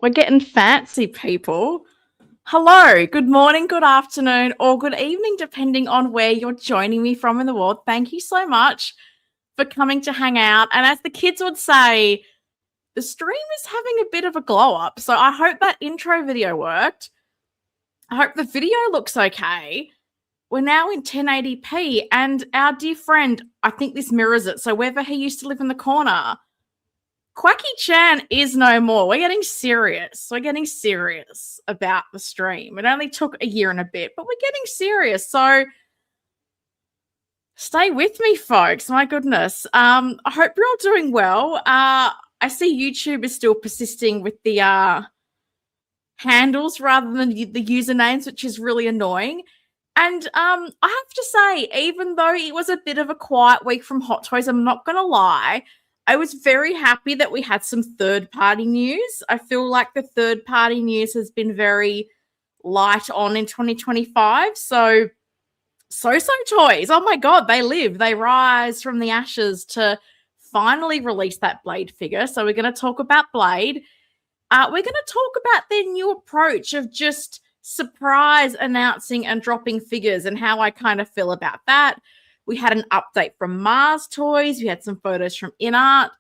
We're getting fancy, people. Hello, good morning, good afternoon, or good evening, depending on where you're joining me from in the world. Thank you so much for coming to hang out. And as the kids would say, the stream is having a bit of a glow up. So I hope that intro video worked. I hope the video looks okay. We're now in 1080p, and our dear friend, I think this mirrors it. So wherever he used to live in the corner, Quacky Chan is no more. We're getting serious. We're getting serious about the stream. It only took a year and a bit, but we're getting serious. So stay with me, folks. My goodness. I hope you're all doing well. I see YouTube is still persisting with the handles rather than the usernames, which is really annoying. And I have to say, even though it was a bit of a quiet week from Hot Toys, I'm not going to lie, I was very happy that we had some third-party news. I feel like the third-party news has been very light on in 2025. So Toys, oh my God, they live. They rise from the ashes to finally release that Blade figure. So we're going to talk about Blade. We're going to talk about their new approach of just surprise announcing and dropping figures and how I kind of feel about that. We had an update from Mars Toys. We had some photos from InArt.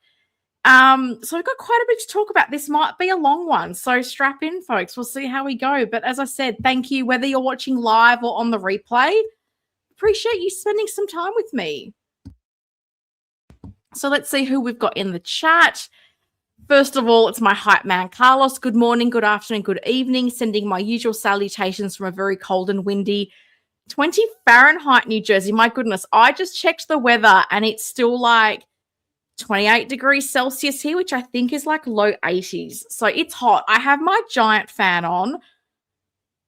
So we've got quite a bit to talk about. This might be a long one, so strap in, folks. We'll see how we go. But as I said, thank you, whether you're watching live or on the replay. Appreciate you spending some time with me. So let's see who we've got in the chat. First of all, it's my hype man, Carlos. Good morning, good afternoon, good evening. Sending my usual salutations from a very cold and windy 20 Fahrenheit, New Jersey. My goodness, I just checked the weather and it's still like 28 degrees Celsius here, which I think is like low 80s. So it's hot. I have my giant fan on.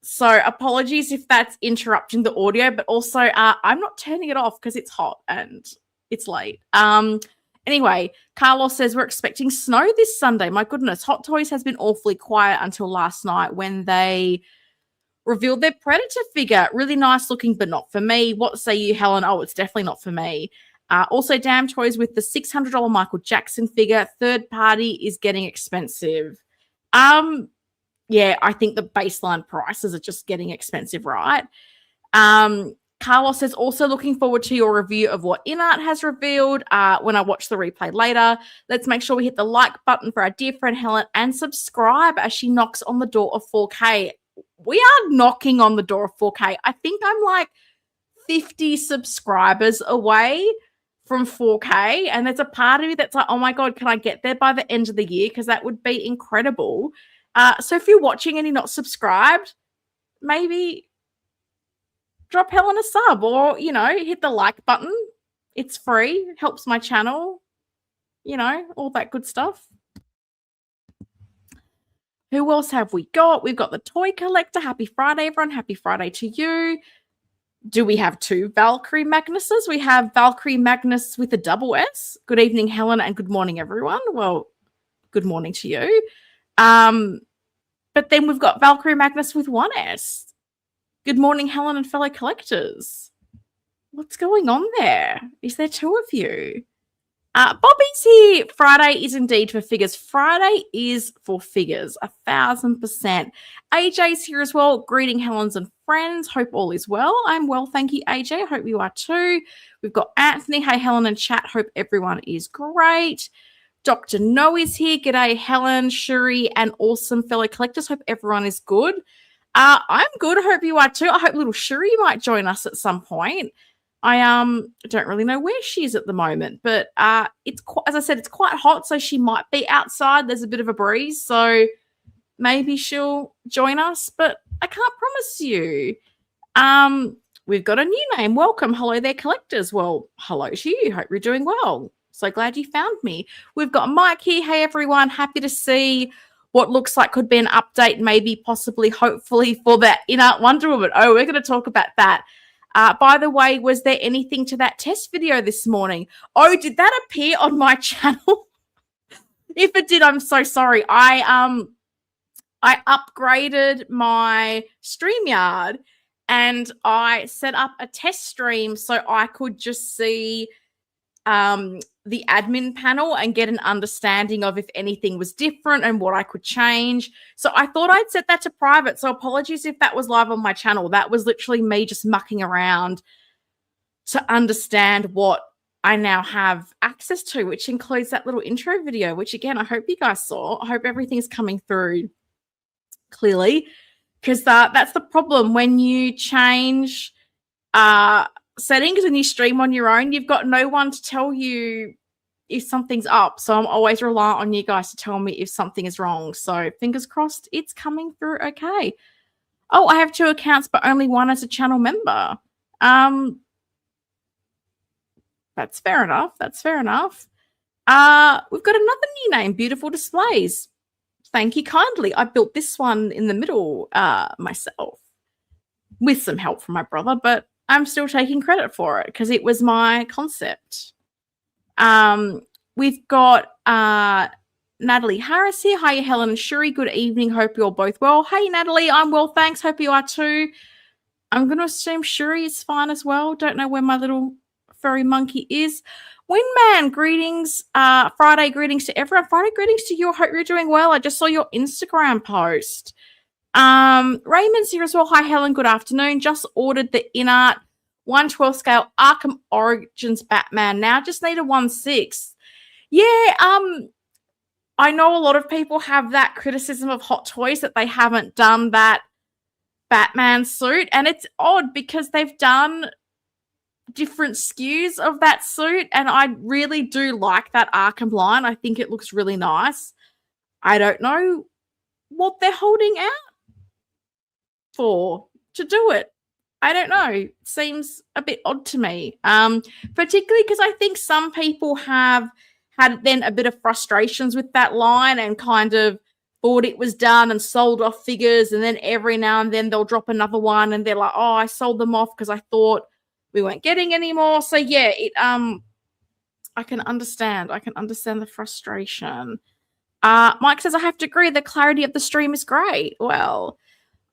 So apologies if that's interrupting the audio, but also I'm not turning it off because it's hot and it's late. Anyway, Carlos says we're expecting snow this Sunday. My goodness, Hot Toys has been awfully quiet until last night when they revealed their Predator figure. Really nice looking, but not for me. What say you, Helen? Oh, it's definitely not for me. Also, Damn Toys with the $600 Michael Jackson figure. Third party is getting expensive. Yeah, I think the baseline prices are just getting expensive, right? Carlos says, also looking forward to your review of what InArt has revealed when I watch the replay later. Let's make sure we hit the like button for our dear friend Helen and subscribe as she knocks on the door of 4K. We are knocking on the door of 4K. I think I'm like 50 subscribers away from 4K. And there's a part of me that's like, oh my God, can I get there by the end of the year? Because that would be incredible. So if you're watching and you're not subscribed, maybe drop Helen a sub or, hit the like button. It's free. It helps my channel. All that good stuff. Who else have we got? We've got the Toy Collector. Happy Friday, everyone. Happy Friday to you. Do we have two Valkyrie Magnuses? We have Valkyrie Magnus with a double S. Good evening, Helen, and good morning, everyone. Well, good morning to you. But then we've got Valkyrie Magnus with one S. Good morning, Helen and fellow collectors. What's going on there? Is there two of you? Bobby's here. Friday is indeed for figures. Friday is for figures, 1,000%. AJ's here as well. Greeting, Helens and friends. Hope all is well. I'm well, thank you, AJ. Hope you are too. We've got Anthony. Hey, Helen and chat. Hope everyone is great. Dr. No is here. G'day, Helen, Shuri, and awesome fellow collectors. Hope everyone is good. I'm good. I hope you are too. I hope little Shuri might join us at some point. I don't really know where she is at the moment, but it's as I said, it's quite hot, so she might be outside. There's a bit of a breeze, so maybe she'll join us, but I can't promise you. We've got a new name. Welcome. Hello there, collectors. Well, hello to you. Hope you're doing well. So glad you found me. We've got Mike here. Hey, everyone. Happy to see what looks like could be an update, maybe, possibly, hopefully, for that InArt Wonder Woman. Oh, we're going to talk about that. By the way, was there anything to that test video this morning? Oh, did that appear on my channel? If it did, I'm so sorry. I upgraded my StreamYard and I set up a test stream so I could just see the admin panel and get an understanding of if anything was different and what I could change. So I thought I'd set that to private. So apologies if that was live on my channel. That was literally me just mucking around to understand what I now have access to, which includes that little intro video, which again, I hope you guys saw. I hope everything's coming through clearly, because that's the problem when you change settings and you stream on your own. You've got no one to tell you if something's up. So I'm always reliant on you guys to tell me if something is wrong. So fingers crossed it's coming through okay. Oh, I have 2 accounts, but only one as a channel member. That's fair enough. That's fair enough. We've got another new name, Beautiful Displays. Thank you kindly. I built this one in the middle myself with some help from my brother, but I'm still taking credit for it because it was my concept. We've got Natalie Harris here. Hi, Helen and Shuri. Good evening. Hope you're both well. Hey, Natalie. I'm well, thanks. Hope you are too. I'm going to assume Shuri is fine as well. Don't know where my little furry monkey is. Windman, greetings. Friday greetings to everyone. Friday greetings to you. I hope you're doing well. I just saw your Instagram post. Raymond's here as well. Hi, Helen. Good afternoon. Just ordered the InArt 1/12 scale Arkham Origins Batman. Now just need a 1/6. Yeah, I know a lot of people have that criticism of Hot Toys that they haven't done that Batman suit, and it's odd because they've done different SKUs of that suit, and I really do like that Arkham line. I think it looks really nice. I don't know what they're holding out for to do it. I don't know. It seems a bit odd to me, particularly because I think some people have had then a bit of frustrations with that line and kind of thought it was done and sold off figures, and then every now and then they'll drop another one and they're like, oh, I sold them off because I thought we weren't getting any more. So yeah, I can understand. I can understand the frustration. Mike says, I have to agree, the clarity of the stream is great. Well,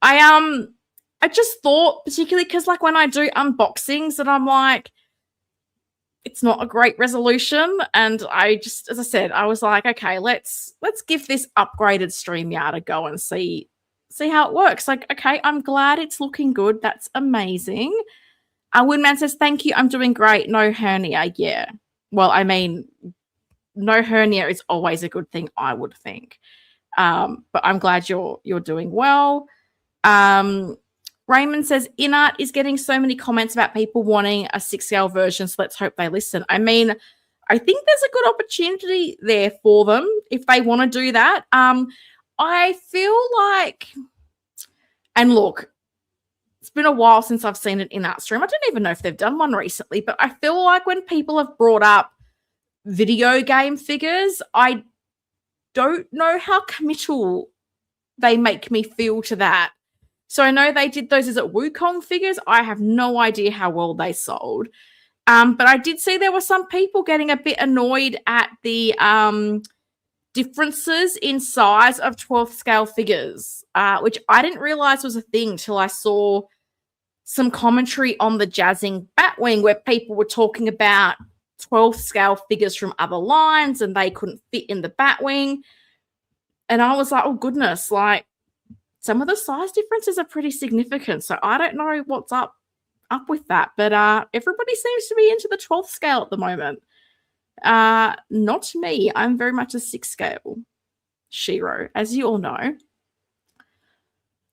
I just thought, particularly because like when I do unboxings, that I'm like, it's not a great resolution. And I just, as I said, I was like, okay, let's give this upgraded StreamYard a go and see how it works. Like, okay, I'm glad it's looking good. That's amazing. Woodman says, thank you. I'm doing great. No hernia. Yeah. Well, I mean, no hernia is always a good thing, I would think. But I'm glad you're doing well. Raymond says, InArt is getting so many comments about people wanting a 6-scale version, so let's hope they listen. I mean, I think there's a good opportunity there for them if they want to do that. I feel like, and look, it's been a while since I've seen an InArt stream. I don't even know if they've done one recently, but I feel like when people have brought up video game figures, I don't know how committal they make me feel to that. So I know they did those as at Wukong figures. I have no idea how well they sold. But I did see there were some people getting a bit annoyed at the differences in size of 12th scale figures, which I didn't realize was a thing till I saw some commentary on the Jazzing Batwing where people were talking about 12th scale figures from other lines and they couldn't fit in the Batwing. And I was like, oh goodness, like some of the size differences are pretty significant. So I don't know what's up with that, but everybody seems to be into the 12th scale at the moment. Not me. I'm very much a 6 scale Shiro, as you all know.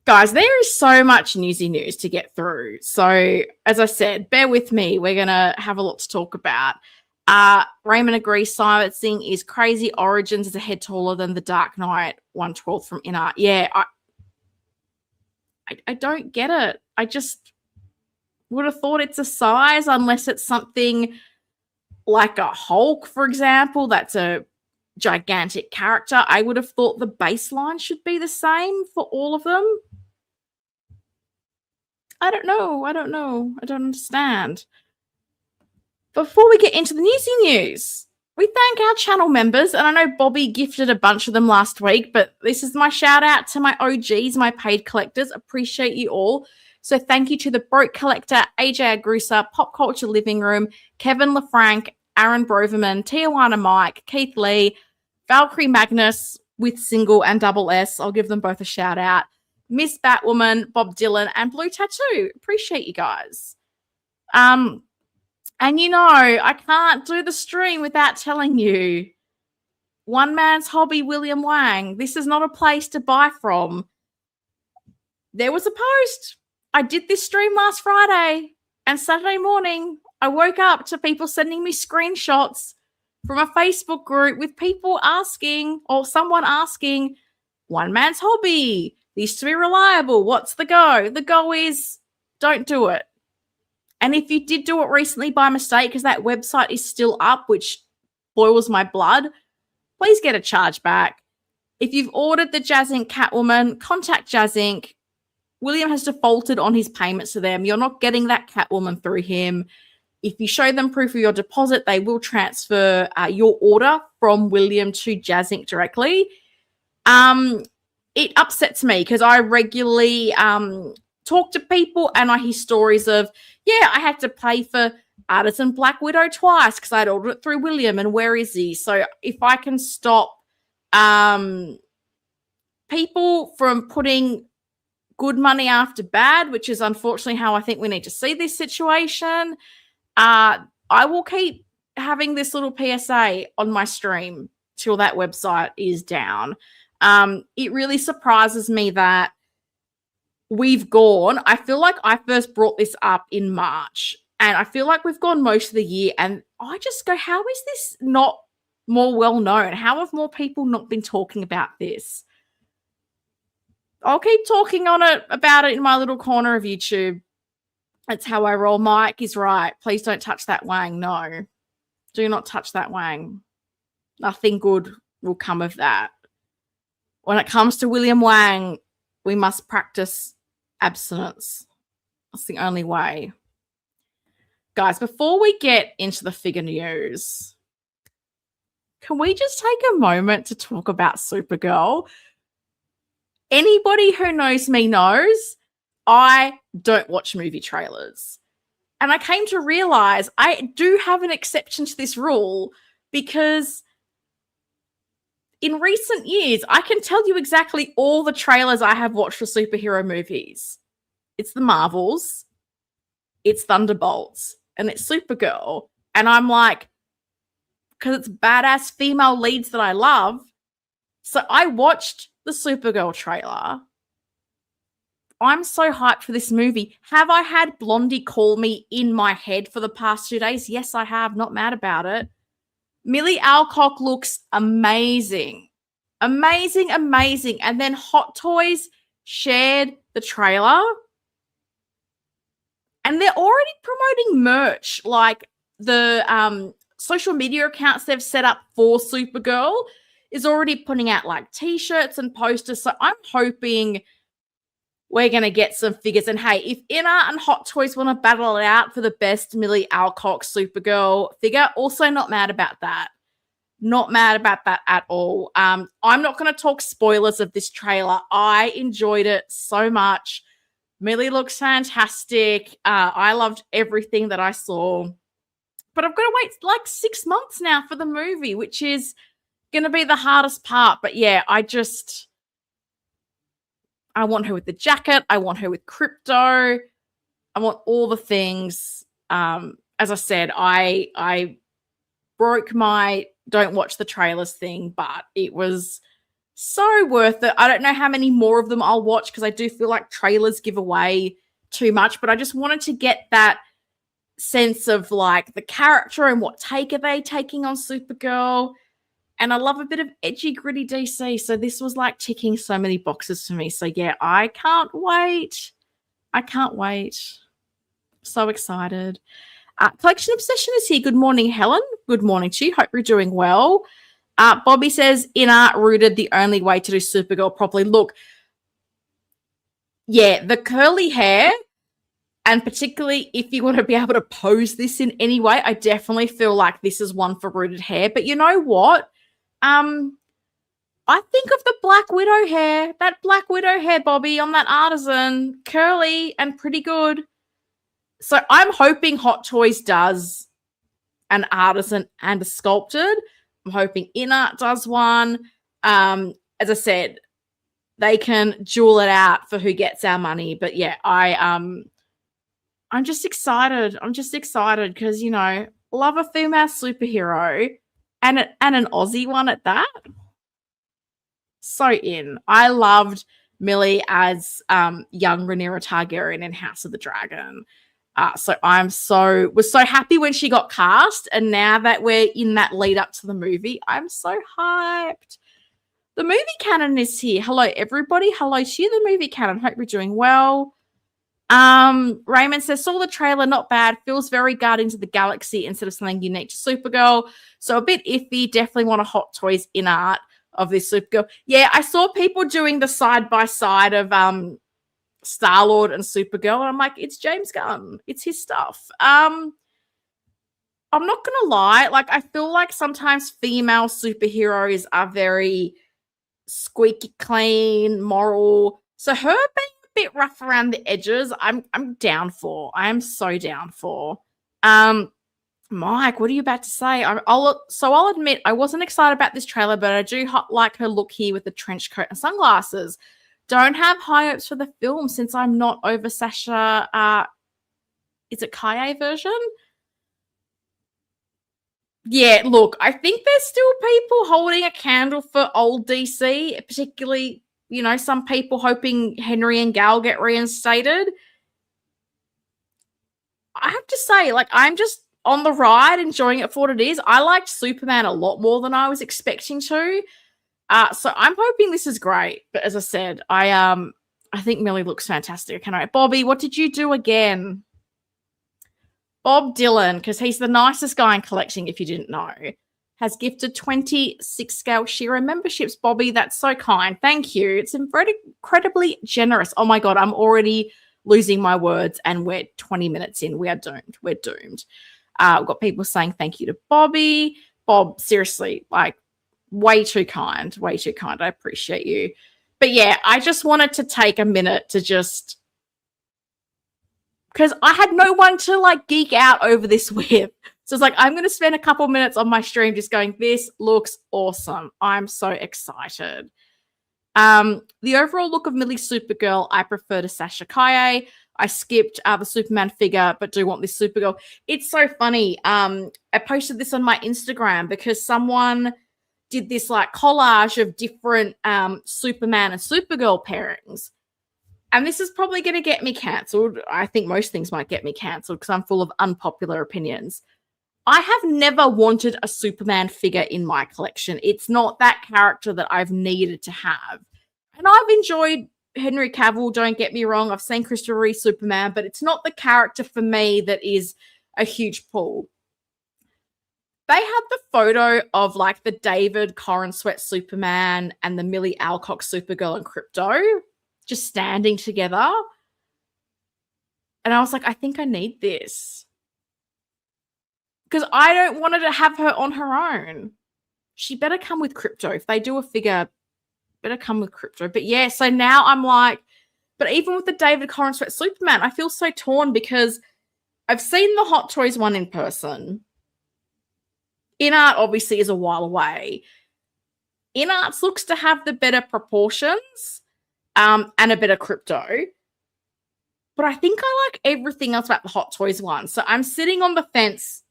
Guys, there is so much newsy news to get through. So, as I said, bear with me. We're going to have a lot to talk about. Raymond agrees silencing is crazy. Origins is a head taller than the Dark Knight 1/12 from InArt. Yeah, I don't get it. I just would have thought it's a size unless it's something like a Hulk, for example. That's a gigantic character. I would have thought the baseline should be the same for all of them. I don't know. I don't understand. Before we get into the newsy news, we thank our channel members, and I know Bobby gifted a bunch of them last week, but this is my shout out to my OGs, my paid collectors. Appreciate you all. So thank you to the Broke Collector, AJ Agrusa, Pop Culture Living Room, Kevin LaFranc, Aaron Broverman, Tijuana Mike, Keith Lee, Valkyrie Magnus with single and double S. I'll give them both a shout out. Miss Batwoman, Bob Dylan, and Blue Tattoo. Appreciate you guys. And you know, I can't do the stream without telling you. One Man's Hobby, William Wang. This is not a place to buy from. There was a post. I did this stream last Friday, and Saturday morning, I woke up to people sending me screenshots from a Facebook group with people asking, or someone asking, One Man's Hobby. These to be reliable. What's the go? The go is don't do it. And if you did do it recently by mistake, because that website is still up, which boils my blood, please get a charge back. If you've ordered the Jazz Inc. Catwoman, contact Jazz Inc. William has defaulted on his payments to them. You're not getting that Catwoman through him. If you show them proof of your deposit, they will transfer your order from William to Jazz Inc. directly. It upsets me because I regularly talk to people and I hear stories of, I had to pay for Artisan Black Widow twice because I'd ordered it through William, and where is he? So if I can stop people from putting good money after bad, which is unfortunately how I think we need to see this situation, I will keep having this little PSA on my stream till that website is down. It really surprises me that we've gone, I feel like I first brought this up in March, and I feel like we've gone most of the year, and I just go, how is this not more well known? How have more people not been talking about this? I'll keep talking about it in my little corner of YouTube. That's how I roll. Mike is right. Please don't touch that Wang. No, do not touch that Wang. Nothing good will come of that. When it comes to William Wang, we must practice abstinence. That's the only way. Guys, before we get into the figure news, can we just take a moment to talk about Supergirl? Anybody who knows me knows I don't watch movie trailers. And I came to realize I do have an exception to this rule because in recent years, I can tell you exactly all the trailers I have watched for superhero movies. It's the Marvels, it's Thunderbolts, and it's Supergirl. And I'm like, because it's badass female leads that I love. So I watched the Supergirl trailer. I'm so hyped for this movie. Have I had Blondie call me in my head for the past 2 days? Yes, I have. Not mad about it. Millie Alcock looks amazing. Amazing, amazing. And then Hot Toys shared the trailer. And they're already promoting merch, like the social media accounts they've set up for Supergirl is already putting out like t-shirts and posters. So I'm hoping we're going to get some figures. And hey, if InArt and Hot Toys want to battle it out for the best Millie Alcock Supergirl figure, also not mad about that. Not mad about that at all. I'm not going to talk spoilers of this trailer. I enjoyed it so much. Millie looks fantastic. I loved everything that I saw. But I've got to wait like 6 months now for the movie, which is going to be the hardest part. But yeah, I want her with the jacket. I want her with crypto. I want all the things. As I said, I broke my don't watch the trailers thing, but it was so worth it. I don't know how many more of them I'll watch because I do feel like trailers give away too much, but I just wanted to get that sense of like the character and what take are they taking on Supergirl. And I love a bit of edgy, gritty DC. So this was like ticking so many boxes for me. So yeah, I can't wait. I can't wait. So excited. Collection Obsession is here. Good morning, Helen. Good morning to you. Hope you're doing well. Bobby says, InArt rooted the only way to do Supergirl properly. Look, yeah, the curly hair, and particularly if you want to be able to pose this in any way, I definitely feel like this is one for rooted hair. But you know what? I think of the Black Widow hair, that Black Widow hair, Bobby, on that Artisan, curly and pretty good. So I'm hoping Hot Toys does an artisan and a sculpted. I'm hoping InArt does one. As I said, they can jewel it out for who gets our money. But yeah, I'm just excited. I'm just excited because, you know, love a female superhero and an Aussie one at that. So in. I loved Millie as young Rhaenyra Targaryen in House of the Dragon. So was so happy when she got cast, and now that we're in that lead up to the movie, I'm so hyped. The movie canon is here. Hello, everybody. Hello to you, the movie canon. Hope you're doing well. Raymond says, saw the trailer, not bad. Feels very Guardians of the Galaxy instead of something unique to Supergirl. So a bit iffy. Definitely want a Hot Toys InArt of this Supergirl. Yeah, I saw people doing the side-by-side of Star-Lord and Supergirl, and I'm like, it's James Gunn. It's his stuff. I'm not going to lie. Like, I feel like sometimes female superheroes are very squeaky clean, moral. So her being a bit rough around the edges, I'm down for. I am so down for. Mike, what are you about to say? I'll admit I wasn't excited about this trailer, but I do like her look here with the trench coat and sunglasses. Don't have high hopes for the film since I'm not over Sasha. Is it Kaye version? Yeah, look, I think there's still people holding a candle for old DC, particularly, you know, some people hoping Henry and Gal get reinstated. I have to say, like, I'm just on the ride, enjoying it for what it is. I liked Superman a lot more than I was expecting to. So I'm hoping this is great. But as I said, I think Millie looks fantastic. Can I? Bobby, what did you do again? Bob Dylan, because he's the nicest guy in collecting, if you didn't know, has gifted 26 scale Shiro memberships. Bobby, that's so kind. Thank you. It's incredibly generous. Oh my God, I'm already losing my words and we're 20 minutes in. We are doomed. We're doomed. We've got people saying thank you to Bobby. Bob, seriously, like, way too kind. Way too kind. I appreciate you. But yeah, I just wanted to take a minute to just, because I had no one to like geek out over this with. So it's like, I'm going to spend a couple minutes on my stream just going, this looks awesome. I'm so excited. The overall look of Millie Supergirl, I prefer to Sasha Kaye. I skipped the Superman figure, but do want this Supergirl. It's so funny. I posted this on my Instagram because someone did this like collage of different Superman and Supergirl pairings. And this is probably going to get me cancelled. I think most things might get me cancelled because I'm full of unpopular opinions. I have never wanted a Superman figure in my collection. It's not that character that I've needed to have. And I've enjoyed Henry Cavill, don't get me wrong. I've seen Christopher Reeve Superman, but it's not the character for me that is a huge pull. They had the photo of like the David Corrin Sweat Superman and the Millie Alcock Supergirl and Crypto just standing together. And I was like, I think I need this. Because I don't want her to have her on her own. She better come with Crypto. If they do a figure, better come with Crypto. But yeah, so now I'm like, but even with the David Corrin Sweat Superman, I feel so torn because I've seen the Hot Toys one in person. InArt obviously is a while away. InArt looks to have the better proportions and a better Crypto. But I think I like everything else about the Hot Toys one. So I'm sitting on the fence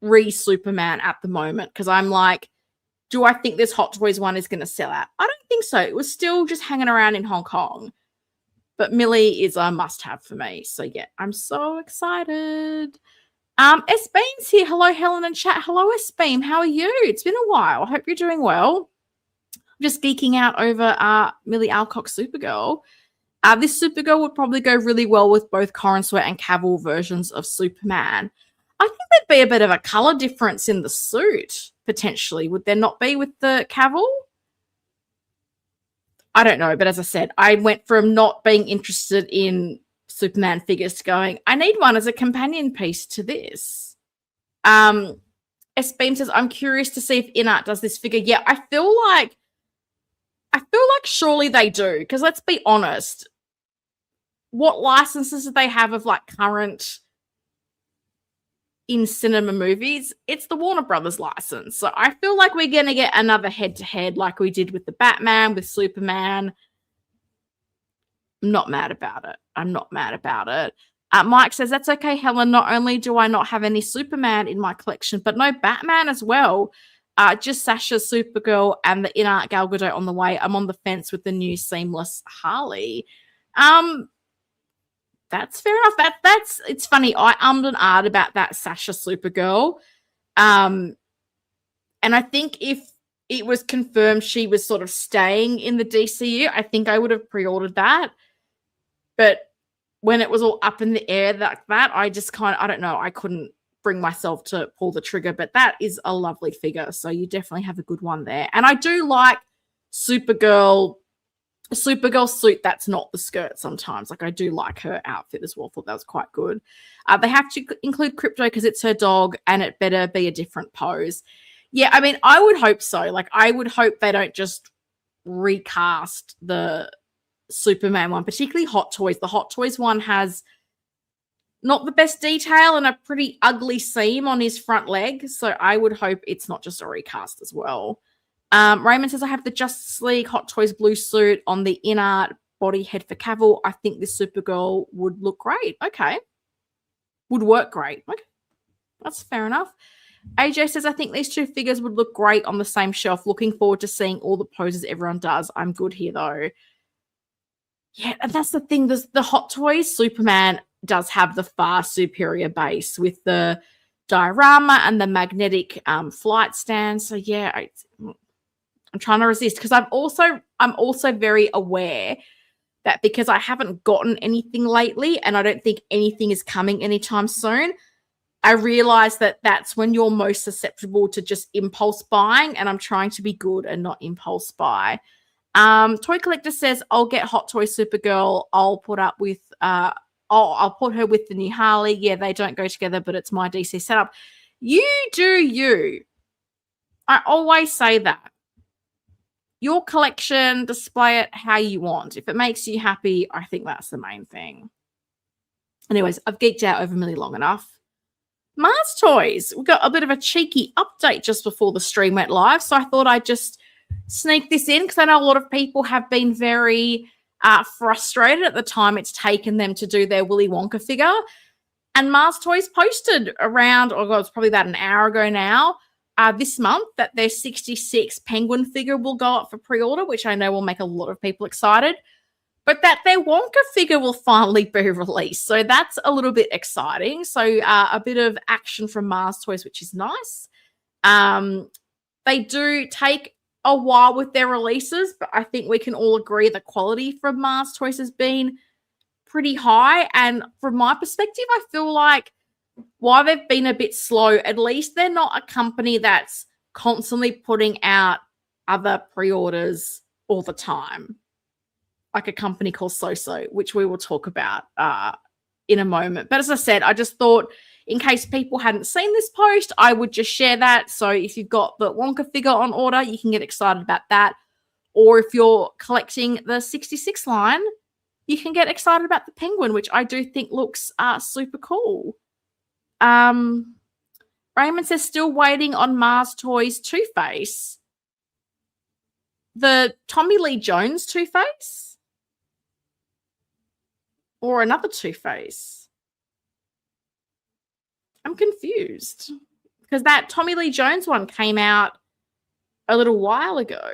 re-Superman at the moment because I'm like, do I think this Hot Toys one is going to sell out? I don't think so. It was still just hanging around in Hong Kong. But Millie is a must-have for me. So yeah, I'm so excited. S Beam's here. Hello, Helen and chat. Hello, S Beam. How are you? It's been a while. I hope you're doing well. I'm just geeking out over Millie Alcock Supergirl. This Supergirl would probably go really well with both Corrin Sweat and Cavill versions of Superman. I think there'd be a bit of a color difference in the suit, potentially. Would there not be with the Cavill? I don't know, but as I said, I went from not being interested in Superman figures to going, I need one as a companion piece to this. S Beam says, I'm curious to see if InArt does this figure. Yeah, I feel like surely they do, because let's be honest, what licenses do they have of like current in cinema movies, it's the Warner Brothers license. So I feel like we're going to get another head-to-head like we did with the Batman, with Superman. I'm not mad about it. I'm not mad about it. Mike says, that's okay, Helen. Not only do I not have any Superman in my collection, but no Batman as well. Just Sasha, Supergirl, and the InArt Gal Gadot on the way. I'm on the fence with the new seamless Harley. That's fair enough. It's funny. I ummed and ahed about that Sasha Supergirl. And I think if it was confirmed she was sort of staying in the DCU, I think I would have pre-ordered that. But when it was all up in the air like that, I just I don't know, I couldn't bring myself to pull the trigger. But that is a lovely figure. So you definitely have a good one there. And I do like Supergirl suit that's not the skirt sometimes. Like, I do like her outfit as well. Thought that was quite good. They have to include Crypto because it's her dog and it better be a different pose. Yeah, I mean, I would hope so. Like, I would hope they don't just recast the Superman one, particularly Hot Toys. The Hot Toys one has not the best detail and a pretty ugly seam on his front leg. So I would hope it's not just a recast as well. Raymond says, I have the Justice League Hot Toys blue suit on the InArt body head for Cavill. I think this Supergirl would look great. Okay. Would work great. Okay. That's fair enough. AJ says, I think these two figures would look great on the same shelf. Looking forward to seeing all the poses everyone does. I'm good here, though. Yeah, and that's the thing. The Hot Toys Superman does have the far superior base with the diorama and the magnetic flight stand. So, yeah, I'm trying to resist because I'm also very aware that because I haven't gotten anything lately and I don't think anything is coming anytime soon, I realize that that's when you're most susceptible to just impulse buying, and I'm trying to be good and not impulse buy. Toy Collector says, I'll get Hot Toy Supergirl. I'll put up with I'll put her with the new Harley. Yeah, they don't go together, but it's my DC setup. You do you. I always say that. Your collection, display it how you want. If it makes you happy, I think that's the main thing. Anyways, I've geeked out over Millie long enough. Mars Toys. We got a bit of a cheeky update just before the stream went live, so I thought I'd just sneak this in because I know a lot of people have been very frustrated at the time it's taken them to do their Willy Wonka figure. And Mars Toys posted around, it's probably about an hour ago now, this month that their 66 Penguin figure will go up for pre-order, which I know will make a lot of people excited, but that their Wonka figure will finally be released. So that's a little bit exciting. So a bit of action from Mars Toys, which is nice. They do take a while with their releases, but I think we can all agree the quality from Mars Toys has been pretty high. And from my perspective, I feel like while they've been a bit slow, at least they're not a company that's constantly putting out other pre-orders all the time, like a company called SooSoo, which we will talk about in a moment. But as I said, I just thought in case people hadn't seen this post, I would just share that. So if you've got the Wonka figure on order, you can get excited about that. Or if you're collecting the 66 line, you can get excited about the Penguin, which I do think looks super cool. Raymond says, still waiting on Mars Toys Two-Face. The Tommy Lee Jones Two-Face? Or another Two-Face? I'm confused. Because that Tommy Lee Jones one came out a little while ago.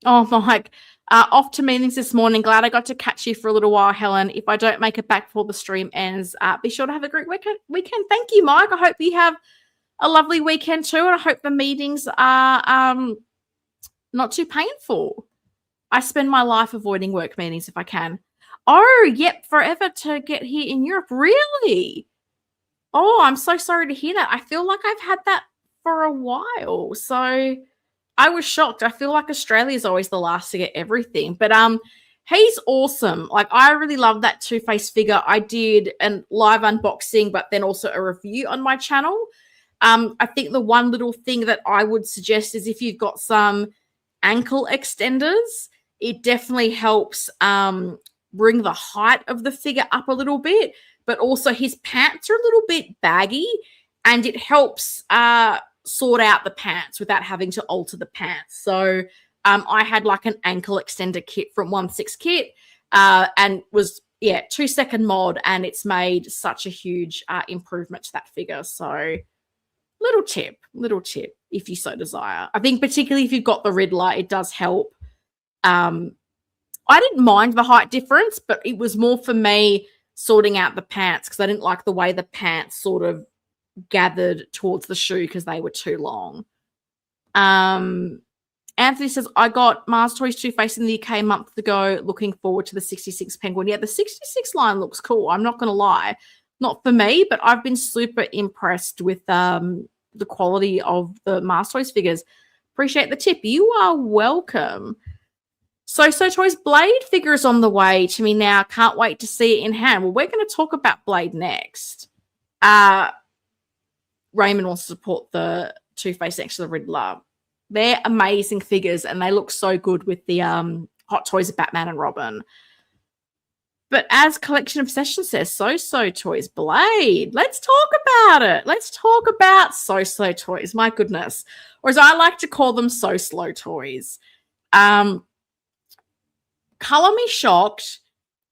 Oh, Mike. Off to meetings this morning. Glad I got to catch you for a little while, Helen. If I don't make it back before the stream ends, be sure to have a great weekend. Thank you, Mike. I hope you have a lovely weekend too, and I hope the meetings are not too painful. I spend my life avoiding work meetings if I can. Oh, yep, forever to get here in Europe. Really? Oh, I'm so sorry to hear that. I feel like I've had that for a while, so I was shocked. I feel like Australia is always the last to get everything. But he's awesome. Like, I really love that Two-Face figure. I did a live unboxing, but then also a review on my channel. I think the one little thing that I would suggest is if you've got some ankle extenders, it definitely helps bring the height of the figure up a little bit, but also his pants are a little bit baggy, and it helps sort out the pants without having to alter the pants. So I had like an ankle extender kit from 1/6 Kit, and was 2-second mod, and it's made such a huge improvement to that figure. So little tip if you so desire. I think particularly if you've got the Riddler, it does help. I didn't mind the height difference, but it was more for me sorting out the pants, because I didn't like the way the pants sort of gathered towards the shoe because they were too long. Anthony says, I got Mars Toys Two-Face in the UK a month ago. Looking forward to the 66 Penguin. Yeah, the 66 line looks cool. I'm not going to lie. Not for me, but I've been super impressed with the quality of the Mars Toys figures. Appreciate the tip. You are welcome. SooSoo Toys Blade figure is on the way to me now. Can't wait to see it in hand. Well, we're going to talk about Blade next. Raymond wants to support the Two-Face next to the Riddler. They're amazing figures, and they look so good with the Hot Toys of Batman and Robin. But as Collection Obsession says, SooSoo Toys Blade. Let's talk about it. Let's talk about SooSoo Toys. My goodness. Or as I like to call them, So Slow Toys. Color me shocked.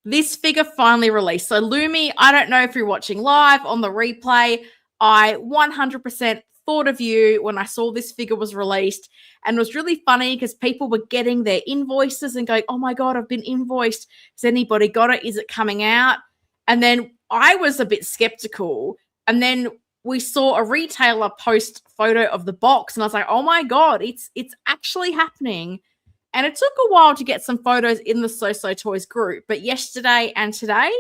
This figure finally released. So Lumi, I don't know if you're watching live on the replay. I 100% thought of you when I saw this figure was released, and it was really funny because people were getting their invoices and going, oh my God, I've been invoiced. Has anybody got it? Is it coming out? And then I was a bit skeptical. And then we saw a retailer post photo of the box, and I was like, oh my God, it's actually happening. And it took a while to get some photos in the SooSoo Toys group. But yesterday and today,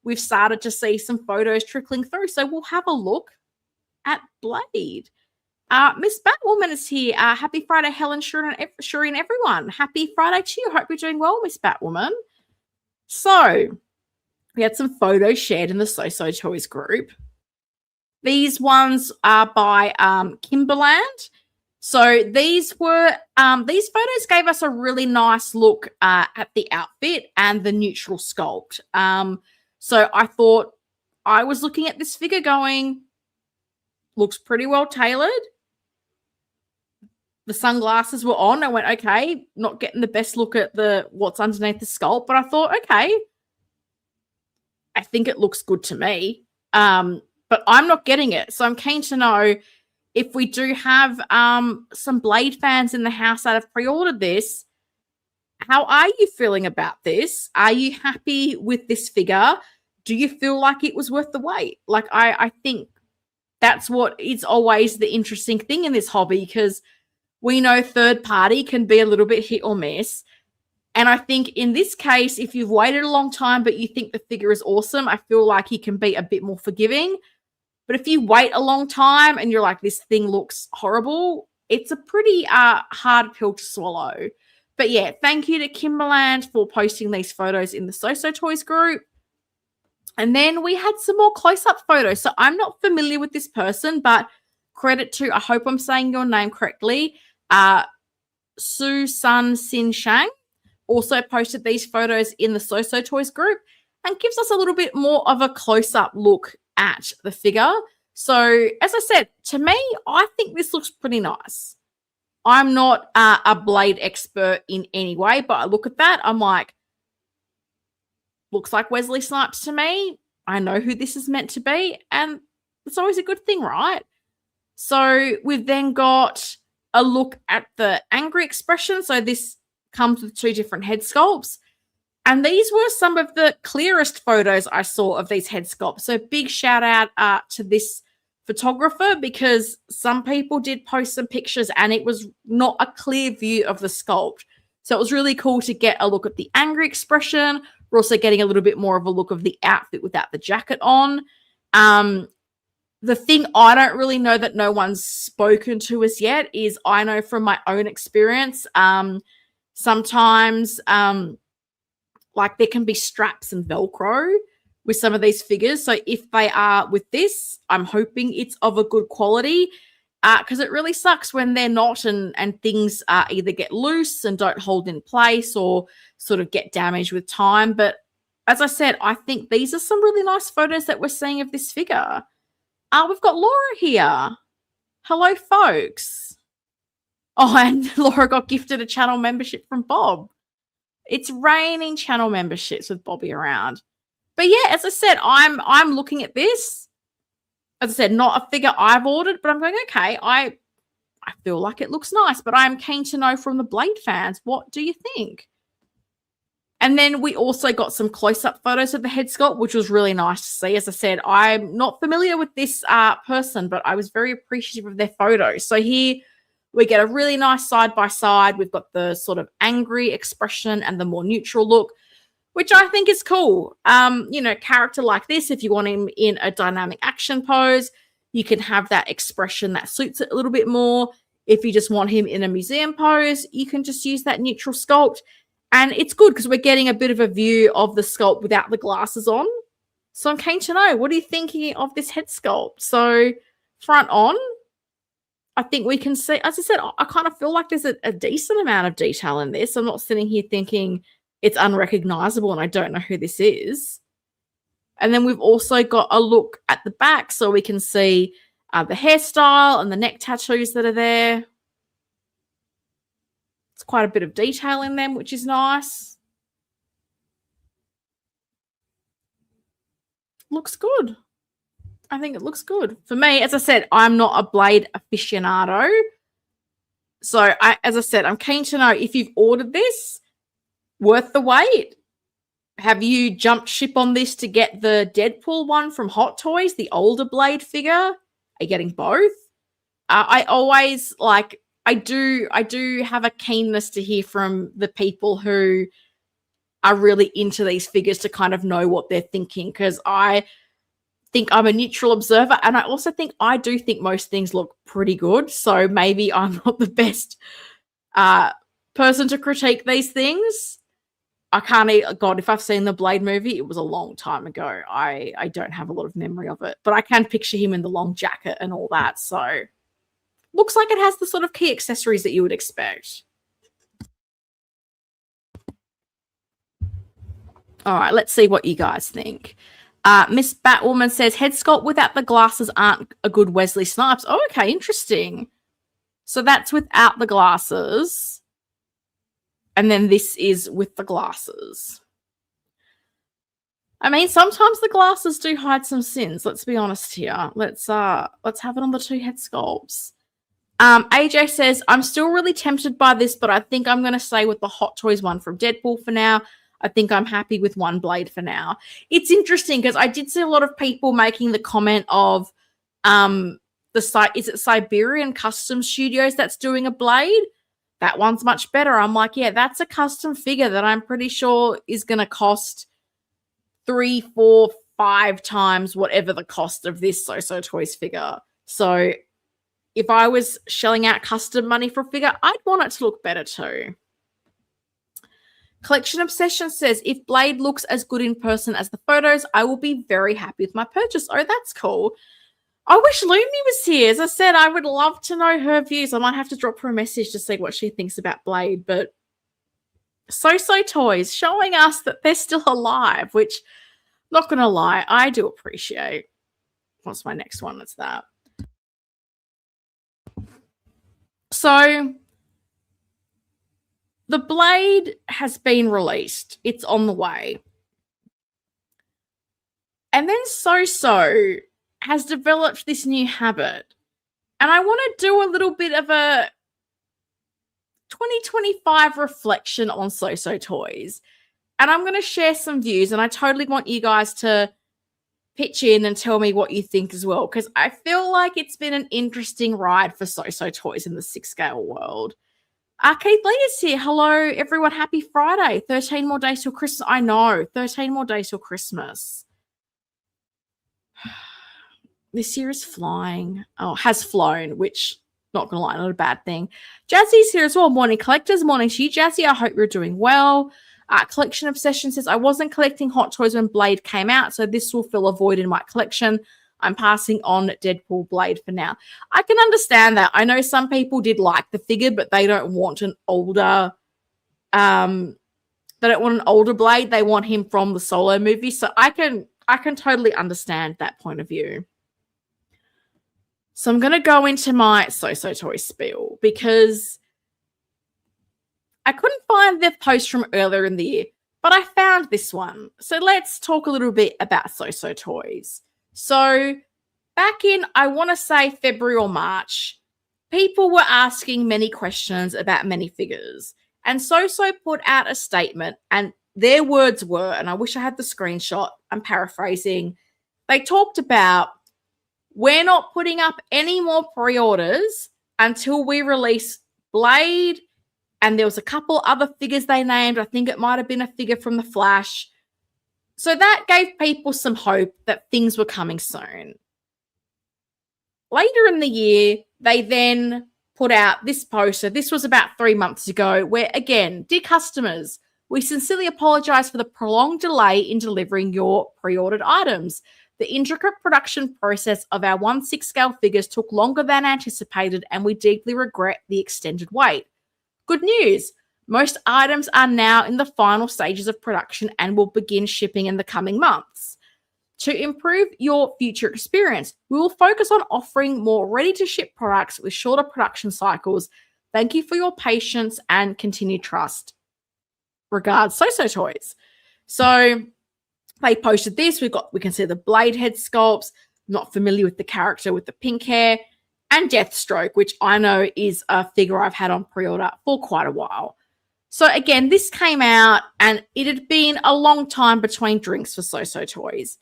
we've started to see some photos trickling through. So we'll have a look at Blade. Miss Batwoman is here. Happy Friday, Helen, Shuri, and everyone. Happy Friday to you. Hope you're doing well, Miss Batwoman. So we had some photos shared in the SooSoo Toys group. These ones are by Kimberland. So these photos gave us a really nice look at the outfit and the neutral sculpt. So I thought, I was looking at this figure going, looks pretty well tailored. The sunglasses were on. I went, okay, not getting the best look at what's underneath the sculpt, but I thought, okay, I think it looks good to me. But I'm not getting it. So I'm keen to know if we do have some Blade fans in the house that have pre-ordered this. How are you feeling about this? Are you happy with this figure? Do you feel like it was worth the wait? Like, I think that's what is always the interesting thing in this hobby, because we know third party can be a little bit hit or miss. And I think in this case, if you've waited a long time but you think the figure is awesome, I feel like he can be a bit more forgiving. But if you wait a long time and you're like, this thing looks horrible, it's a pretty hard pill to swallow. But yeah, thank you to Kimberland for posting these photos in the SooSoo Toys group. And then we had some more close-up photos. So I'm not familiar with this person, but credit to, I hope I'm saying your name correctly, Su-Sun Sin Shang also posted these photos in the SooSoo Toys group and gives us a little bit more of a close-up look at the figure. So as I said, to me, I think this looks pretty nice. I'm not a Blade expert in any way, but I look at that, I'm like, looks like Wesley Snipes to me. I know who this is meant to be, and it's always a good thing, right? So we've then got a look at the angry expression. So this comes with two different head sculpts. And these were some of the clearest photos I saw of these head sculpts. So big shout out to this photographer, because some people did post some pictures and it was not a clear view of the sculpt. So it was really cool to get a look at the angry expression. We're also getting a little bit more of a look of the outfit without the jacket on. The thing I don't really know that no one's spoken to us yet is, I know from my own experience, sometimes like there can be straps and Velcro with some of these figures. So if they are with this, I'm hoping it's of a good quality. because it really sucks when they're not and things either get loose and don't hold in place or sort of get damaged with time. But as I said, I think these are some really nice photos that we're seeing of this figure. We've got Laura here. Hello, folks. Oh, and Laura got gifted a channel membership from Bob. It's raining channel memberships with Bobby around. But yeah, as I said, I'm looking at this. As I said, not a figure I've ordered, but I'm going, okay, I feel like it looks nice, but I'm keen to know from the Blade fans, what do you think? And then we also got some close-up photos of the head sculpt, which was really nice to see. As I said, I'm not familiar with this person, but I was very appreciative of their photos. So here we get a really nice side-by-side. We've got the sort of angry expression and the more neutral look, which I think is cool. Character like this, if you want him in a dynamic action pose, you can have that expression that suits it a little bit more. If you just want him in a museum pose, you can just use that neutral sculpt. And it's good because we're getting a bit of a view of the sculpt without the glasses on. So I'm keen to know, what are you thinking of this head sculpt? So front on, I think we can see, as I said, I kind of feel like there's a decent amount of detail in this. I'm not sitting here thinking it's unrecognizable and I don't know who this is. And then we've also got a look at the back so we can see the hairstyle and the neck tattoos that are there. It's quite a bit of detail in them, which is nice. Looks good. I think it looks good. For me, as I said, I'm not a Blade aficionado. So, as I said, I'm keen to know if you've ordered this, worth the wait. Have you jumped ship on this to get the Deadpool one from Hot Toys, the older Blade figure? Are you getting both? I always I do have a keenness to hear from the people who are really into these figures to kind of know what they're thinking, because I think I'm a neutral observer, and I also think I do think most things look pretty good. So maybe I'm not the best person to critique these things. I can't, God, if I've seen the Blade movie, it was a long time ago. I don't have a lot of memory of it, but I can picture him in the long jacket and all that. So looks like it has the sort of key accessories that you would expect. All right, let's see what you guys think. Miss Batwoman says, head sculpt without the glasses aren't a good Wesley Snipes. Oh, okay, interesting. So that's without the glasses. And then this is with the glasses. I mean, sometimes the glasses do hide some sins. Let's be honest here. Let's have it on the two head sculpts. AJ says, I'm still really tempted by this, but I think I'm going to stay with the Hot Toys one from Deadpool for now. I think I'm happy with one Blade for now. It's interesting because I did see a lot of people making the comment of is it Siberian Custom Studios that's doing a Blade? That one's much better. I'm like, yeah, that's a custom figure that I'm pretty sure is going to cost 3, 4, 5 times whatever the cost of this SooSoo Toys figure. So if I was shelling out custom money for a figure, I'd want it to look better too. Collection Obsession says, if Blade looks as good in person as the photos, I will be very happy with my purchase. Oh, that's cool. I wish Lumi was here. As I said, I would love to know her views. I might have to drop her a message to see what she thinks about Blade. But SooSoo Toys showing us that they're still alive, which, not going to lie, I do appreciate. What's my next one? It's that. So the Blade has been released. It's on the way. And then SooSoo has developed this new habit. And I want to do a little bit of a 2025 reflection on SooSoo Toys. And I'm going to share some views, and I totally want you guys to pitch in and tell me what you think as well, because I feel like it's been an interesting ride for SooSoo Toys in the 6-scale world. Keith Lee is here. Hello, everyone. Happy Friday. 13 more days till Christmas. I know. 13 more days till Christmas. This year is flying. Oh, has flown, which, not going to lie, not a bad thing. Jazzy's here as well. Morning, collectors. Morning to you, Jazzy. I hope you're doing well. Collection Obsession says, I wasn't collecting Hot Toys when Blade came out, so this will fill a void in my collection. I'm passing on Deadpool Blade for now. I can understand that. I know some people did like the figure, but they don't want an older Blade. They want him from the Solo movie. So I can totally understand that point of view. So I'm going to go into my SooSoo Toys spiel because I couldn't find the post from earlier in the year, but I found this one. So let's talk a little bit about SooSoo Toys. So back in, I want to say February or March, people were asking many questions about many figures. And SooSoo put out a statement, and their words were, and I wish I had the screenshot, I'm paraphrasing, they talked about, we're not putting up any more pre-orders until we release Blade, and there was a couple other figures they named. I think it might have been a figure from The Flash. So that gave people some hope that things were coming soon. Later in the year, they then put out this poster. This was about 3 months ago, where, again, dear customers, we sincerely apologize for the prolonged delay in delivering your pre-ordered items. The intricate production process of our 1/6 scale figures took longer than anticipated, and we deeply regret the extended wait. Good news, most items are now in the final stages of production and will begin shipping in the coming months. To improve your future experience, we will focus on offering more ready-to-ship products with shorter production cycles. Thank you for your patience and continued trust. Regards, SooSoo Toys. So they posted this. We can see the Blade head sculpts. Not familiar with the character with the pink hair. And Deathstroke, which I know is a figure I've had on pre-order for quite a while. So again, this came out and it had been a long time between drinks for SooSoo Toys.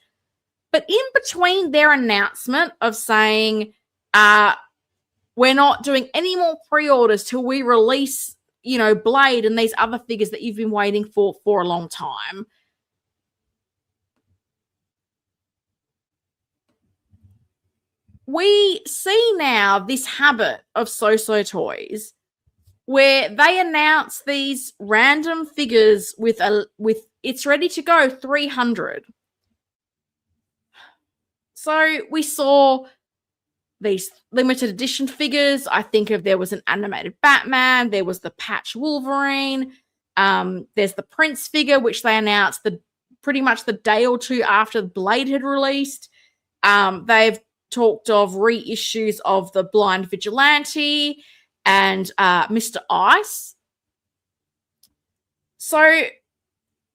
But in between their announcement of saying, we're not doing any more pre-orders till we release, Blade and these other figures that you've been waiting for a long time, we see now this habit of SooSoo Toys where they announce these random figures with it's ready to go 300. So we saw these limited edition figures. I think there was an animated Batman, there was the patch Wolverine, there's the Prince figure, which they announced pretty much the day or two after Blade had released. They've talked of reissues of the Blind Vigilante and Mr. Ice. So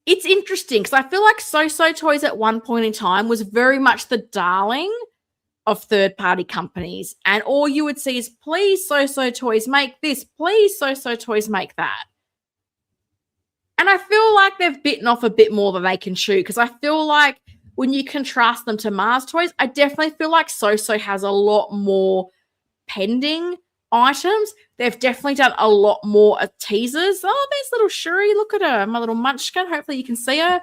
it's interesting because I feel like SooSoo Toys at one point in time was very much the darling of third-party companies. And all you would see is, please, SooSoo Toys, make this. Please, SooSoo Toys, make that. And I feel like they've bitten off a bit more than they can chew because I feel like when you contrast them to Mars Toys, I definitely feel like SooSoo has a lot more pending items. They've definitely done a lot more teasers. Oh, there's little Shuri. Look at her, my little munchkin. Hopefully you can see her.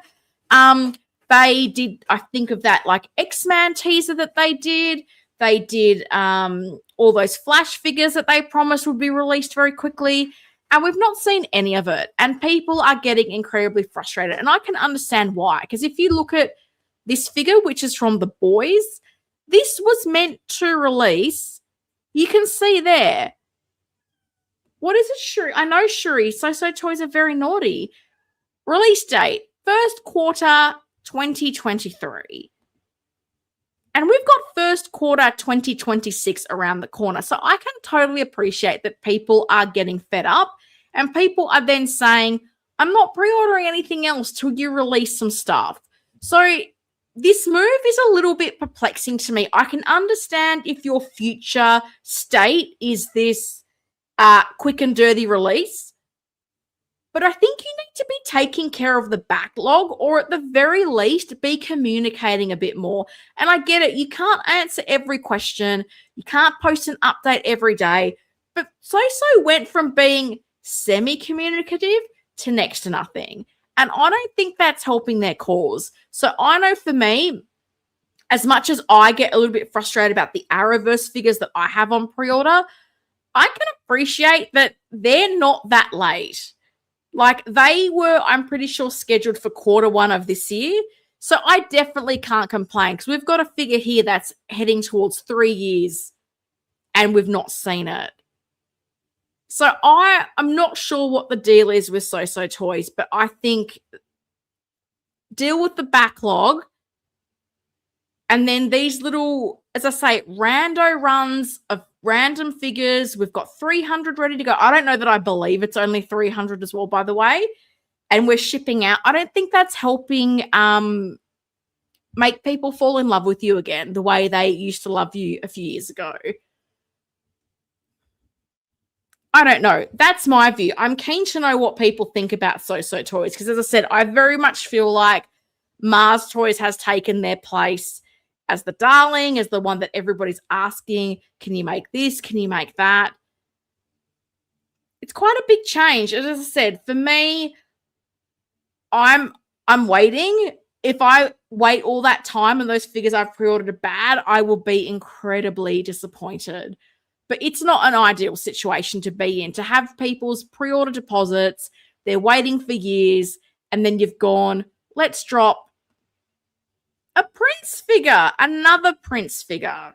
They did, I think of that like X-Men teaser that they did. They did all those Flash figures that they promised would be released very quickly. And we've not seen any of it. And people are getting incredibly frustrated. And I can understand why. Because if you look at this figure, which is from The Boys, this was meant to release. You can see there. What is it, Shuri? I know Shuri. SooSoo Toys are very naughty. Release date, first quarter 2023. And we've got first quarter 2026 around the corner. So I can totally appreciate that people are getting fed up and people are then saying, I'm not pre-ordering anything else till you release some stuff. So this move is a little bit perplexing to me. I can understand if your future state is this quick and dirty release, but I think you need to be taking care of the backlog or at the very least be communicating a bit more. And I get it. You can't answer every question. You can't post an update every day. But SooSoo went from being semi-communicative to next to nothing. And I don't think that's helping their cause. So I know for me, as much as I get a little bit frustrated about the Arrowverse figures that I have on pre-order, I can appreciate that they're not that late. Like they were, I'm pretty sure, scheduled for quarter one of this year. So I definitely can't complain because we've got a figure here that's heading towards 3 years and we've not seen it. So I'm not sure what the deal is with SooSoo Toys, but I think deal with the backlog and then these little, as I say, rando runs of random figures. We've got 300 ready to go. I don't know that I believe it's only 300 as well, by the way. And we're shipping out. I don't think that's helping make people fall in love with you again the way they used to love you a few years ago. I don't know. That's my view. I'm keen to know what people think about SooSoo Toys because, as I said, I very much feel like Mars Toys has taken their place as the darling, as the one that everybody's asking, can you make this? Can you make that? It's quite a big change. As I said, for me, I'm waiting. If I wait all that time and those figures I've pre-ordered are bad, I will be incredibly disappointed. But it's not an ideal situation to be in, to have people's pre-order deposits, they're waiting for years, and then you've gone, let's drop a Prince figure, another Prince figure.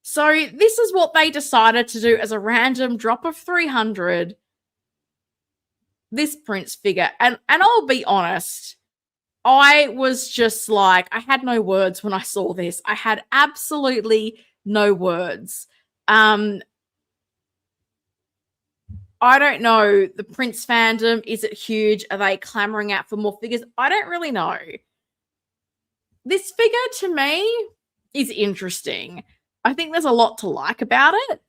So this is what they decided to do as a random drop of 300, this Prince figure. And I'll be honest, I was just like, I had no words when I saw this. I had absolutely no words. I don't know. The Prince fandom, is it huge? Are they clamoring out for more figures? I don't really know. This figure to me is interesting. I think there's a lot to like about it.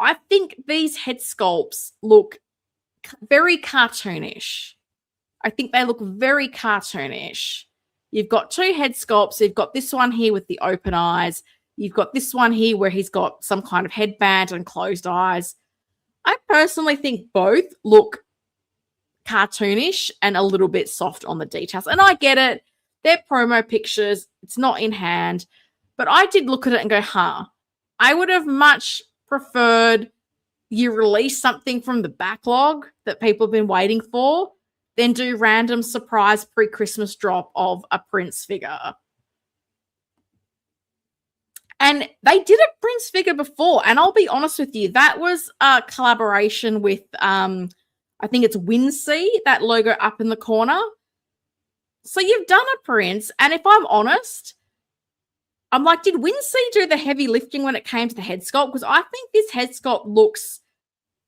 I think these head sculpts look very cartoonish. I think they look very cartoonish. You've got two head sculpts. You've got this one here with the open eyes. You've got this one here where he's got some kind of headband and closed eyes. I personally think both look cartoonish and a little bit soft on the details. And I get it. They're promo pictures. It's not in hand. But I did look at it and go, I would have much preferred you release something from the backlog that people have been waiting for than do random surprise pre-Christmas drop of a Prince figure. And they did a Prince figure before, and I'll be honest with you, that was a collaboration with, I think it's Winsea, that logo up in the corner. So you've done a Prince, and if I'm honest, I'm like, did Winsea do the heavy lifting when it came to the head sculpt? Because I think this head sculpt looks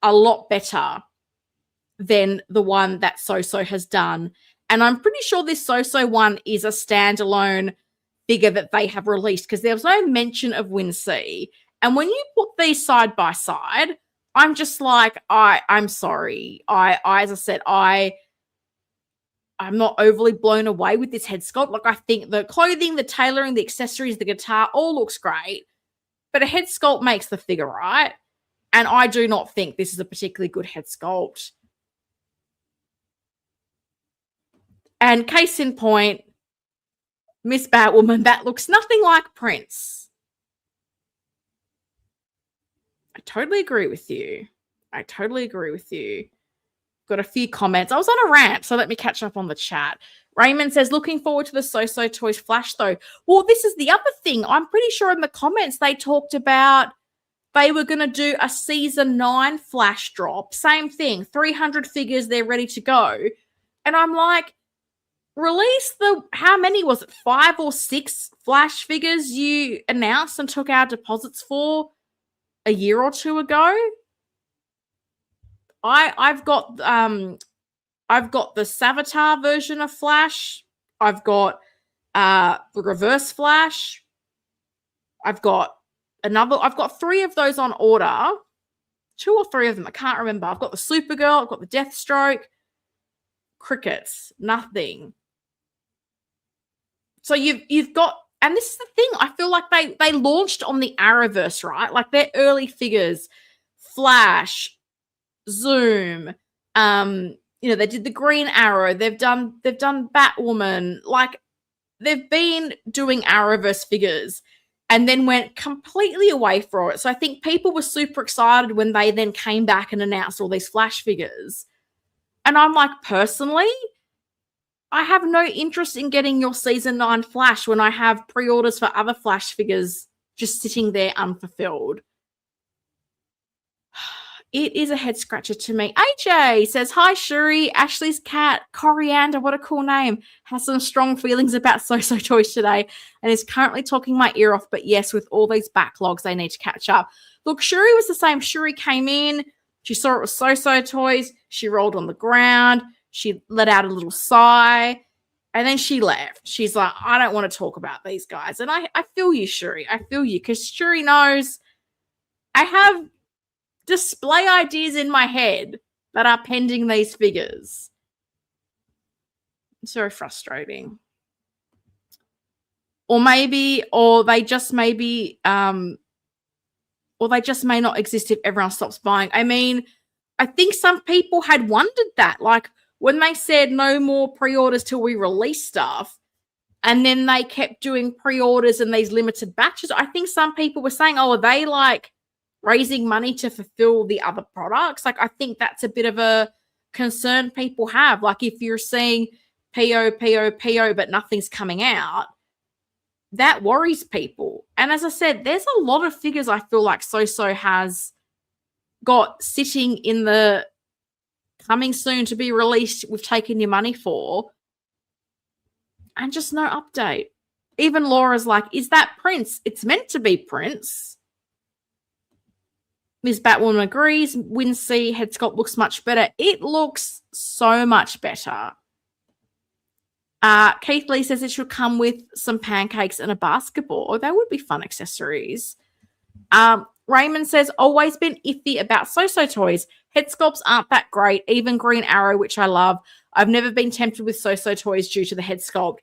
a lot better than the one that SooSoo has done. And I'm pretty sure this SooSoo one is a standalone figure that they have released because there was no mention of Winsea. And when you put these side by side, I'm just like, I'm sorry. As I said, I'm not overly blown away with this head sculpt. Like, I think the clothing, the tailoring, the accessories, the guitar all looks great. But a head sculpt makes the figure, right? And I do not think this is a particularly good head sculpt. And case in point, Miss Batwoman, that looks nothing like Prince. I totally agree with you. Got a few comments. I was on a rant, so let me catch up on the chat. Raymond says, looking forward to the SooSoo Toys flash, though. Well, this is the other thing. I'm pretty sure in the comments they talked about they were going to do a season 9 flash drop. Same thing, 300 figures, they're ready to go. And I'm like, release how many was it, 5 or 6 flash figures you announced and took our deposits for a year or two ago? I've got the Savitar version of Flash. I've got the Reverse Flash. I've got 3 of those on order. 2 or 3 of them, I can't remember. I've got the Supergirl, I've got the Deathstroke. Crickets, nothing. So you've got, and this is the thing, I feel like they launched on the Arrowverse, right? Like their early figures, Flash, Zoom, they did the Green Arrow, they've done Batwoman, like they've been doing Arrowverse figures and then went completely away from it. So I think people were super excited when they then came back and announced all these Flash figures. And I'm like, personally, I have no interest in getting your season 9 Flash when I have pre-orders for other Flash figures just sitting there unfulfilled. It is a head scratcher to me. AJ says, hi, Shuri. Ashley's cat, Coriander, what a cool name, has some strong feelings about SooSoo Toys today and is currently talking my ear off. But yes, with all these backlogs, they need to catch up. Look, Shuri was the same. Shuri came in. She saw it was SooSoo Toys. She rolled on the ground. She let out a little sigh. And then she left. She's like, I don't want to talk about these guys. And I feel you, Shuri. I feel you, because Shuri knows I have display ideas in my head that are pending these figures. It's very frustrating. Or they just may not exist if everyone stops buying. I mean, I think some people had wondered that. Like, when they said no more pre-orders till we release stuff, and then they kept doing pre-orders in these limited batches, I think some people were saying, oh, are they like raising money to fulfill the other products? Like, I think that's a bit of a concern people have. Like, if you're seeing PO, but nothing's coming out, that worries people. And as I said, there's a lot of figures I feel like SooSoo has got sitting in the coming soon to be released, we've taken your money for, and just no update. Even Laura's like, is that Prince? It's meant to be Prince. Ms. Batwoman agrees. Wincy head sculpt looks much better. It looks so much better. Keith Lee says it should come with some pancakes and a basketball. Oh, that would be fun accessories. Raymond says, always been iffy about SooSoo Toys. Head sculpts aren't that great. Even Green Arrow, which I love. I've never been tempted with SooSoo Toys due to the head sculpt.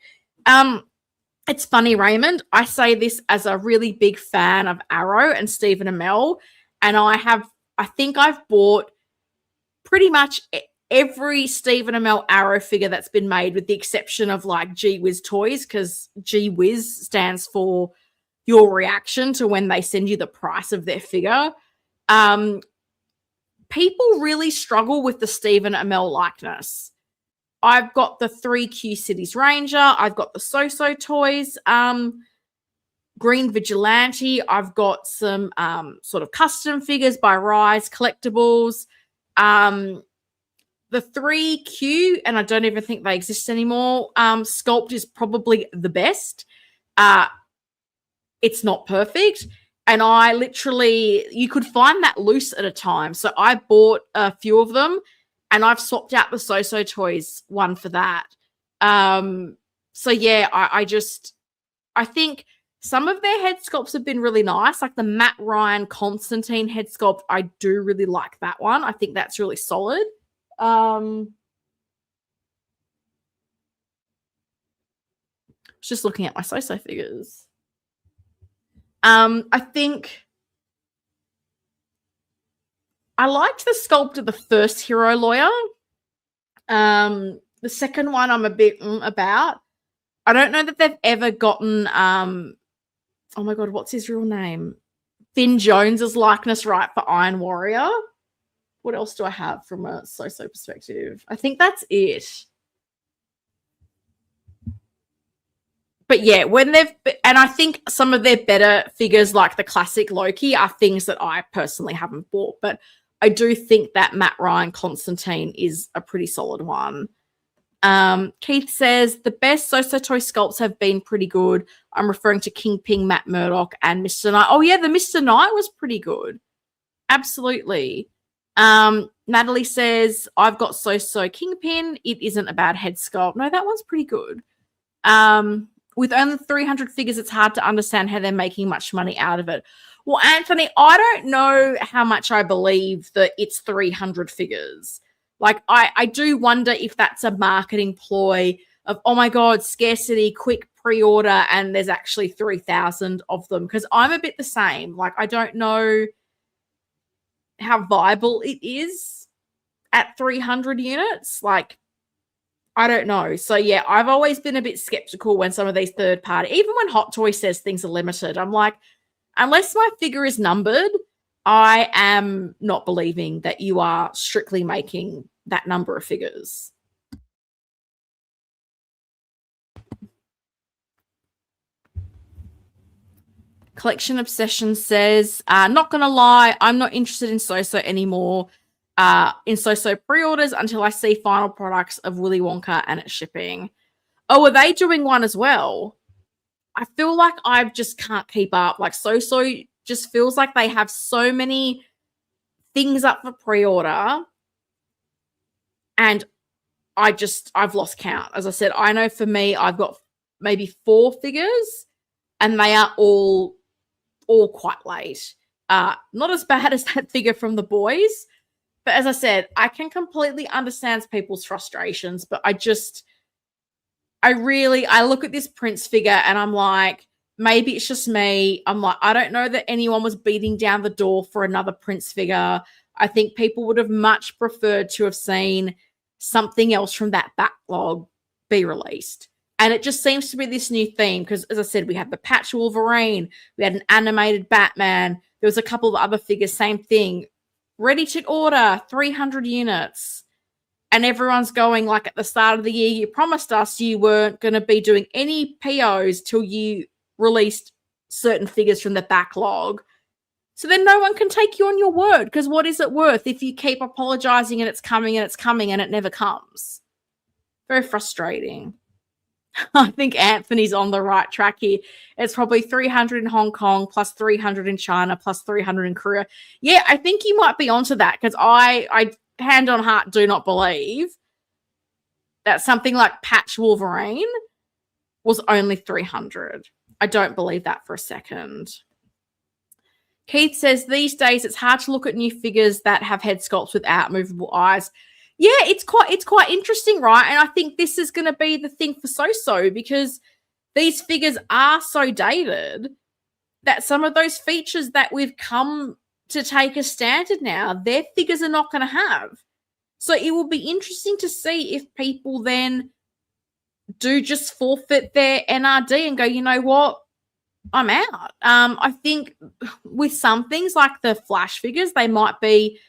It's funny, Raymond. I say this as a really big fan of Arrow and Stephen Amell. And I think I've bought pretty much every Stephen Amell Arrow figure that's been made, with the exception of like Gee Whiz Toys, because Gee Whiz stands for your reaction to when they send you the price of their figure. People really struggle with the Stephen Amell likeness. I've got the 3Q Cities Ranger. I've got the SooSoo Toys Green Vigilante. I've got some sort of custom figures by Rise Collectibles. The 3Q, and I don't even think they exist anymore, sculpt is probably the best. It's not perfect. And I literally, you could find that loose at a time. So I bought a few of them, and I've swapped out the SooSoo Toys one for that. So yeah, I think some of their head sculpts have been really nice. Like the Matt Ryan Constantine head sculpt, I do really like that one. I think that's really solid. Just looking at my SooSoo figures. I think I liked the sculpt of the first Hero Lawyer. The second one I'm a bit about. I don't know that they've ever gotten, oh my God, what's his real name? Finn Jones's likeness right for Iron Warrior. What else do I have from a SooSoo perspective? I think that's it. But yeah, and I think some of their better figures, like the classic Loki, are things that I personally haven't bought. But I do think that Matt Ryan Constantine is a pretty solid one. Keith says, the best SooSoo Toy sculpts have been pretty good. I'm referring to Kingpin, Matt Murdock, and Mr. Knight. Oh yeah, the Mr. Knight was pretty good. Absolutely. Natalie says, I've got SooSoo Kingpin. It isn't a bad head sculpt. No, that one's pretty good. With only 300 figures, it's hard to understand how they're making much money out of it. Well, Anthony, I don't know how much I believe that it's 300 figures. Like, I do wonder if that's a marketing ploy of, oh my God, scarcity, quick pre-order, and there's actually 3,000 of them. Because I'm a bit the same. Like, I don't know how viable it is at 300 units. Like, I don't know. So, yeah, I've always been a bit skeptical when some of these third party, even when Hot Toy says things are limited, I'm like, unless my figure is numbered, I am not believing that you are strictly making that number of figures. Collection Obsession says, not going to lie, I'm not interested in SooSoo anymore. In SooSoo pre-orders until I see final products of Willy Wonka and its shipping. Oh, are they doing one as well? I feel like I just can't keep up. Like SooSoo just feels like they have so many things up for pre-order, and I've lost count. As I said, I know for me, I've got maybe 4 figures, and they are all quite late. Not as bad as that figure from the boys, but as I said, I can completely understand people's frustrations, but I look at this Prince figure and I'm like, maybe it's just me. I'm like, I don't know that anyone was beating down the door for another Prince figure. I think people would have much preferred to have seen something else from that backlog be released. And it just seems to be this new theme because, as I said, we had the patch Wolverine, we had an animated Batman, there was a couple of other figures, same thing, ready to order, 300 units. And everyone's going, like, at the start of the year, you promised us you weren't going to be doing any POs till you released certain figures from the backlog. So then no one can take you on your word, because what is it worth if you keep apologizing and it's coming and it never comes? Very frustrating. I think Anthony's on the right track here. It's probably 300 in Hong Kong plus 300 in China plus 300 in Korea. Yeah, I think you might be onto that, because I hand on heart do not believe that something like Patch Wolverine was only 300. I don't believe that for a second. Keith says, these days it's hard to look at new figures that have head sculpts without movable eyes. Yeah, it's quite interesting, right? And I think this is going to be the thing for SooSoo, because these figures are so dated that some of those features that we've come to take as standard now, their figures are not going to have. So it will be interesting to see if people then do just forfeit their NRD and go, you know what, I'm out. I think with some things like the Flash figures, they might be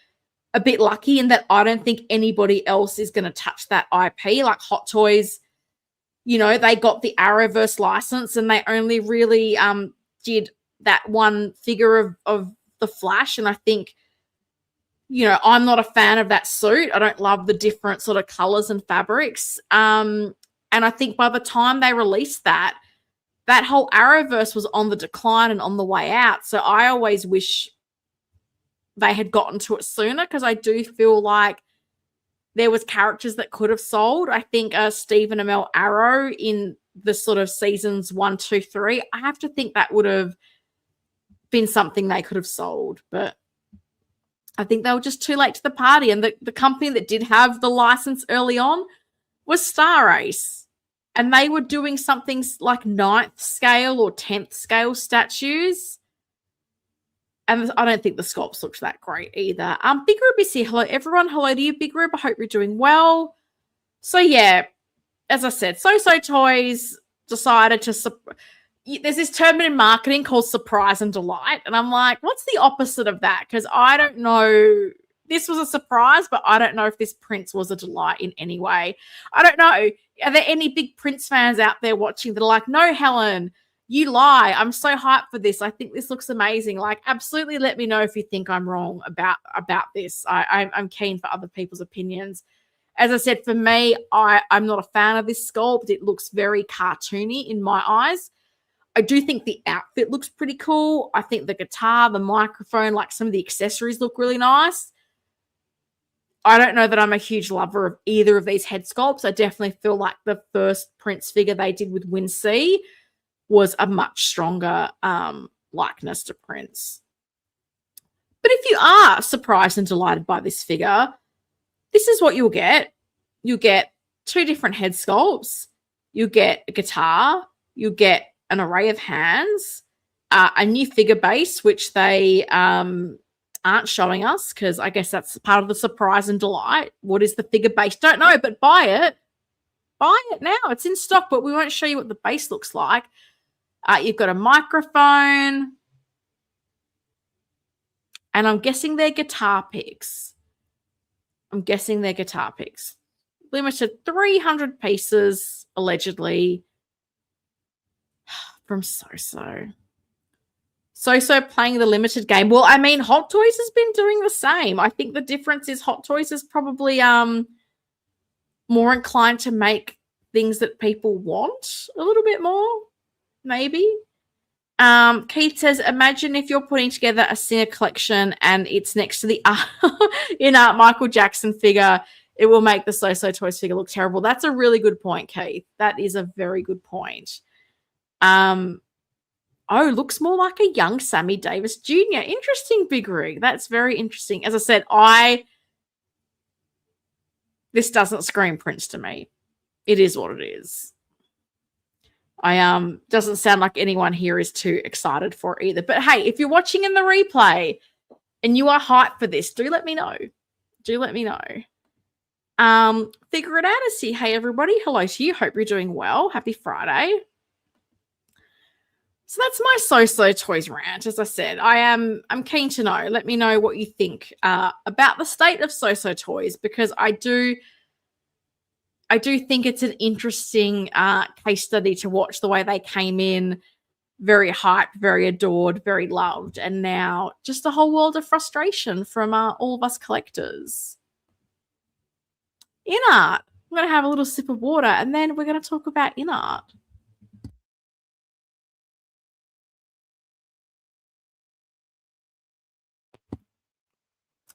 a bit lucky in that I don't think anybody else is going to touch that IP. Like Hot Toys, you know, they got the Arrowverse license and they only really did that one figure of the Flash. And I think, you know, I'm not a fan of that suit. I don't love the different sort of colors and fabrics. And I think by the time they released that whole Arrowverse was on the decline and on the way out. So I always wish they had gotten to it sooner, because I do feel like there was characters that could have sold. I think Stephen Amell Arrow in the sort of seasons 1, 2, 3, I have to think that would have been something they could have sold. But I think they were just too late to the party. And the company that did have the license early on was Star Ace. And they were doing something like 9th scale or 10th scale statues. And I don't think the sculpts looked that great either. Big Rib is here. Hello, everyone. Hello to you, Big Rib. I hope you're doing well. So, yeah, as I said, SooSoo Toys decided to... There's this term in marketing called surprise and delight. And I'm like, what's the opposite of that? Because I don't know. This was a surprise, but I don't know if this Prince was a delight in any way. I don't know. Are there any big Prince fans out there watching that are like, no, Helen, you lie. I'm so hyped for this. I think this looks amazing. Like, absolutely let me know if you think I'm wrong about this. I'm keen for other people's opinions. As I said, for me, I'm not a fan of this sculpt. It looks very cartoony in my eyes. I do think the outfit looks pretty cool. I think the guitar, the microphone, like some of the accessories look really nice. I don't know that I'm a huge lover of either of these head sculpts. I definitely feel like the first Prince figure they did with Wincy was a much stronger likeness to Prince. But if you are surprised and delighted by this figure, this is what you'll get. You'll get 2 different head sculpts. You'll get a guitar. You'll get an array of hands, a new figure base, which they aren't showing us, because I guess that's part of the surprise and delight. What is the figure base? Don't know, but buy it. Buy it now. It's in stock, but we won't show you what the base looks like. You've got a microphone. And I'm guessing they're guitar picks. Limited 300 pieces, allegedly, from SooSoo. SooSoo playing the limited game. Well, I mean, Hot Toys has been doing the same. I think the difference is Hot Toys is probably more inclined to make things that people want a little bit more, maybe. Keith says, imagine if you're putting together a singer collection and it's next to the InArt Michael Jackson figure. It will make the SooSoo Toys figure look terrible. That's a really good point, Keith. That is a very good point. Oh, looks more like a young Sammy Davis Jr. Interesting, Big Rig. That's very interesting. As I said, this doesn't scream Prince to me. It is what it is. Doesn't sound like anyone here is too excited for it either. But hey, if you're watching in the replay and you are hyped for this, do let me know. Do let me know. Figure It Out is here. Hey everybody, hello to you. Hope you're doing well. Happy Friday. So that's my SooSoo Toys rant. As I said, I'm keen to know. Let me know what you think about the state of SooSoo Toys, because I do think it's an interesting case study to watch the way they came in very hyped, very adored, very loved, and now just a whole world of frustration from all of us collectors. InArt. I'm going to have a little sip of water and then we're going to talk about InArt.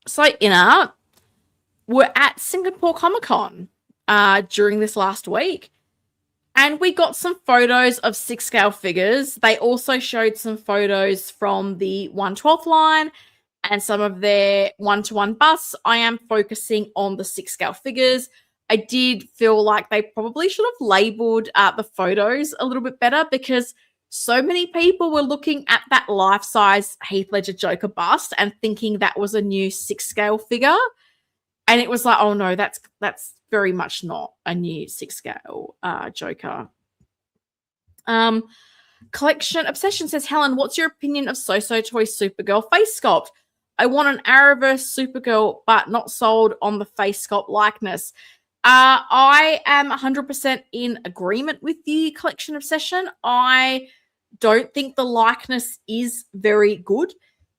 So InArt were at Singapore Comic-Con during this last week, and we got some photos of 6-scale figures. They also showed some photos from the 1/12 line and some of their 1-to-1 busts. I am focusing on the 6-scale figures. I did feel like they probably should have labeled the photos a little bit better, because so many people were looking at that life-size Heath Ledger Joker bust and thinking that was a new 6-scale figure. And it was like, oh no, that's very much not a new 6-scale Joker. Collection Obsession says, Helen, what's your opinion of SooSoo Toys Supergirl face sculpt? I want an Arrowverse Supergirl, but not sold on the face sculpt likeness. I am 100% in agreement with the Collection Obsession. I don't think the likeness is very good.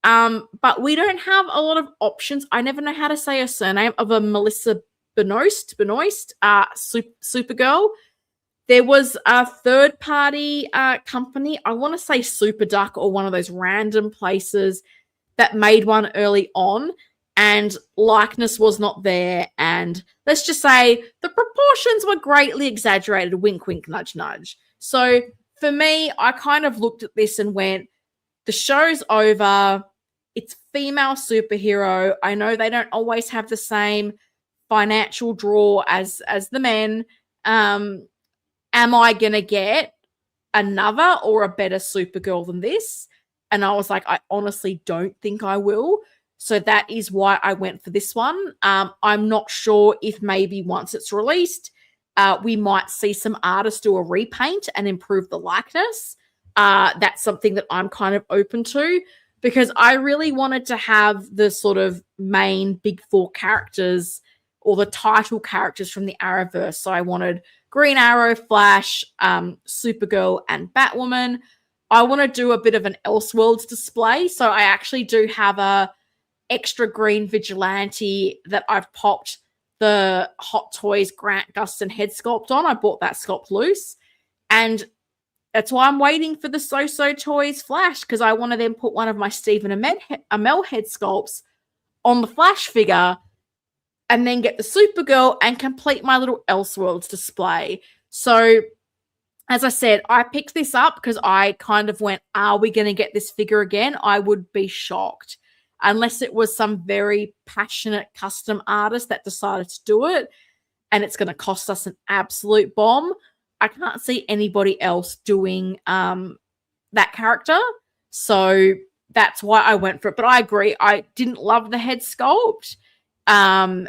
But we don't have a lot of options. I never know how to say her surname, of a Melissa Benoist, Supergirl. There was a third-party company, I want to say Superduck or one of those random places, that made one early on, and likeness was not there. And let's just say the proportions were greatly exaggerated. Wink, wink, nudge, nudge. So for me, I kind of looked at this and went, the show's over. It's female superhero. I know they don't always have the same financial draw as the men. Am I going to get another or a better Supergirl than this? And I was like, I honestly don't think I will. So that is why I went for this one. I'm not sure if maybe once it's released, we might see some artists do a repaint and improve the likeness. That's something that I'm kind of open to, because I really wanted to have the sort of main big four characters, or the title characters from the Arrowverse. So I wanted Green Arrow, Flash, Supergirl, and Batwoman. I want to do a bit of an Elseworlds display. So I actually do have a extra green vigilante that I've popped the Hot Toys Grant Gustin head sculpt on. I bought that sculpt loose. And that's why I'm waiting for the SooSoo Toys Flash, because I want to then put one of my Stephen Amell head sculpts on the Flash figure and then get the Supergirl and complete my little Elseworlds display. So as I said, I picked this up because I kind of went, are we going to get this figure again? I would be shocked, unless it was some very passionate custom artist that decided to do it and it's going to cost us an absolute bomb. I can't see anybody else doing that character. So that's why I went for it. But I agree, I didn't love the head sculpt. And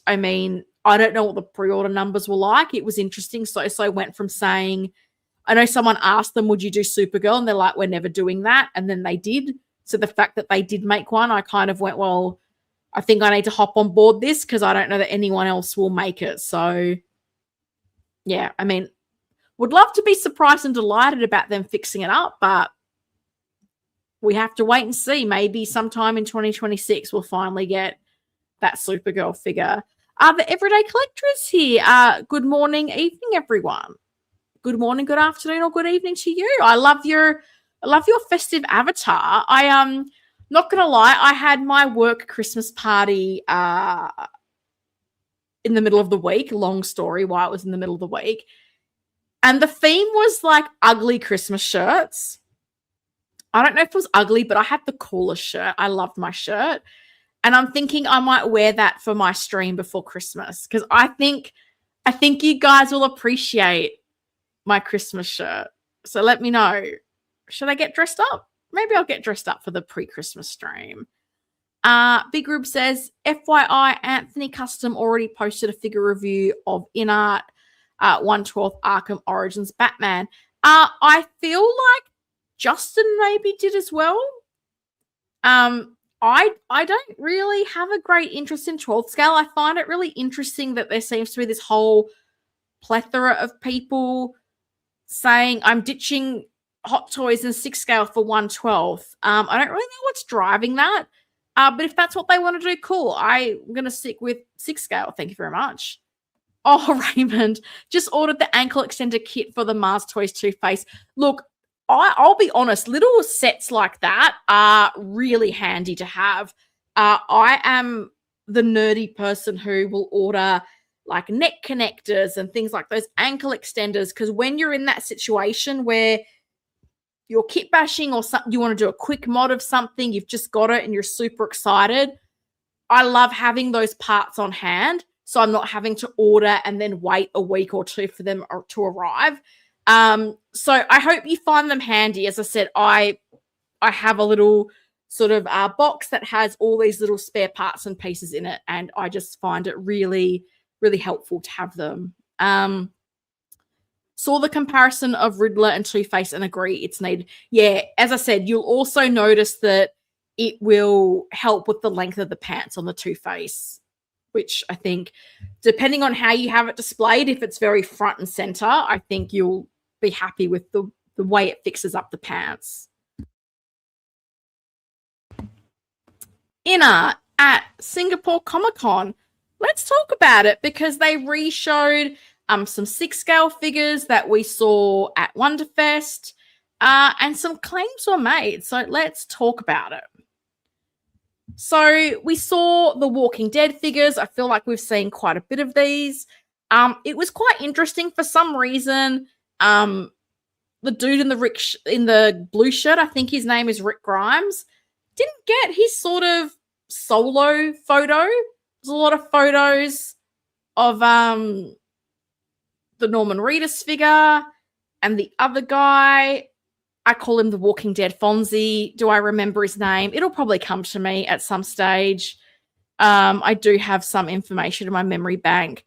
I mean, I don't know what the pre-order numbers were like. It was interesting. So I went from saying, I know someone asked them, would you do Supergirl? And they're like, we're never doing that. And then they did. So the fact that they did make one, I kind of went, well, I think I need to hop on board this, because I don't know that anyone else will make it. So yeah, I mean, would love to be surprised and delighted about them fixing it up, but we have to wait and see. Maybe sometime in 2026 we'll finally get that Supergirl figure. The Everyday Collector is here. Good morning, evening, everyone. Good morning, good afternoon, or good evening to you. I love your festive avatar. Not gonna lie, I had my work Christmas party in the middle of the week. Long story why it was in the middle of the week. And the theme was like ugly Christmas shirts. I don't know if it was ugly, but I had the coolest shirt. I loved my shirt. And I'm thinking I might wear that for my stream before Christmas, because I think you guys will appreciate my Christmas shirt. So let me know. Should I get dressed up? Maybe I'll get dressed up for the pre-Christmas stream. Big Rube says, FYI, Anthony Custom already posted a figure review of InArt 1/12 Arkham Origins Batman. I feel like Justin maybe did as well. I don't really have a great interest in 12th scale. I find it really interesting that there seems to be this whole plethora of people saying I'm ditching Hot Toys and 6 scale for 1/12. I don't really know what's driving that. But if that's what they want to do, cool. I'm going to stick with 6 scale. Thank you very much. Oh, Raymond, just ordered the ankle extender kit for the Mars Toys Two-Face. Look, I'll be honest, little sets like that are really handy to have. I am the nerdy person who will order like neck connectors and things like those ankle extenders, because when you're in that situation where you're kit bashing or something, you want to do a quick mod of something, you've just got it and you're super excited. I love having those parts on hand, so I'm not having to order and then wait a week or two for them to arrive. So I hope you find them handy. As I said, I have a little sort of box that has all these little spare parts and pieces in it, and I just find it really, really helpful to have them. Saw the comparison of Riddler and Two-Face and agree it's needed. Yeah, as I said, you'll also notice that it will help with the length of the pants on the Two-Face, which I think, depending on how you have it displayed, if it's very front and center, I think you'll be happy with the way it fixes up the pants. InArt at Singapore Comic-Con. Let's talk about it, because they re-showed some 6 scale figures that we saw at Wonderfest, and some claims were made. So let's talk about it. So we saw the Walking Dead figures. I feel like we've seen quite a bit of these. It was quite interesting for some reason. The dude in the blue shirt, I think his name is Rick Grimes, didn't get his sort of solo photo. There's a lot of photos of the Norman Reedus figure and the other guy. I call him the Walking Dead Fonzie. Do I remember his name? It'll probably come to me at some stage. I do have some information in my memory bank.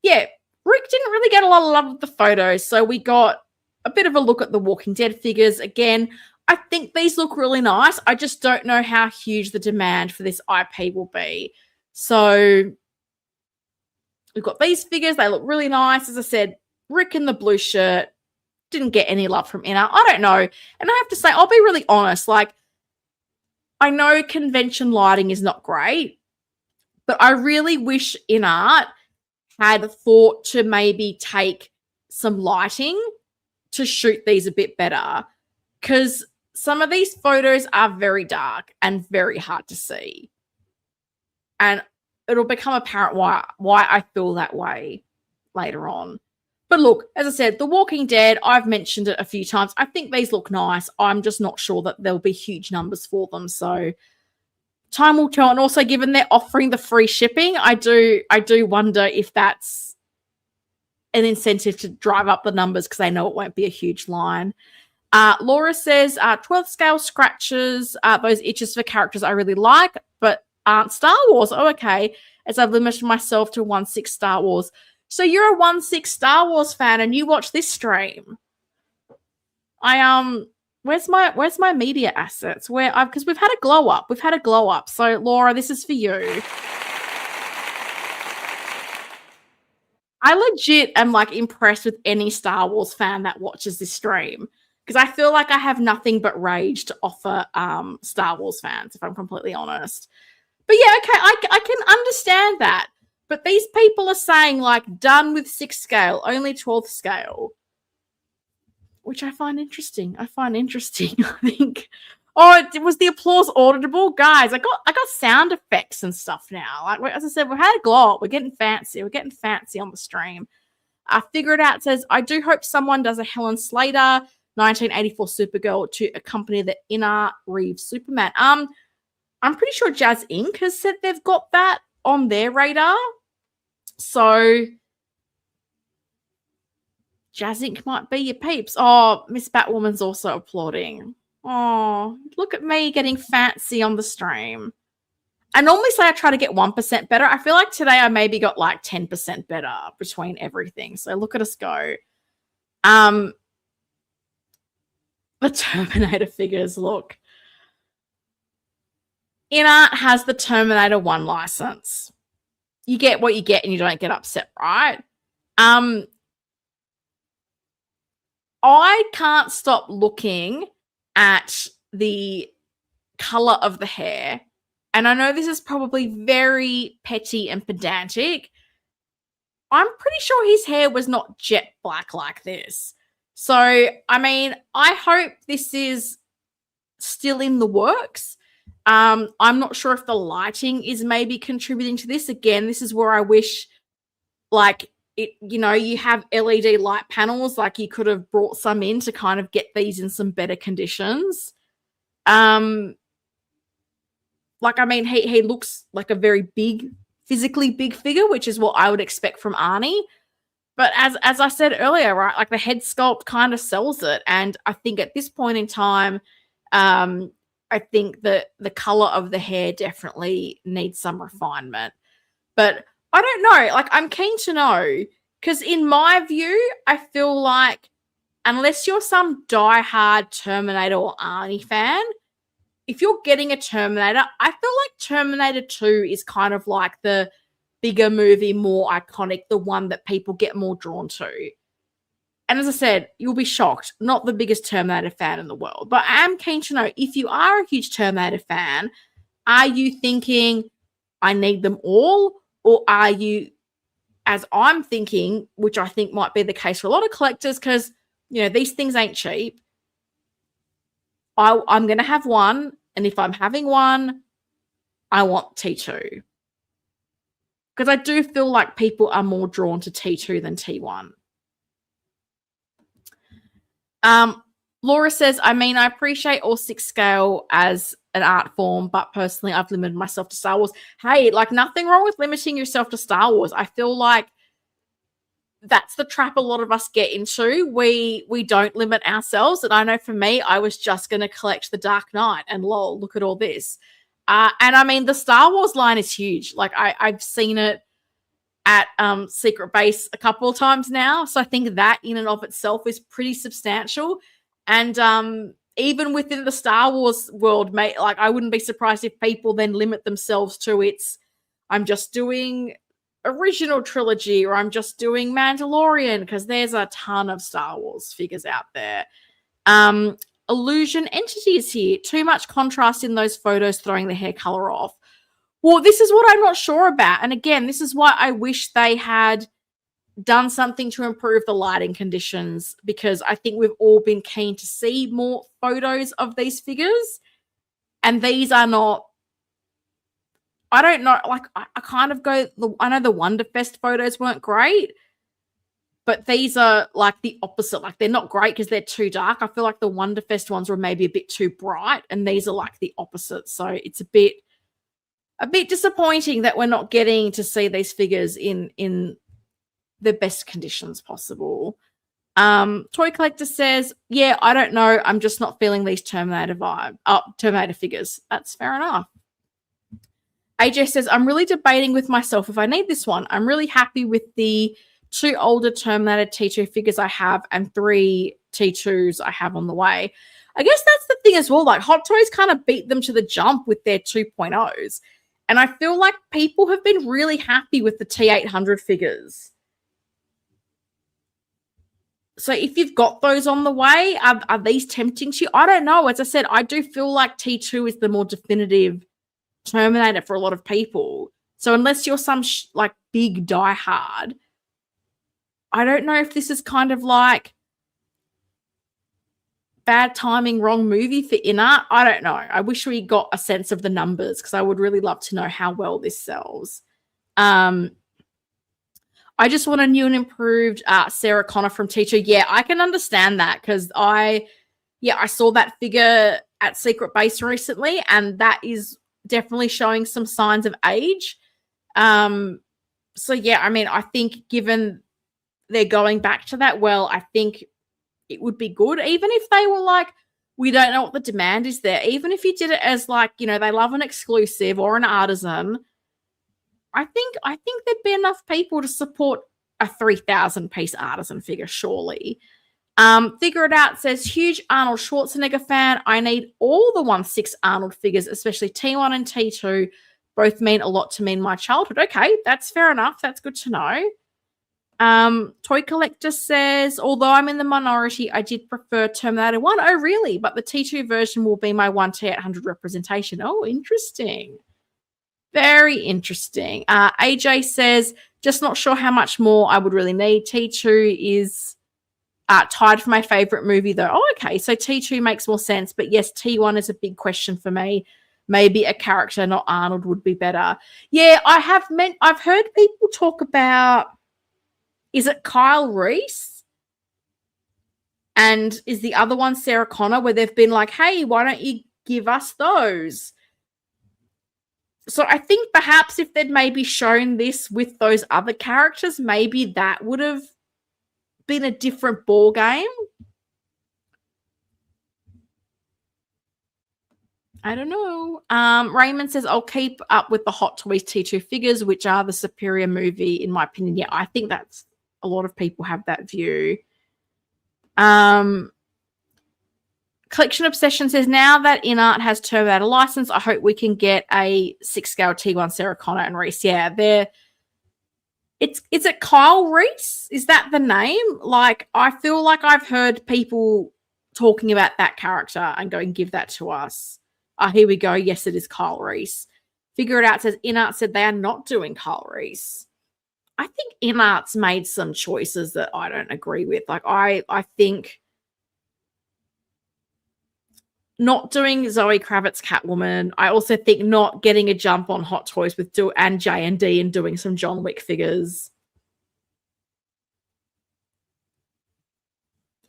Yeah, Rick didn't really get a lot of love with the photos, so we got a bit of a look at the Walking Dead figures. Again, I think these look really nice. I just don't know how huge the demand for this IP will be. So we've got these figures. They look really nice. As I said, Rick in the blue shirt didn't get any love from InArt. I don't know. And I have to say, I'll be really honest. Like, I know convention lighting is not great, but I really wish InArt had thought to maybe take some lighting to shoot these a bit better, because some of these photos are very dark and very hard to see. And it'll become apparent why I feel that way later on. But look, as I said, The Walking Dead, I've mentioned it a few times. I think these look nice. I'm just not sure that there'll be huge numbers for them. So time will tell. And also, given they're offering the free shipping, I do wonder if that's an incentive to drive up the numbers, because they know it won't be a huge line. Laura says, 12th scale scratches, those itches for characters I really like, but aren't Star Wars. Oh, okay. As I've limited myself to 1/6 Star Wars. So you're a 1/6 Star Wars fan and you watch this stream. Where's my media assets? Because we've had a glow up. We've had a glow up. So Laura, this is for you. I legit am like impressed with any Star Wars fan that watches this stream. because I feel like I have nothing but rage to offer Star Wars fans, if I'm completely honest. But yeah, okay, I can understand that. But these people are saying, like, done with 6th scale, only 12th scale, which I find interesting. I think. Oh, was the applause audible? Guys, I got sound effects and stuff now. Like, as I said, we've had a glow up. We're getting fancy. We're getting fancy on the stream. Figure It Out says, I do hope someone does a Helen Slater 1984 Supergirl to accompany the InArt Reeve Superman. I'm pretty sure Jazz Inc. has said they've got that on their radar. So Jazz Inc. might be your peeps. Oh, Miss Batwoman's also applauding. Oh, look at me getting fancy on the stream. I normally say I try to get 1% better. I feel like today I maybe got like 10% better between everything. So look at us go. The Terminator figures, look. InArt has the Terminator 1 license. You get what you get and you don't get upset, right? I can't stop looking at the color of the hair. And I know this is probably very petty and pedantic. I'm pretty sure his hair was not jet black like this. So, I mean, I hope this is still in the works. I'm not sure if the lighting is maybe contributing to this. Again, this is where I wish, like, you have LED light panels, like you could have brought some in to kind of get these in some better conditions. Like, I mean, he looks like a very big, physically big figure, which is what I would expect from Arnie. But as I said earlier, right, like the head sculpt kind of sells it. And I think at this point in time, I think that the color of the hair definitely needs some refinement. But I don't know. Like, I'm keen to know, because in my view, I feel like unless you're some diehard Terminator or Arnie fan, if you're getting a Terminator, I feel like Terminator 2 is kind of like the bigger movie, more iconic, the one that people get more drawn to. And as I said, you'll be shocked, not the biggest Terminator fan in the world. But I am keen to know, if you are a huge Terminator fan, are you thinking, I need them all? Or are you, as I'm thinking, which I think might be the case for a lot of collectors, because, these things ain't cheap. I'm going to have one. And if I'm having one, I want T2. Because I do feel like people are more drawn to T2 than T1. Laura says, I mean, I appreciate all 6 scale as an art form, but personally, I've limited myself to Star Wars. Hey, like, nothing wrong with limiting yourself to Star Wars. I feel like that's the trap a lot of us get into. We don't limit ourselves. And I know for me, I was just going to collect the Dark Knight and lol, look at all this. And I mean, the Star Wars line is huge. Like, I've seen it at Secret Base a couple of times now. So I think that in and of itself is pretty substantial. And even within the Star Wars world, mate, like, I wouldn't be surprised if people then limit themselves to I'm just doing original trilogy, or I'm just doing Mandalorian, because there's a ton of Star Wars figures out there. Illusion Entity is here. Too much contrast in those photos, throwing the hair color off. Well, this is what I'm not sure about. And again, this is why I wish they had done something to improve the lighting conditions, because I think we've all been keen to see more photos of these figures. And these are not, I don't know, like, I kind of go, I know the Wonderfest photos weren't great, but these are like the opposite. Like, they're not great because they're too dark. I feel like the Wonderfest ones were maybe a bit too bright, and these are like the opposite. So it's a bit disappointing that we're not getting to see these figures in the best conditions possible. Toy Collector says, yeah, I don't know. I'm just not feeling these Terminator figures. That's fair enough. AJ says, I'm really debating with myself if I need this one. I'm really happy with the 2 older Terminator T2 figures I have and 3 T2s I have on the way. I guess that's the thing as well. Like, Hot Toys kind of beat them to the jump with their 2.0s. And I feel like people have been really happy with the T800 figures. So if you've got those on the way, are these tempting to you? I don't know. As I said, I do feel like T2 is the more definitive Terminator for a lot of people. So unless you're some like big diehard, I don't know if this is kind of like bad timing, wrong movie for InArt. I don't know. I wish we got a sense of the numbers because I would really love to know how well this sells. I just want a new and improved Sarah Connor from T2. Yeah, I can understand that because I saw that figure at Secret Base recently, and that is definitely showing some signs of age. So yeah, I mean, I think given they're going back to that, well, I think it would be good, even if they were like, we don't know what the demand is there. Even if you did it as like, you know, they love an exclusive or an artisan, I think there'd be enough people to support a 3,000 piece artisan figure, surely. Figure It Out says, huge Arnold Schwarzenegger fan. I need all the 1/6 Arnold figures, especially T1 and T2. Both mean a lot to me in my childhood. Okay, that's fair enough. That's good to know. Toy Collector says, although I'm in the minority, I did prefer Terminator 1. Oh, really? But the T2 version will be my 1T800 representation. Oh, interesting. Very interesting. AJ says, just not sure how much more I would really need. T2 is tied for my favorite movie, though. Oh, okay. So T2 makes more sense. But yes, T1 is a big question for me. Maybe a character, not Arnold, would be better. Yeah, I've heard people talk about, is it Kyle Reese? And is the other one Sarah Connor, where they've been like, hey, why don't you give us those? So I think perhaps if they'd maybe shown this with those other characters, maybe that would have been a different ball game. I don't know. Raymond says, I'll keep up with the Hot Toys T2 figures, which are the superior movie, in my opinion. Yeah, I think that's a lot of people have that view. Collection Obsession says, now that InArt has Terminator license, I hope we can get a 6-scale T1 Sarah Connor and Reese. Yeah, is it Kyle Reese? Is that the name? Like, I feel like I've heard people talking about that character and going, give that to us. Here we go. Yes, it is Kyle Reese. Figure It Out says, InArt said they are not doing Kyle Reese. I think InArt's made some choices that I don't agree with. Like, I think not doing Zoe Kravitz's Catwoman. I also think not getting a jump on Hot Toys with and J&D and doing some John Wick figures.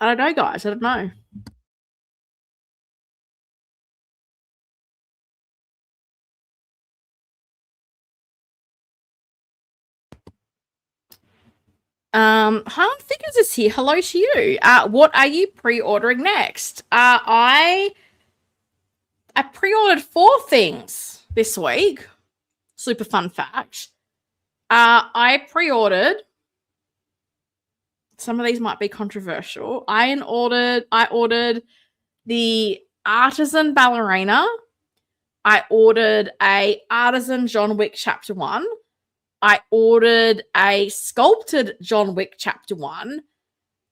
I don't know, guys. I don't know. Harlan Figures is here. Hello to you. What are you pre-ordering next? I pre-ordered 4 things this week. Super fun fact. I pre-ordered, some of these might be controversial. I ordered the Artisan Ballerina. I ordered a Artisan John Wick Chapter 1. I ordered a sculpted John Wick Chapter 1.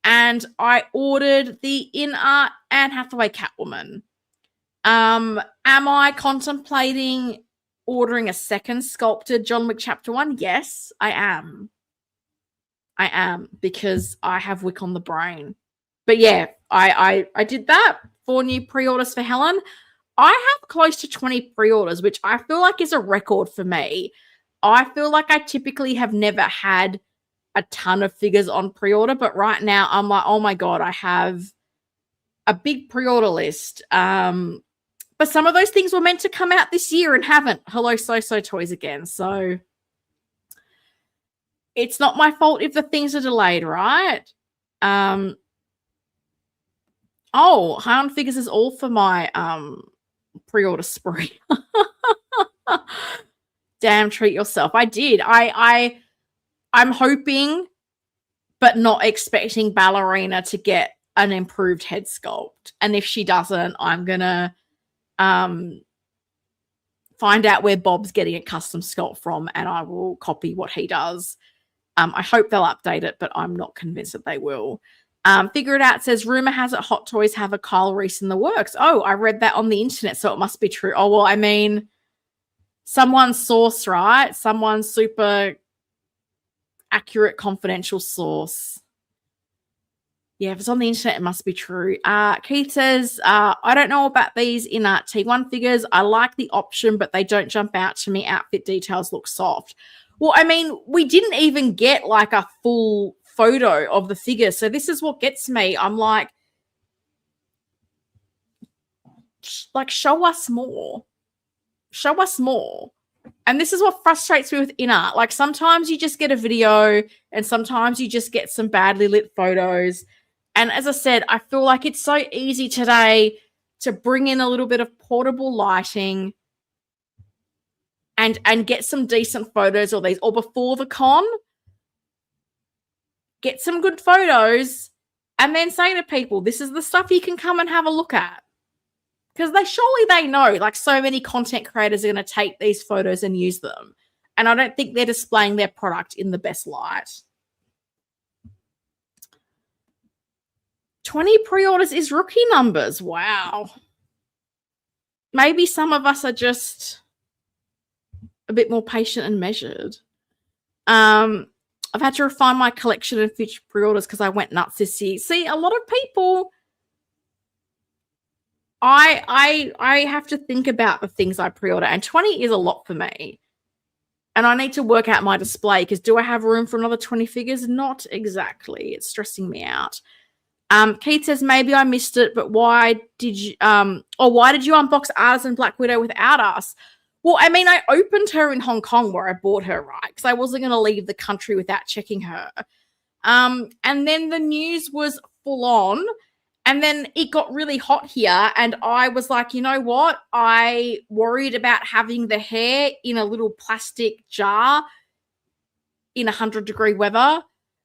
And I ordered the InArt Anne Hathaway Catwoman. Am I contemplating ordering a second sculpted John Wick Chapter 1? Yes, I am. I am, because I have Wick on the brain. But yeah, I did that. 4 new pre-orders for Helen. I have close to 20 pre-orders, which I feel like is a record for me. I feel like I typically have never had a ton of figures on pre-order, but right now I'm like, oh my God, I have a big pre-order list. But some of those things were meant to come out this year and haven't. Hello, SooSoo Toys again. So it's not my fault if the things are delayed, right? Oh, Harlan Figures is all for my pre-order spree. Damn, treat yourself. I did. I'm hoping, but not expecting Ballerina to get an improved head sculpt. And if she doesn't, I'm gonna find out where Bob's getting a custom sculpt from, and I will copy what he does. I hope they'll update it, but I'm not convinced that they will. Figure It Out says, rumor has it Hot Toys have a Kyle Reese in the works. Oh, I read that on the internet, so it must be true. Oh, well, I mean, someone's source, right? Someone's super accurate, confidential source. Yeah, if it's on the internet, it must be true. Keith says, I don't know about these InArt T1 figures. I like the option, but they don't jump out to me. Outfit details look soft. Well, I mean, we didn't even get like a full photo of the figure. So this is what gets me. I'm like, show us more. Show us more. And this is what frustrates me with InArt. Like, sometimes you just get a video and sometimes you just get some badly lit photos. And as I said, I feel like it's so easy today to bring in a little bit of portable lighting and get some decent photos or before the con, get some good photos and then say to people, this is the stuff you can come and have a look at. Because they know, like, so many content creators are going to take these photos and use them. And I don't think they're displaying their product in the best light. 20 pre-orders is rookie numbers. Wow. Maybe some of us are just a bit more patient and measured. I've had to refine my collection and future pre-orders because I went nuts this year. See, a lot of people, I have to think about the things I pre-order, and 20 is a lot for me. And I need to work out my display because do I have room for another 20 figures? Not exactly. It's stressing me out. Keith says, maybe I missed it, but why did you unbox Artisan Black Widow without us? Well, I mean, I opened her in Hong Kong where I bought her, right? Because I wasn't going to leave the country without checking her. And then the news was full on. And then it got really hot here. And I was like, you know what? I worried about having the hair in a little plastic jar in 100-degree weather.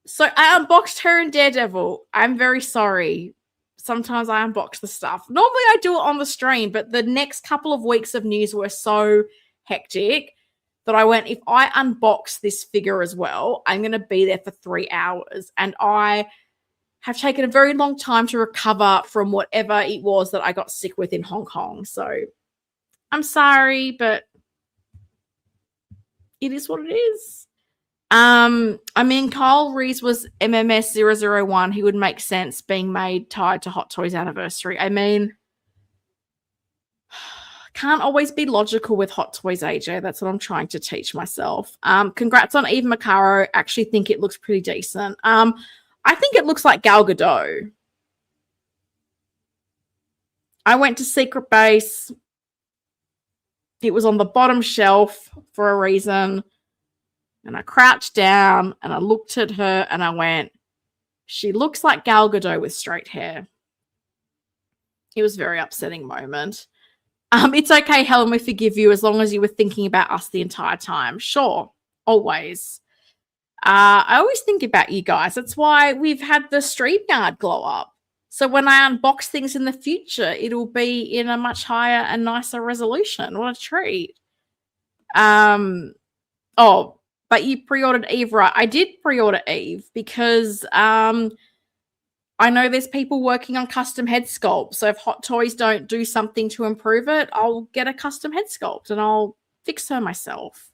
So I unboxed her in Daredevil. I'm very sorry. Sometimes I unbox the stuff. Normally I do it on the stream, but the next couple of weeks of news were so hectic that I went, if I unbox this figure as well, I'm going to be there for 3 hours. And I have taken a very long time to recover from whatever it was that I got sick with in Hong Kong. So I'm sorry, but it is what it is. I mean, Kyle Reese was MMS 001. He would make sense being made tied to Hot Toys anniversary. I mean, can't always be logical with Hot Toys, AJ. That's what I'm trying to teach myself. Congrats on Eve Macaro. Actually think it looks pretty decent. I think it looks like Gal Gadot. I went to Secret Base. It was on the bottom shelf for a reason. And I crouched down and I looked at her and I went, she looks like Gal Gadot with straight hair. It was a very upsetting moment. It's okay, Helen, we forgive you as long as you were thinking about us the entire time. Sure, always. I always think about you guys. That's why we've had the StreamYard glow up. So when I unbox things in the future, it'll be in a much higher and nicer resolution. What a treat. But you pre-ordered Eve, right? I did pre-order Eve because I know there's people working on custom head sculpt. So if Hot Toys don't do something to improve it, I'll get a custom head sculpt and I'll fix her myself.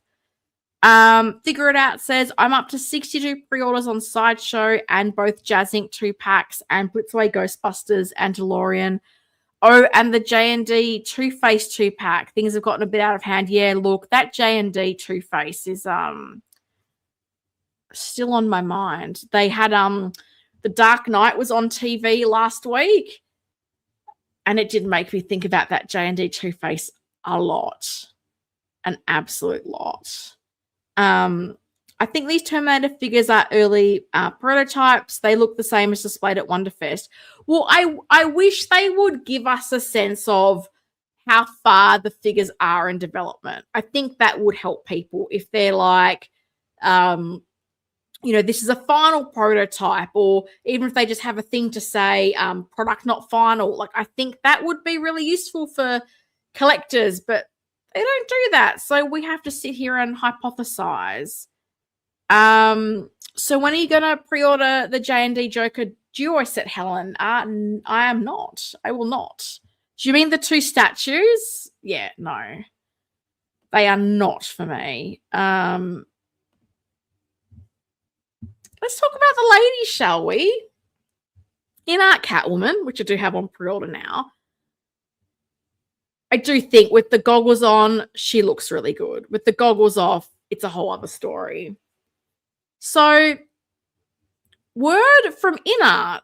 Figure It Out says, I'm up to 62 pre-orders on Sideshow and both Jazz Inc. 2-packs and Blitzway Ghostbusters and DeLorean. Oh, and the J&D Two-Face 2-pack. Things have gotten a bit out of hand. Yeah, look, that J&D Two-Face is still on my mind. They had The Dark Knight was on TV last week, and it did make me think about that J&D Two-Face a lot. An absolute lot. I think these Terminator figures are early prototypes. They look the same as displayed at Wonderfest. Well, I wish they would give us a sense of how far the figures are in development. I think that would help people if they're like, this is a final prototype, or even if they just have a thing to say, product not final. Like, I think that would be really useful for collectors, but they don't do that. So we have to sit here and hypothesize. So when are you going to pre-order the J&D Joker duo set, Helen? I am not. I will not. Do you mean the two statues? Yeah, no. They are not for me. Let's talk about the ladies, shall we? InArt Catwoman, which I do have on pre-order now. I do think with the goggles on, she looks really good. With the goggles off, it's a whole other story. So, word from InArt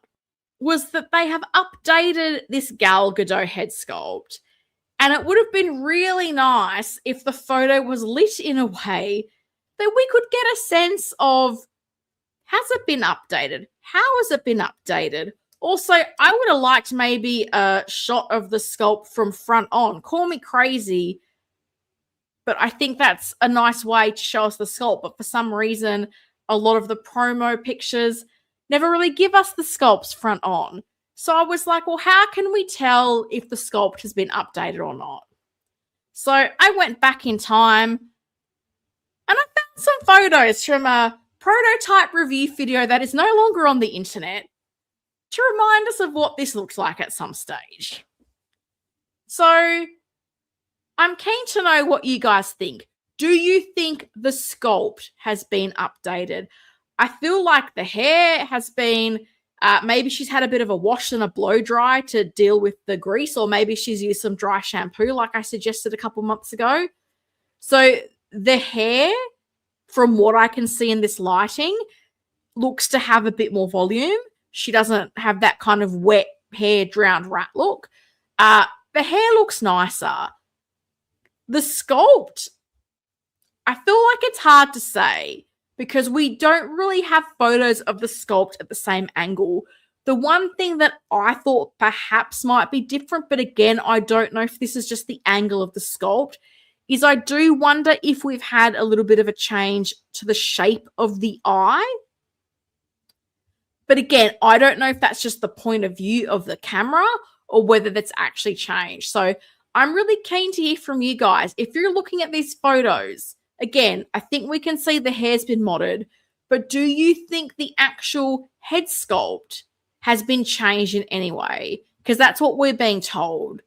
was that they have updated this Gal Gadot head sculpt. And it would have been really nice if the photo was lit in a way that we could get a sense of, has it been updated? How has it been updated? Also, I would have liked maybe a shot of the sculpt from front on. Call me crazy, but I think that's a nice way to show us the sculpt. But for some reason, a lot of the promo pictures never really give us the sculpts front on. So I was like, well, how can we tell if the sculpt has been updated or not? So I went back in time and I found some photos from a prototype review video that is no longer on the internet to remind us of what this looks like at some stage. So I'm keen to know what you guys think. Do you think the sculpt has been updated? I feel like the hair has been, maybe she's had a bit of a wash and a blow dry to deal with the grease, or maybe she's used some dry shampoo like I suggested a couple months ago. So the hair, from what I can see in this lighting, looks to have a bit more volume. She doesn't have that kind of wet hair drowned rat look. The hair looks nicer. The sculpt, I feel like it's hard to say because we don't really have photos of the sculpt at the same angle. The one thing that I thought perhaps might be different, but again, I don't know if this is just the angle of the sculpt, is I do wonder if we've had a little bit of a change to the shape of the eye. But again, I don't know if that's just the point of view of the camera or whether that's actually changed. So I'm really keen to hear from you guys. If you're looking at these photos, again, I think we can see the hair's been modded, but do you think the actual head sculpt has been changed in any way? Because that's what we're being told.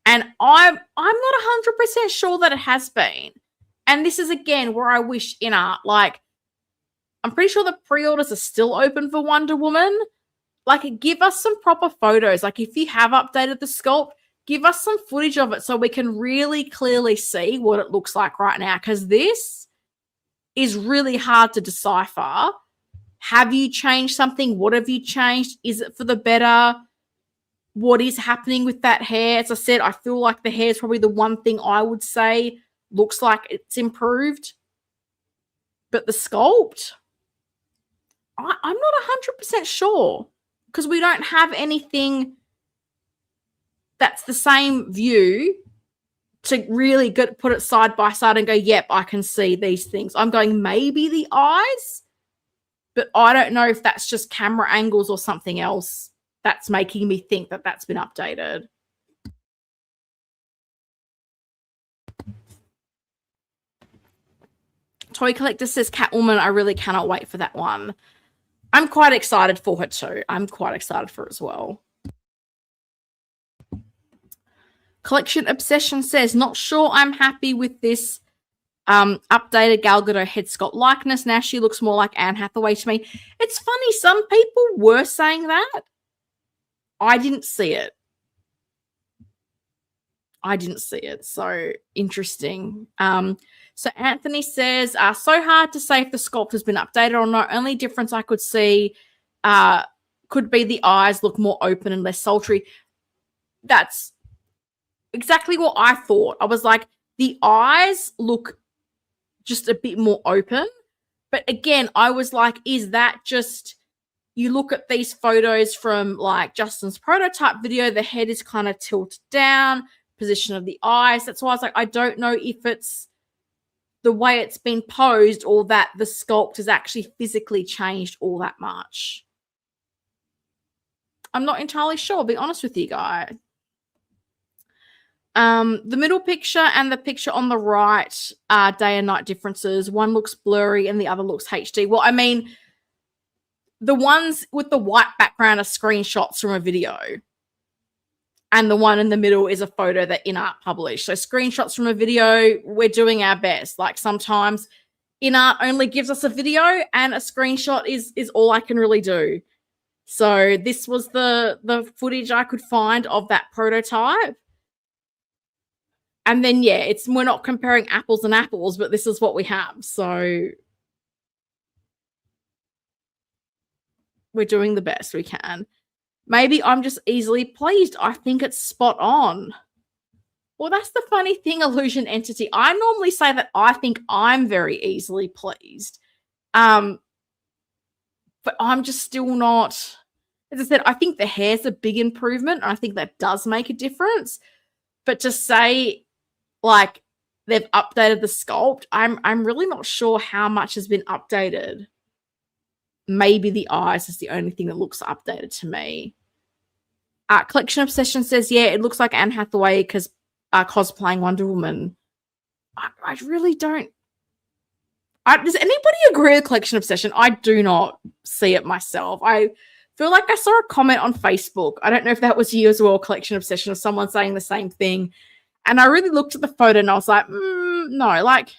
And I'm not 100% sure that it has been. And this is, again, where I wish InArt, like, I'm pretty sure the pre-orders are still open for Wonder Woman. Like, give us some proper photos. Like, if you have updated the sculpt, give us some footage of it so we can really clearly see what it looks like right now. Because this is really hard to decipher. Have you changed something? What have you changed? Is it for the better? What is happening with that hair? As I said, I feel like the hair is probably the one thing I would say looks like it's improved. But the sculpt, I'm not 100% sure because we don't have anything that's the same view to really put it side by side and go, yep, I can see these things. I'm going maybe the eyes, but I don't know if that's just camera angles or something else that's making me think that that's been updated. Toy Collector says, Catwoman, I really cannot wait for that one. I'm quite excited for her too. I'm quite excited for her as well. Collection Obsession says, not sure I'm happy with this updated Gal Gadot head sculpt likeness. Now she looks more like Anne Hathaway to me. It's funny, some people were saying that. I didn't see it. So interesting. So Anthony says, so hard to say if the sculpt has been updated or not. Only difference I could see could be the eyes look more open and less sultry. That's exactly what I thought. I was like, the eyes look just a bit more open. But again, I was like, is that just, you look at these photos from like Justin's prototype video, the head is kind of tilted down, position of the eyes. That's why I was like, I don't know if it's the way it's been posed or that the sculpt has actually physically changed all that much. I'm not entirely sure, I'll be honest with you guys. The middle picture and the picture on the right are day and night differences. One looks blurry and the other looks HD. Well, I mean, the ones with the white background are screenshots from a video. And the one in the middle is a photo that InArt published. So screenshots from a video, we're doing our best. Like sometimes InArt only gives us a video and a screenshot is all I can really do. So this was the footage I could find of that prototype. And then, yeah, we're not comparing apples and apples, but this is what we have. So we're doing the best we can. Maybe I'm just easily pleased. I think it's spot on. Well, that's the funny thing, Illusion Entity. I normally say that I think I'm very easily pleased. But I'm just still not. As I said, I think the hair's a big improvement. And I think that does make a difference. But to say, like, they've updated the sculpt, I'm really not sure how much has been updated. Maybe the eyes is the only thing that looks updated to me. Collection Obsession says, yeah, it looks like Anne Hathaway because cosplaying Wonder Woman. I really don't. Does anybody agree with Collection Obsession? I do not see it myself. I feel like I saw a comment on Facebook. I don't know if that was you as well, Collection Obsession, of someone saying the same thing. And I really looked at the photo and I was like, no, like,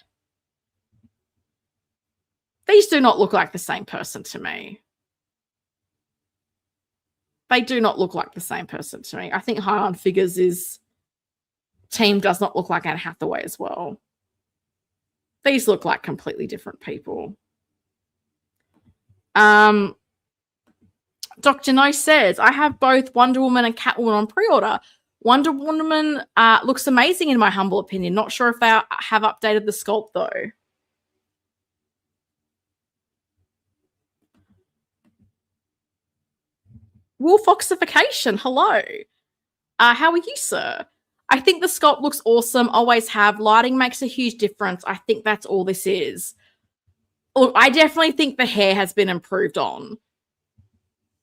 these do not look like the same person to me. They do not look like the same person to me. I think High On Figures' team does not look like Anne Hathaway as well. These look like completely different people. Dr. No says, I have both Wonder Woman and Catwoman on pre-order. Wonder Woman looks amazing in my humble opinion. Not sure if they have updated the sculpt though. Wolfoxification, hello. How are you, sir? I think the sculpt looks awesome. Always have. Lighting makes a huge difference. I think that's all this is. Look, I definitely think the hair has been improved on.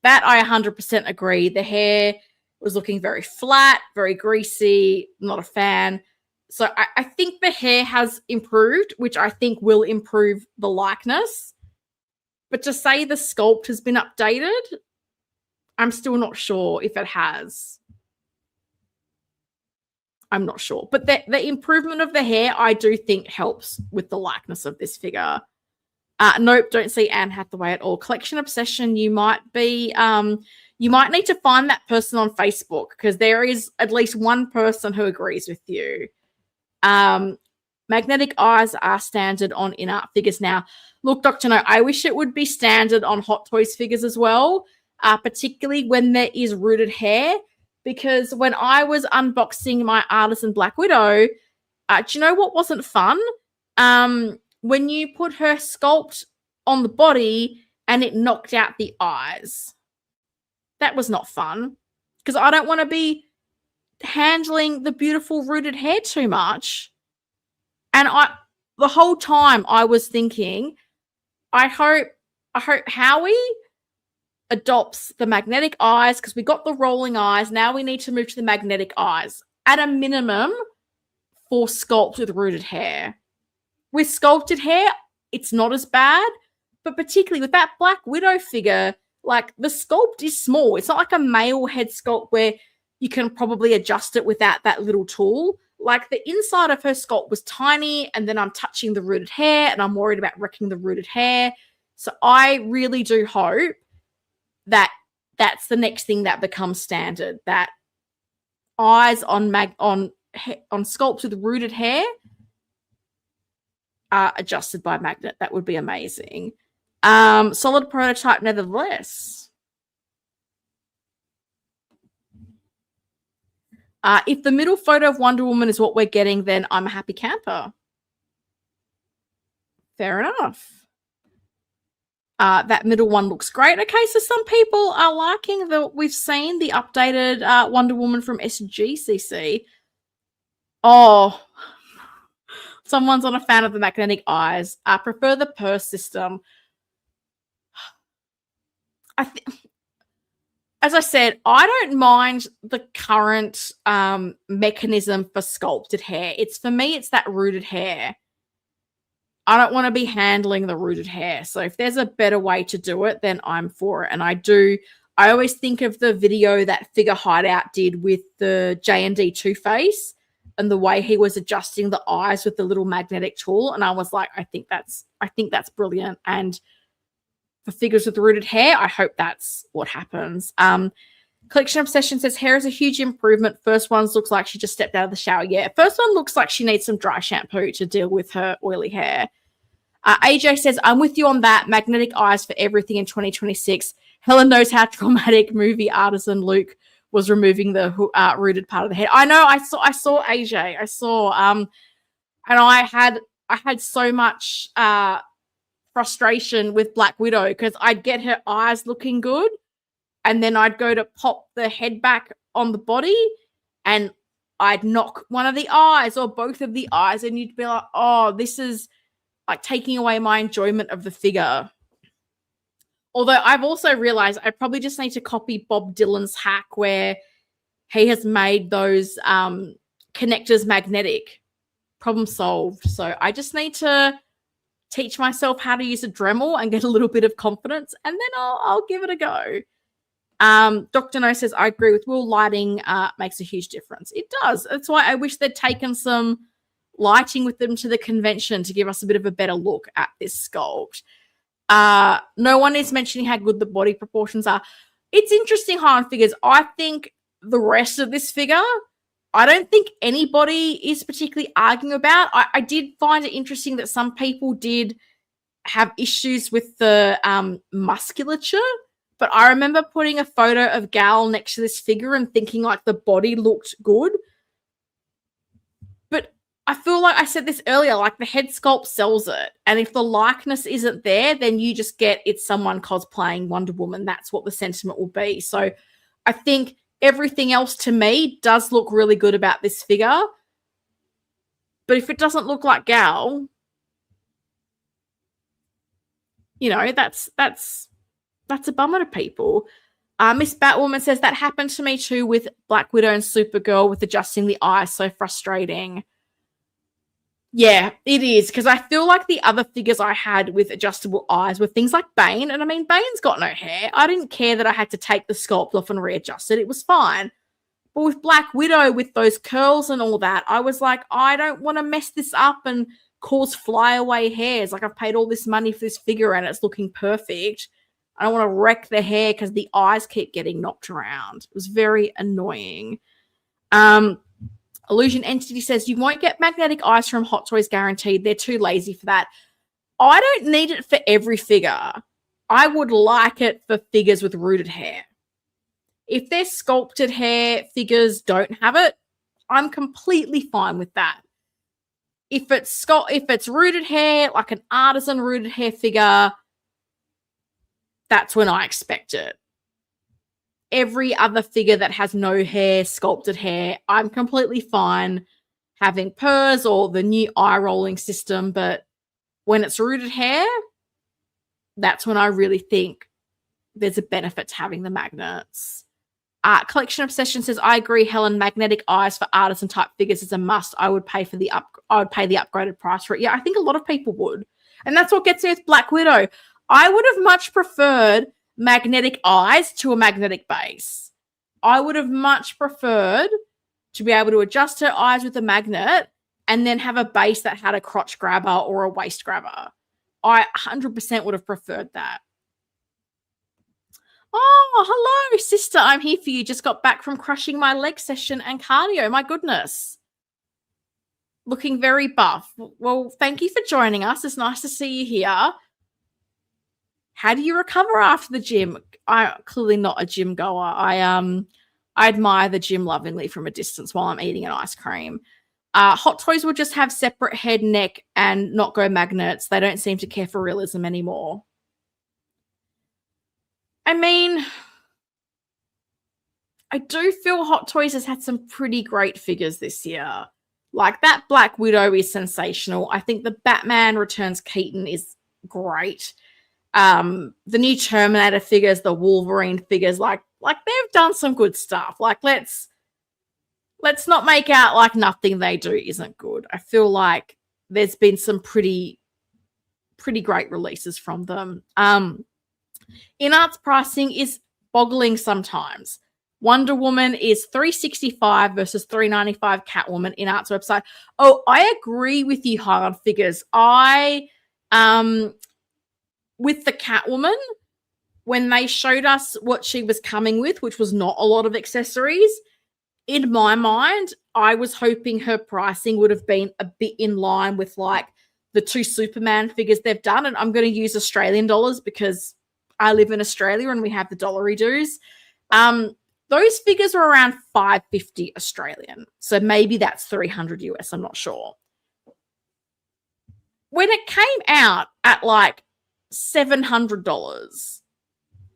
That I 100% agree. The hair was looking very flat, very greasy. Not a fan. So I think the hair has improved, which I think will improve the likeness. But to say the sculpt has been updated, I'm still not sure if it has. I'm not sure. But the improvement of the hair, I do think helps with the likeness of this figure. Nope, don't see Anne Hathaway at all. Collection Obsession, you might be, you might need to find that person on Facebook because there is at least one person who agrees with you. Magnetic eyes are standard on InArt figures now. Look, Dr. No, I wish it would be standard on Hot Toys figures as well. Particularly when there is rooted hair, because when I was unboxing my Artisan Black Widow, do you know what wasn't fun? When you put her sculpt on the body and it knocked out the eyes. That was not fun, because I don't want to be handling the beautiful rooted hair too much. And the whole time I was thinking, I hope Howie adopts the magnetic eyes, because we got the rolling eyes. Now we need to move to the magnetic eyes at a minimum for sculpt with rooted hair. With sculpted hair, it's not as bad, but particularly with that Black Widow figure, like the sculpt is small. It's not like a male head sculpt where you can probably adjust it without that little tool. Like the inside of her sculpt was tiny, and then I'm touching the rooted hair and I'm worried about wrecking the rooted hair. So I really do hope that that's the next thing that becomes standard, that eyes on sculpts with rooted hair are adjusted by magnet. That would be amazing. Solid prototype nevertheless. If the middle photo of Wonder Woman is what we're getting, then I'm a happy camper. Fair enough. That middle one looks great. Okay, so some people are liking we've seen the updated Wonder Woman from SGCC. Oh, someone's on a fan of the magnetic eyes. I prefer the purse system. As I said, I don't mind the current mechanism for sculpted hair. For me, it's that rooted hair. I don't want to be handling the rooted hair. So if there's a better way to do it, then I'm for it. And I always think of the video that Figure Hideout did with the J&D Two-Face and the way he was adjusting the eyes with the little magnetic tool. And I was like, I think that's brilliant. And for figures with rooted hair, I hope that's what happens. Collection Obsession says hair is a huge improvement. First one looks like she just stepped out of the shower. Yeah, first one looks like she needs some dry shampoo to deal with her oily hair. AJ says, I'm with you on that. Magnetic eyes for everything in 2026. Helen knows how traumatic movie artisan Luke was removing the rooted part of the head. I know. I saw AJ. I saw and I had so much frustration with Black Widow because I'd get her eyes looking good, and then I'd go to pop the head back on the body, and I'd knock one of the eyes or both of the eyes, and you'd be like, "Oh, this is like taking away my enjoyment of the figure." Although I've also realized I probably just need to copy Bob Dylan's hack where he has made those connectors magnetic. Problem solved. So I just need to teach myself how to use a Dremel and get a little bit of confidence, and then I'll give it a go. Dr. No says, I agree with Will. Lighting makes a huge difference. It does. That's why I wish they'd taken some lighting with them to the convention to give us a bit of a better look at this sculpt. No one is mentioning how good the body proportions are. It's interesting how on figures. I think the rest of this figure, I don't think anybody is particularly arguing about. I did find it interesting that some people did have issues with the musculature, but I remember putting a photo of Gal next to this figure and thinking like the body looked good. But I feel like I said this earlier, like the head sculpt sells it. And if the likeness isn't there, then you just get it's someone cosplaying Wonder Woman. That's what the sentiment will be. So I think everything else to me does look really good about this figure. But if it doesn't look like Gal, you know, that's a bummer to people. Miss Batwoman says that happened to me too with Black Widow and Supergirl with adjusting the eyes. So frustrating. Yeah, it is, because I feel like the other figures I had with adjustable eyes were things like Bane. And I mean, Bane's got no hair. I didn't care that I had to take the sculpt off and readjust it. It was fine. But with Black Widow, with those curls and all that, I was like, I don't want to mess this up and cause flyaway hairs. Like, I've paid all this money for this figure and it's looking perfect. I don't want to wreck the hair because the eyes keep getting knocked around. It was very annoying. Illusion Entity says, you won't get magnetic eyes from Hot Toys guaranteed. They're too lazy for that. I don't need it for every figure. I would like it for figures with rooted hair. If their sculpted hair figures don't have it, I'm completely fine with that. If it's rooted hair, like an artisan rooted hair figure, that's when I expect it. Every other figure that has no hair, sculpted hair, I'm completely fine having purrs or the new eye rolling system. But when it's rooted hair, that's when I really think there's a benefit to having the magnets. Collection Obsession says, I agree, Helen. Magnetic eyes for artisan type figures is a must. I would pay the upgraded price for it. Yeah, I think a lot of people would. And that's what gets me with Black Widow. I would have much preferred magnetic eyes to a magnetic base. I would have much preferred to be able to adjust her eyes with a magnet and then have a base that had a crotch grabber or a waist grabber. I 100% would have preferred that. Oh, hello, sister. I'm here for you. Just got back from crushing my leg session and cardio. My goodness. Looking very buff. Well, thank you for joining us. It's nice to see you here. How do you recover after the gym? I'm clearly not a gym goer. I admire the gym lovingly from a distance while I'm eating an ice cream. Hot Toys will just have separate head, neck, and not go magnets. They don't seem to care for realism anymore. I mean, I do feel Hot Toys has had some pretty great figures this year. Like, that Black Widow is sensational. I think the Batman Returns Keaton is great. The new Terminator figures, the Wolverine figures, like they've done some good stuff. Like, let's not make out like nothing they do isn't good. I feel like there's been some pretty pretty great releases from them. InArt's pricing is boggling sometimes. Wonder Woman is $365 versus $395 Catwoman InArt's website. Oh, I agree with you, High on Figures. With the Catwoman, when they showed us what she was coming with, which was not a lot of accessories, in my mind, I was hoping her pricing would have been a bit in line with like the 2 Superman figures they've done. And I'm going to use Australian dollars because I live in Australia and we have the dollary dues. Those figures are around $550 Australian. So maybe that's 300 US. I'm not sure. When it came out at like $700,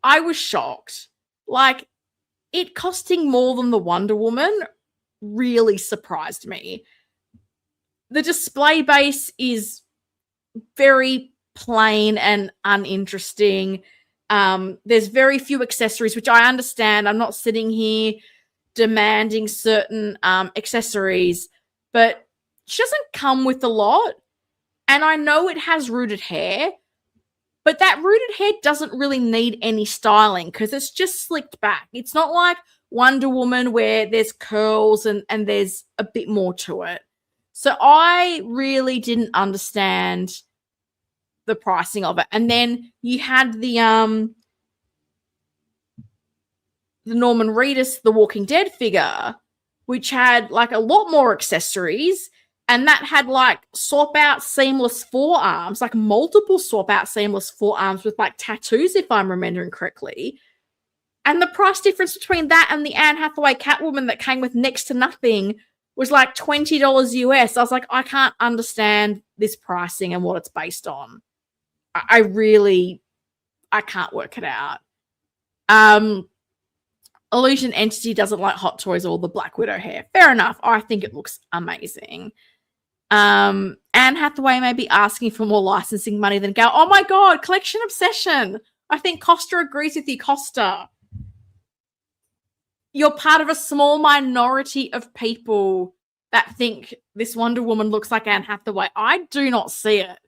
I was shocked. Like, it costing more than the Wonder Woman really surprised me. The display base is very plain and uninteresting. There's very few accessories, which I understand. I'm not sitting here demanding certain accessories, but she doesn't come with a lot. And I know it has rooted hair, but that rooted hair doesn't really need any styling because it's just slicked back. It's not like Wonder Woman where there's curls and there's a bit more to it. So I really didn't understand the pricing of it. And then you had the Norman Reedus, the Walking Dead figure, which had like a lot more accessories. And that had like swap out seamless forearms, like multiple swap out seamless forearms with like tattoos, if I'm remembering correctly. And the price difference between that and the Anne Hathaway Catwoman that came with next to nothing was like $20 US. I was like, I can't understand this pricing and what it's based on. I can't work it out. Illusion Entity doesn't like Hot Toys or the Black Widow hair. Fair enough. I think it looks amazing. Anne Hathaway may be asking for more licensing money than Gal. Oh my God, collection obsession. I think Costa agrees with you, Costa. You're part of a small minority of people that think this Wonder Woman looks like Anne Hathaway. I do not see it.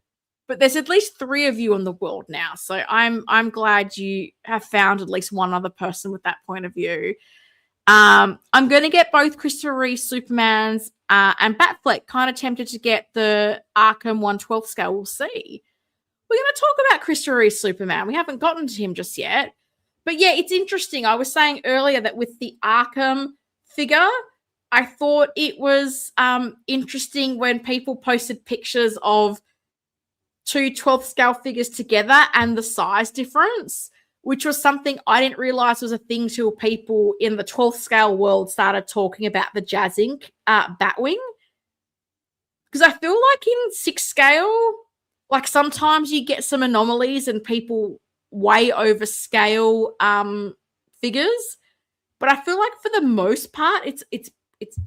But there's at least 3 of you in the world now. So I'm glad you have found at least one other person with that point of view. I'm going to get both Christopher Reeve Supermans and Batfleck. Kind of tempted to get the Arkham 1/12 scale. We'll see. We're going to talk about Christopher Reeve Superman. We haven't gotten to him just yet. But yeah, it's interesting. I was saying earlier that with the Arkham figure, I thought it was interesting when people posted pictures of 2 12th scale figures together and the size difference, which was something I didn't realize was a thing till people in the 12th scale world started talking about the Jazz Inc. Batwing. Because I feel like in 6 scale, like sometimes you get some anomalies and people way overscale figures. But I feel like for the most part, it's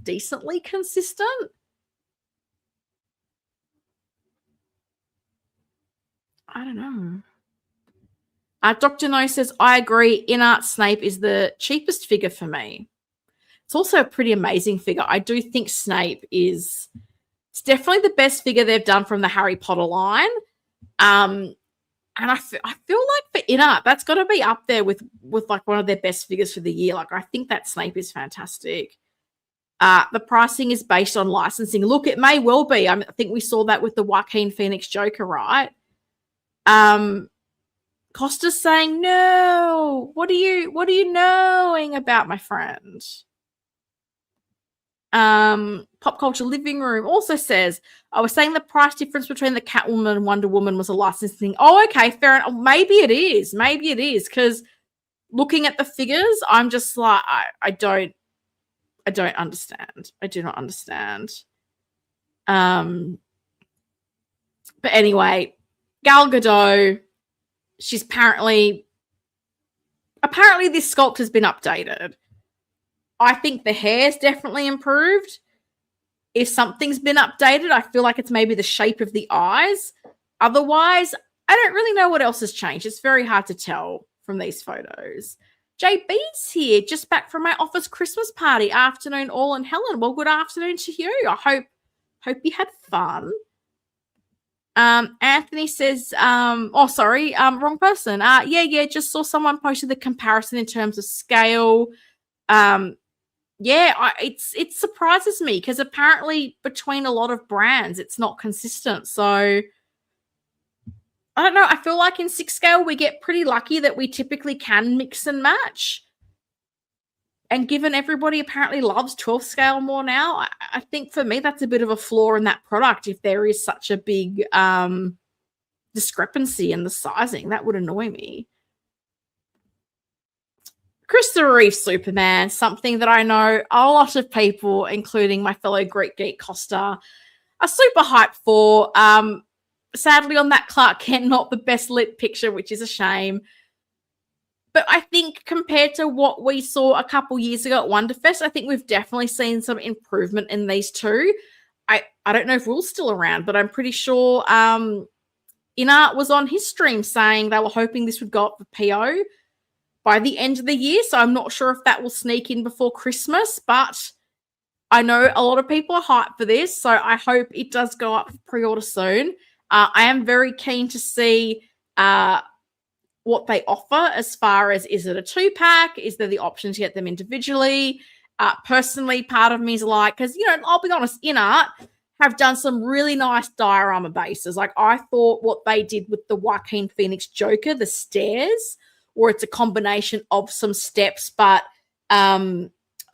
decently consistent. I don't know. Dr. No says, I agree. InArt Snape is the cheapest figure for me. It's also a pretty amazing figure. I do think Snape it's definitely the best figure they've done from the Harry Potter line. And I feel like for InArt, that's got to be up there with like one of their best figures for the year. Like, I think that Snape is fantastic. The pricing is based on licensing. Look, it may well be. I think we saw that with the Joaquin Phoenix Joker, right? Costa's saying, no, what are you knowing about, my friend? Pop Culture Living Room also says, I was saying the price difference between the Catwoman and Wonder Woman was a licensing. Oh, okay, fair enough. Maybe it is, because looking at the figures, I'm just like, I don't understand. I do not understand. But anyway, Gal Gadot, she's apparently this sculpt has been updated. I think the hair's definitely improved. If something's been updated, I feel like it's maybe the shape of the eyes. Otherwise, I don't really know what else has changed. It's very hard to tell from these photos. JB's here, just back from my office Christmas party. Afternoon, all, and Helen. Well, good afternoon to you. I hope you had fun. Anthony says, wrong person. Just saw someone posted the comparison in terms of scale. It surprises me because apparently between a lot of brands, it's not consistent. So I don't know. I feel like in 6 scale, we get pretty lucky that we typically can mix and match. And given everybody apparently loves 12 scale more now, I think for me, that's a bit of a flaw in that product. If there is such a big discrepancy in the sizing, that would annoy me. Christopher Reeve Superman, something that I know a lot of people, including my fellow Greek geek Costa, are super hyped for. Sadly, on that Clark Kent, not the best lit picture, which is a shame. But I think compared to what we saw a couple years ago at Wonderfest, I think we've definitely seen some improvement in these two. I don't know if Will's still around, but I'm pretty sure InArt was on his stream saying they were hoping this would go up for PO by the end of the year. So I'm not sure if that will sneak in before Christmas, but I know a lot of people are hyped for this. So I hope it does go up for pre-order soon. I am very keen to see what they offer as far as, is it a 2-pack? Is there the option to get them individually? Personally, part of me is like, because, I'll be honest, InArt have done some really nice diorama bases. Like I thought what they did with the Joaquin Phoenix Joker, the stairs, where it's a combination of some steps, but a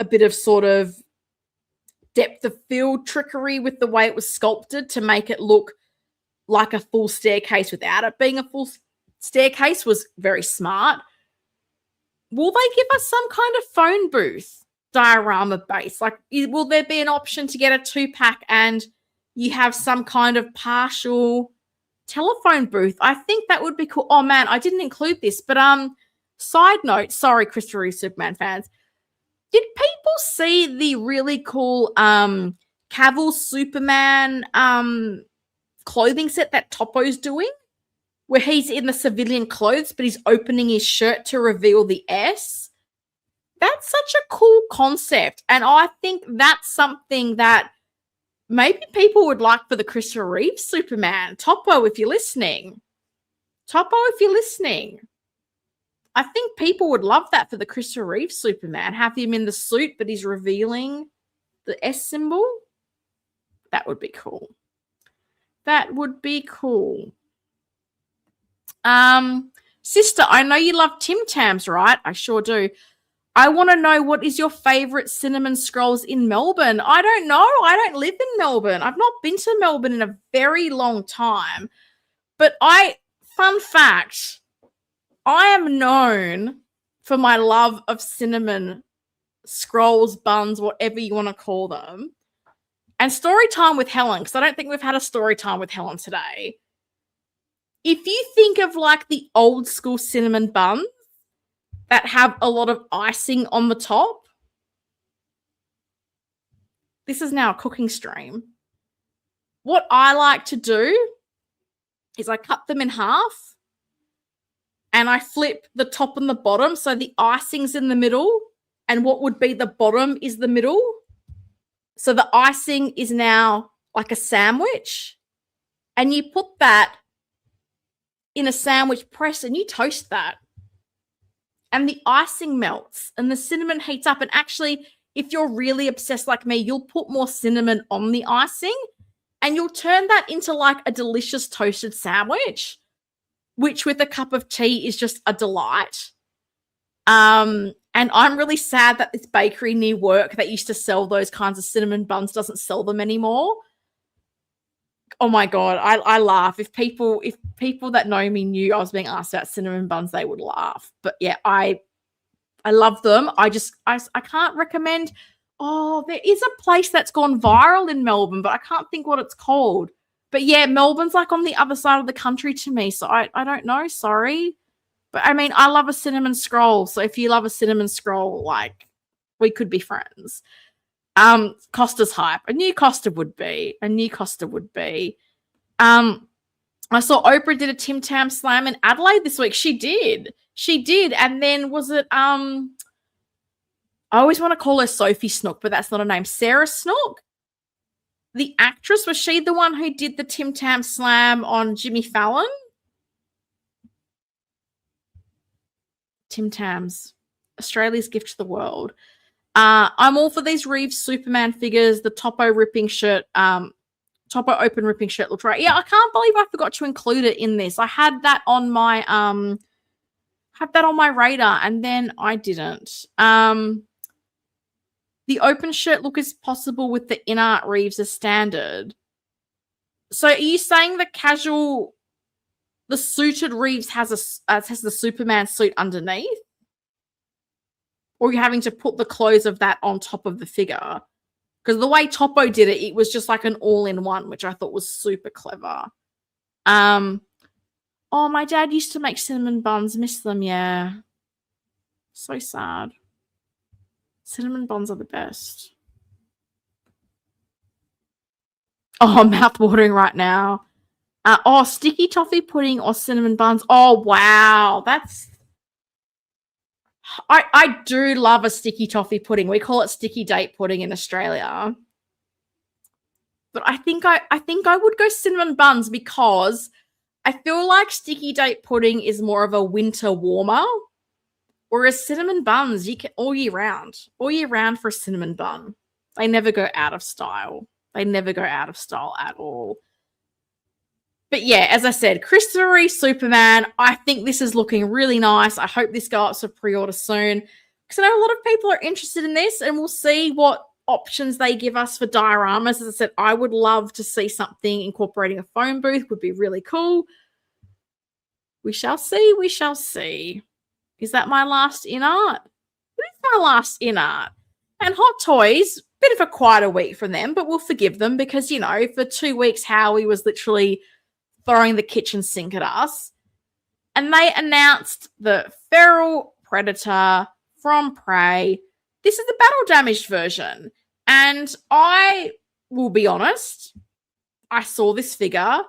bit of sort of depth of field trickery with the way it was sculpted to make it look like a full staircase without it being a full staircase was very smart. Will they give us some kind of phone booth diorama base? Like, will there be an option to get a 2-pack and you have some kind of partial telephone booth? I think that would be cool. Oh man, I didn't include this, but side note, sorry, Christopher Reeve Superman fans, did people see the really cool Cavill Superman clothing set that Topo's doing, where he's in the civilian clothes, but he's opening his shirt to reveal the S? That's such a cool concept. And I think that's something that maybe people would like for the Christopher Reeve Superman. Topo, if you're listening. I think people would love that for the Christopher Reeve Superman. Have him in the suit, but he's revealing the S symbol. That would be cool. Sister, I know you love Tim Tams, right? I sure do. I want to know, what is your favorite cinnamon scrolls in Melbourne? I don't know. I don't live in Melbourne. I've not been to Melbourne in a very long time. But fun fact, I am known for my love of cinnamon scrolls, buns, whatever you want to call them. And story time with Helen, because I don't think we've had a story time with Helen today. If you think of like the old school cinnamon buns that have a lot of icing on the top, this is now a cooking stream. What I like to do is I cut them in half and I flip the top and the bottom so the icing's in the middle and what would be the bottom is the middle. So the icing is now like a sandwich, and you put that in a sandwich press and you toast that. And the icing melts and the cinnamon heats up. And actually, if you're really obsessed like me, you'll put more cinnamon on the icing and you'll turn that into like a delicious toasted sandwich, which with a cup of tea is just a delight. And I'm really sad that this bakery near work that used to sell those kinds of cinnamon buns doesn't sell them anymore. Oh my God, I laugh. If people that know me knew I was being asked about cinnamon buns, they would laugh. But yeah, I love them. I can't recommend. Oh, there is a place that's gone viral in Melbourne, but I can't think what it's called. But yeah, Melbourne's like on the other side of the country to me, so I don't know. Sorry. But I mean, I love a cinnamon scroll. So if you love a cinnamon scroll, like, we could be friends. Costa's hype. I knew Costa would be. I saw Oprah did a Tim Tam slam in Adelaide this week. She did. And then was it, I always want to call her Sophie Snook, but that's not a name. Sarah Snook. the actress, was she the one who did the Tim Tam slam on Jimmy Fallon? Tim Tams, Australia's gift to the world. I'm all for these Reeve Superman figures. The Topo ripping shirt, Topo open ripping shirt looks right. Yeah, I can't believe I forgot to include it in this. I had that on my radar, and then I didn't. The open shirt look is possible with the InArt Reeves as standard. So are you saying the suited Reeves has the Superman suit underneath? Or are you having to put the clothes of that on top of the figure? Because the way Topo did it, it was just like an all-in-one, which I thought was super clever. Oh, my dad used to make cinnamon buns. Miss them, yeah. So sad. Cinnamon buns are the best. Oh, I'm mouth-watering right now. Sticky toffee pudding or cinnamon buns. Oh, wow. I do love a sticky toffee pudding. We call it sticky date pudding in Australia. But I think I would go cinnamon buns because I feel like sticky date pudding is more of a winter warmer. Whereas cinnamon buns, you can all year round for a cinnamon bun. They never go out of style. They never go out of style at all. But yeah, as I said, Christopher Reeve Superman, I think this is looking really nice. I hope this goes up to pre-order soon because I know a lot of people are interested in this, and we'll see what options they give us for dioramas. As I said, I would love to see something incorporating a phone booth. Would be really cool. We shall see. We shall see. Is that my last InArt? It is my last InArt. And Hot Toys, bit of a quieter week from them, but we'll forgive them because, you know, for 2 weeks, Howie was literally throwing the kitchen sink at us. And they announced the Feral Predator from Prey. This is the battle damaged version. And I will be honest, I saw this figure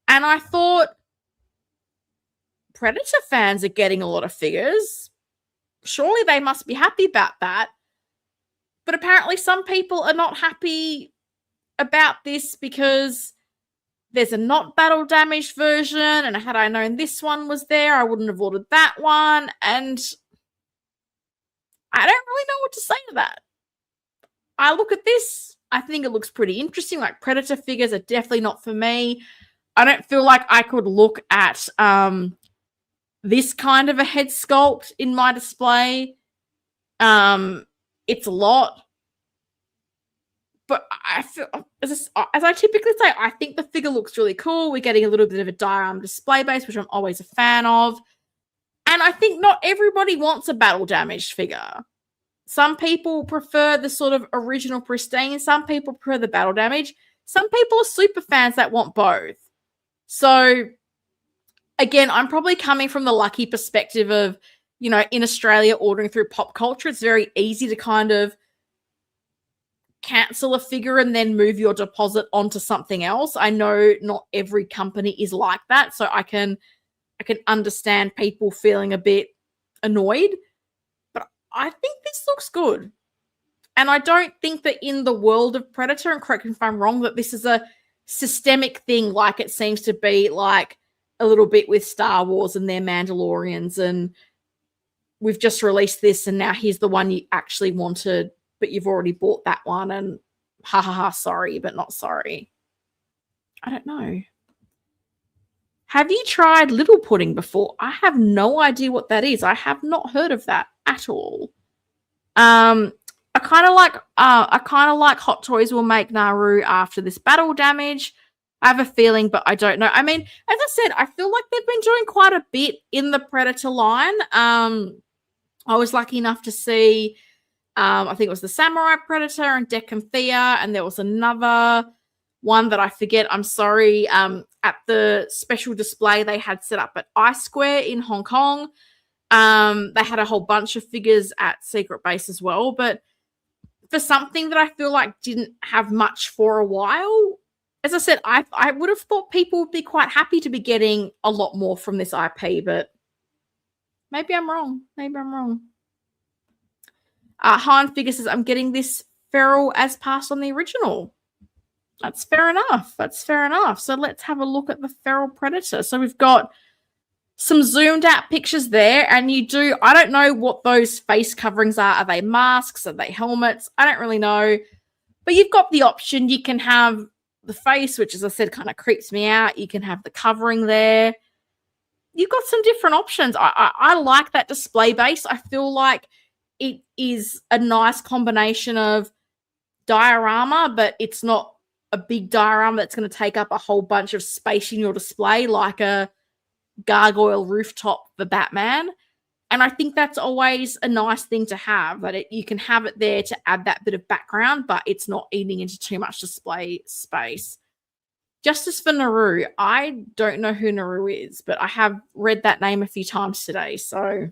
and I thought, Predator fans are getting a lot of figures. Surely they must be happy about that. But apparently some people are not happy about this because there's a not battle damaged version, and had I known this one was there, I wouldn't have ordered that one. And I don't really know what to say to that. I look at this, I think it looks pretty interesting. Like, Predator figures are definitely not for me. I don't feel like I could look at this kind of a head sculpt in my display. It's a lot. But I feel, as I typically say, I think the figure looks really cool. We're getting a little bit of a diorama display base, which I'm always a fan of. And I think not everybody wants a battle damaged figure. Some people prefer the sort of original pristine. Some people prefer the battle damage. Some people are super fans that want both. So, again, I'm probably coming from the lucky perspective of, you know, in Australia, ordering through pop culture, it's very easy to kind of cancel a figure and then move your deposit onto something else. I know not every company is like that, so I can understand people feeling a bit annoyed, but I think this looks good. And I don't think that in the world of Predator, and correct me if I'm wrong, that this is a systemic thing like it seems to be like a little bit with Star Wars and their Mandalorians, and we've just released this and now here's the one you actually wanted, but you've already bought that one, and ha ha ha, sorry, but not sorry. I don't know. Have you tried little pudding before? I have no idea what that is. I have not heard of that at all. I kind of like Hot Toys will make Naru after this battle damage. I have a feeling, but I don't know. I mean, as I said, I feel like they've been doing quite a bit in the Predator line. I was lucky enough to see, I think it was the Samurai Predator and Decanthea, and there was another one that I forget. I'm sorry. At the special display they had set up at I Square in Hong Kong. They had a whole bunch of figures at Secret Base as well, but for something that I feel like didn't have much for a while, as I said, I would have thought people would be quite happy to be getting a lot more from this IP, but maybe I'm wrong. Han Figure says, I'm getting this feral as passed on the original. That's fair enough. That's fair enough. So let's have a look at the feral predator. So we've got some zoomed out pictures there, and I don't know what those face coverings are. Are they masks? Are they helmets? I don't really know. But you've got the option. You can have the face, which, as I said, kind of creeps me out. You can have the covering there. You've got some different options. I like that display base. I feel like it is a nice combination of diorama, but it's not a big diorama that's going to take up a whole bunch of space in your display like a gargoyle rooftop for Batman. And I think that's always a nice thing to have, that you can have it there to add that bit of background, but it's not eating into too much display space. Justice for Naru. I don't know who Naru is, but I have read that name a few times today. So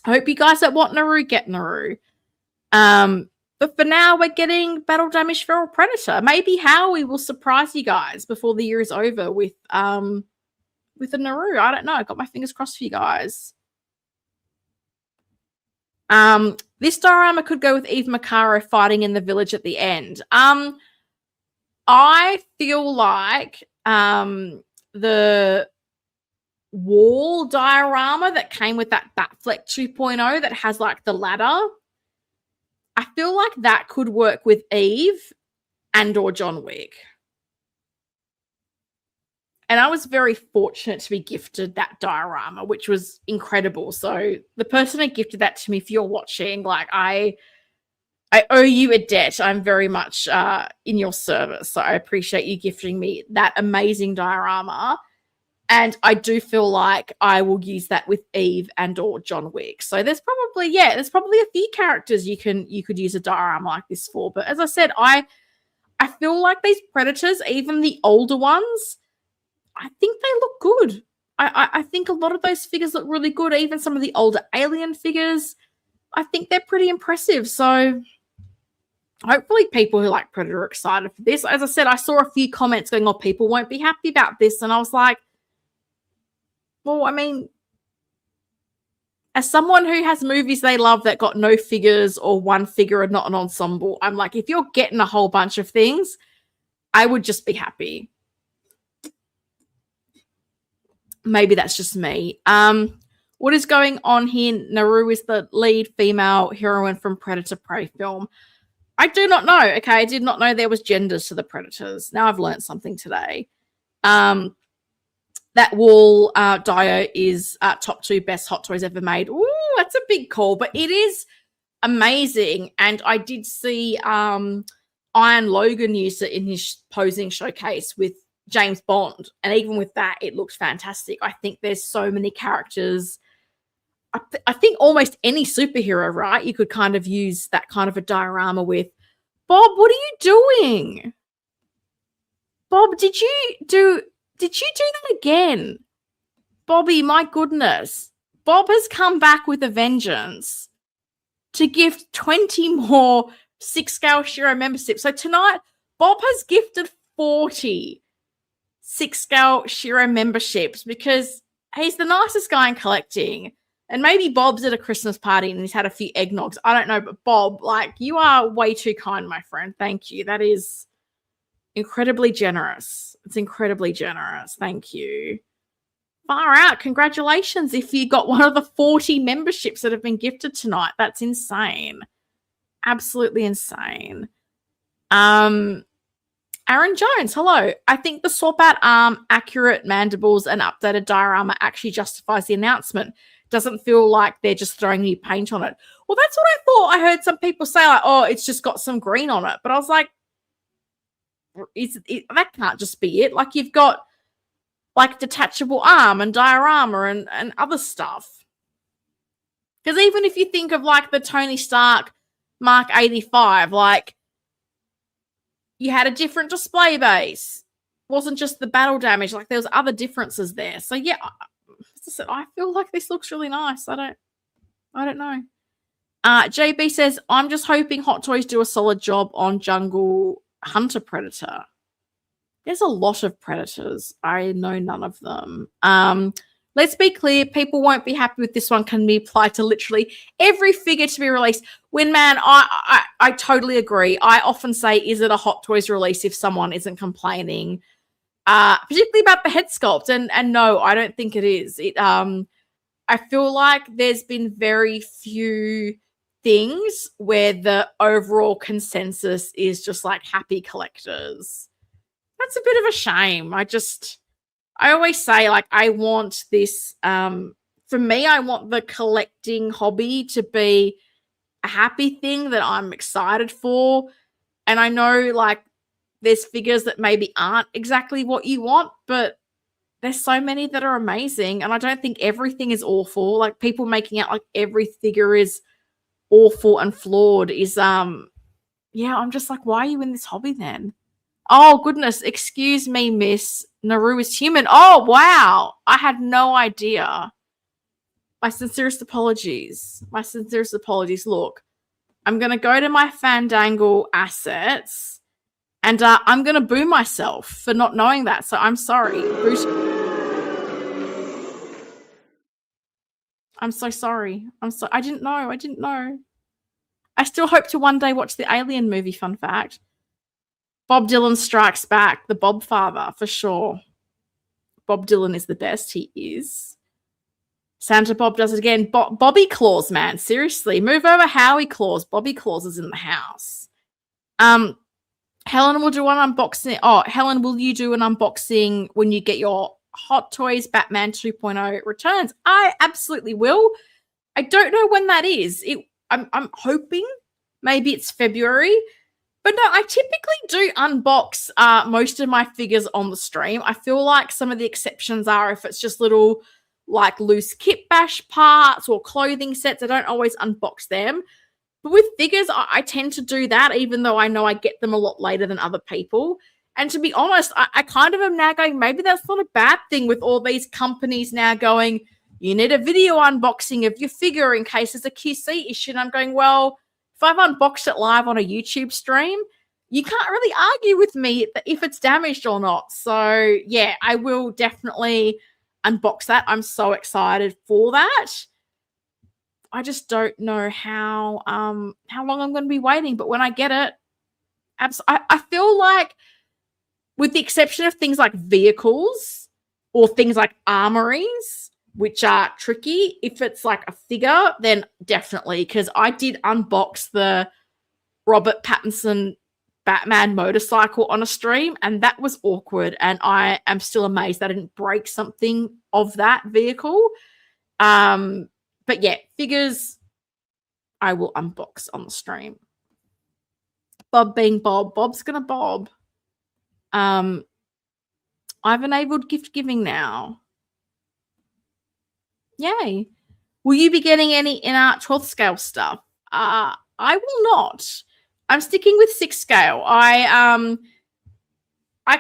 I hope you guys that want Naru get Naru. But for now, we're getting Battle Damage Feral Predator. Maybe Howie will surprise you guys before the year is over with a Naru. I don't know. I got my fingers crossed for you guys. This diorama could go with Eve Macaro fighting in the village at the end. I feel like the wall diorama that came with that Batfleck 2.0 that has like the ladder, I feel like that could work with Eve and or John Wick. And I was very fortunate to be gifted that diorama, which was incredible. So the person who gifted that to me, if you're watching, like I owe you a debt. I'm very much in your service. So I appreciate you gifting me that amazing diorama. And I do feel like I will use that with Eve and or John Wick. So there's probably a few characters you could use a diorama like this for. But as I said, I feel like these Predators, even the older ones, I think they look good. I think a lot of those figures look really good. Even some of the older Alien figures, I think they're pretty impressive. So hopefully people who like Predator are excited for this. As I said, I saw a few comments going, oh, people won't be happy about this. And I was like, well, I mean, as someone who has movies they love that got no figures or one figure and not an ensemble, I'm like, if you're getting a whole bunch of things, I would just be happy. Maybe that's just me. What is going on here? Naru is the lead female heroine from Predator Prey film. I do not know. Okay, I did not know there was genders to the Predators. Now I've learned something today. That wall dio is top 2 best Hot Toys ever made. Ooh, that's a big call, but it is amazing. And I did see Iron Logan use it in his posing showcase with James Bond. And even with that, it looks fantastic. I think there's so many characters. I think almost any superhero, right? You could kind of use that kind of a diorama with. Bob, what are you doing? Bob, did you do that again? Bobby, my goodness. Bob has come back with a vengeance to gift 20 more 6-scale Shiro memberships. So tonight, Bob has gifted 40 6-scale Shiro memberships because he's the nicest guy in collecting. And maybe Bob's at a Christmas party and he's had a few eggnogs. I don't know, but Bob, like, you are way too kind, my friend. Thank you. That is incredibly generous. It's incredibly generous. Thank you. Far out. Congratulations if you got one of the 40 memberships that have been gifted tonight. That's insane. Absolutely insane. Aaron Jones, hello. I think the swap out arm, accurate mandibles, and updated diorama actually justifies the announcement. Doesn't feel like they're just throwing new paint on it. Well, that's what I thought. I heard some people say, like, oh, it's just got some green on it. But I was like, that can't just be it. Like, you've got like detachable arm and diorama and other stuff. Because even if you think of like the Tony Stark Mark 85, like, you had a different display base. It wasn't just the battle damage. Like, there was other differences there. So yeah, as I said, I feel like this looks really nice. I don't know. JB says, I'm just hoping Hot Toys do a solid job on Jungle Hunter Predator. There's a lot of Predators. I know none of them. let's be clear, people won't be happy with this one. Can be applied to literally every figure to be released. When, man, I totally agree. I often say, is it a Hot Toys release if someone isn't complaining, particularly about the head sculpt? And no, I don't think it is. I feel like there's been very few things where the overall consensus is just like happy collectors. That's a bit of a shame. I always say, like, I want this, for me, I want the collecting hobby to be a happy thing that I'm excited for. And I know, like, there's figures that maybe aren't exactly what you want, but there's so many that are amazing. And I don't think everything is awful. Like, people making out like every figure is awful and flawed is, yeah, I'm just like, why are you in this hobby then? Oh, goodness. Excuse me, miss. Naru is human. Oh, wow. I had no idea. My sincerest apologies. My sincerest apologies. Look, I'm going to go to my Fandangle assets and I'm going to boo myself for not knowing that. So I'm sorry. I'm so sorry. I didn't know. I still hope to one day watch the Alien movie, fun fact. Bob Dylan strikes back, the Bob father, for sure. Bob Dylan is the best. He is. Santa Bob does it again. Bobby Claus, man. Seriously. Move over Howie Claus. Bobby Claus is in the house. Helen will do an unboxing. Oh, Helen, will you do an unboxing when you get your Hot Toys Batman 2.0 returns? I absolutely will. I don't know when that is. I'm hoping maybe it's February. But no, I typically do unbox most of my figures on the stream. I feel like some of the exceptions are if it's just little like loose kit bash parts or clothing sets. I don't always unbox them. But with figures, I tend to do that even though I know I get them a lot later than other people. And to be honest, I kind of am now going, maybe that's not a bad thing with all these companies now going, you need a video unboxing of your figure in case there's a QC issue. And I'm going, well, if I've unboxed it live on a YouTube stream, you can't really argue with me if it's damaged or not. So, yeah, I will definitely unbox that. I'm so excited for that. I just don't know how long I'm going to be waiting. But when I get it, I feel like, with the exception of things like vehicles or things like armories, which are tricky, if it's like a figure, then definitely, because I did unbox the Robert Pattinson Batman motorcycle on a stream, and that was awkward, and I am still amazed that I didn't break something of that vehicle. But yeah, figures I will unbox on the stream. Bob being Bob. Bob's gonna bob. I've enabled gift giving now. Yay. Will you be getting any InArt 12th scale stuff? I will not. I'm sticking with 6 scale. I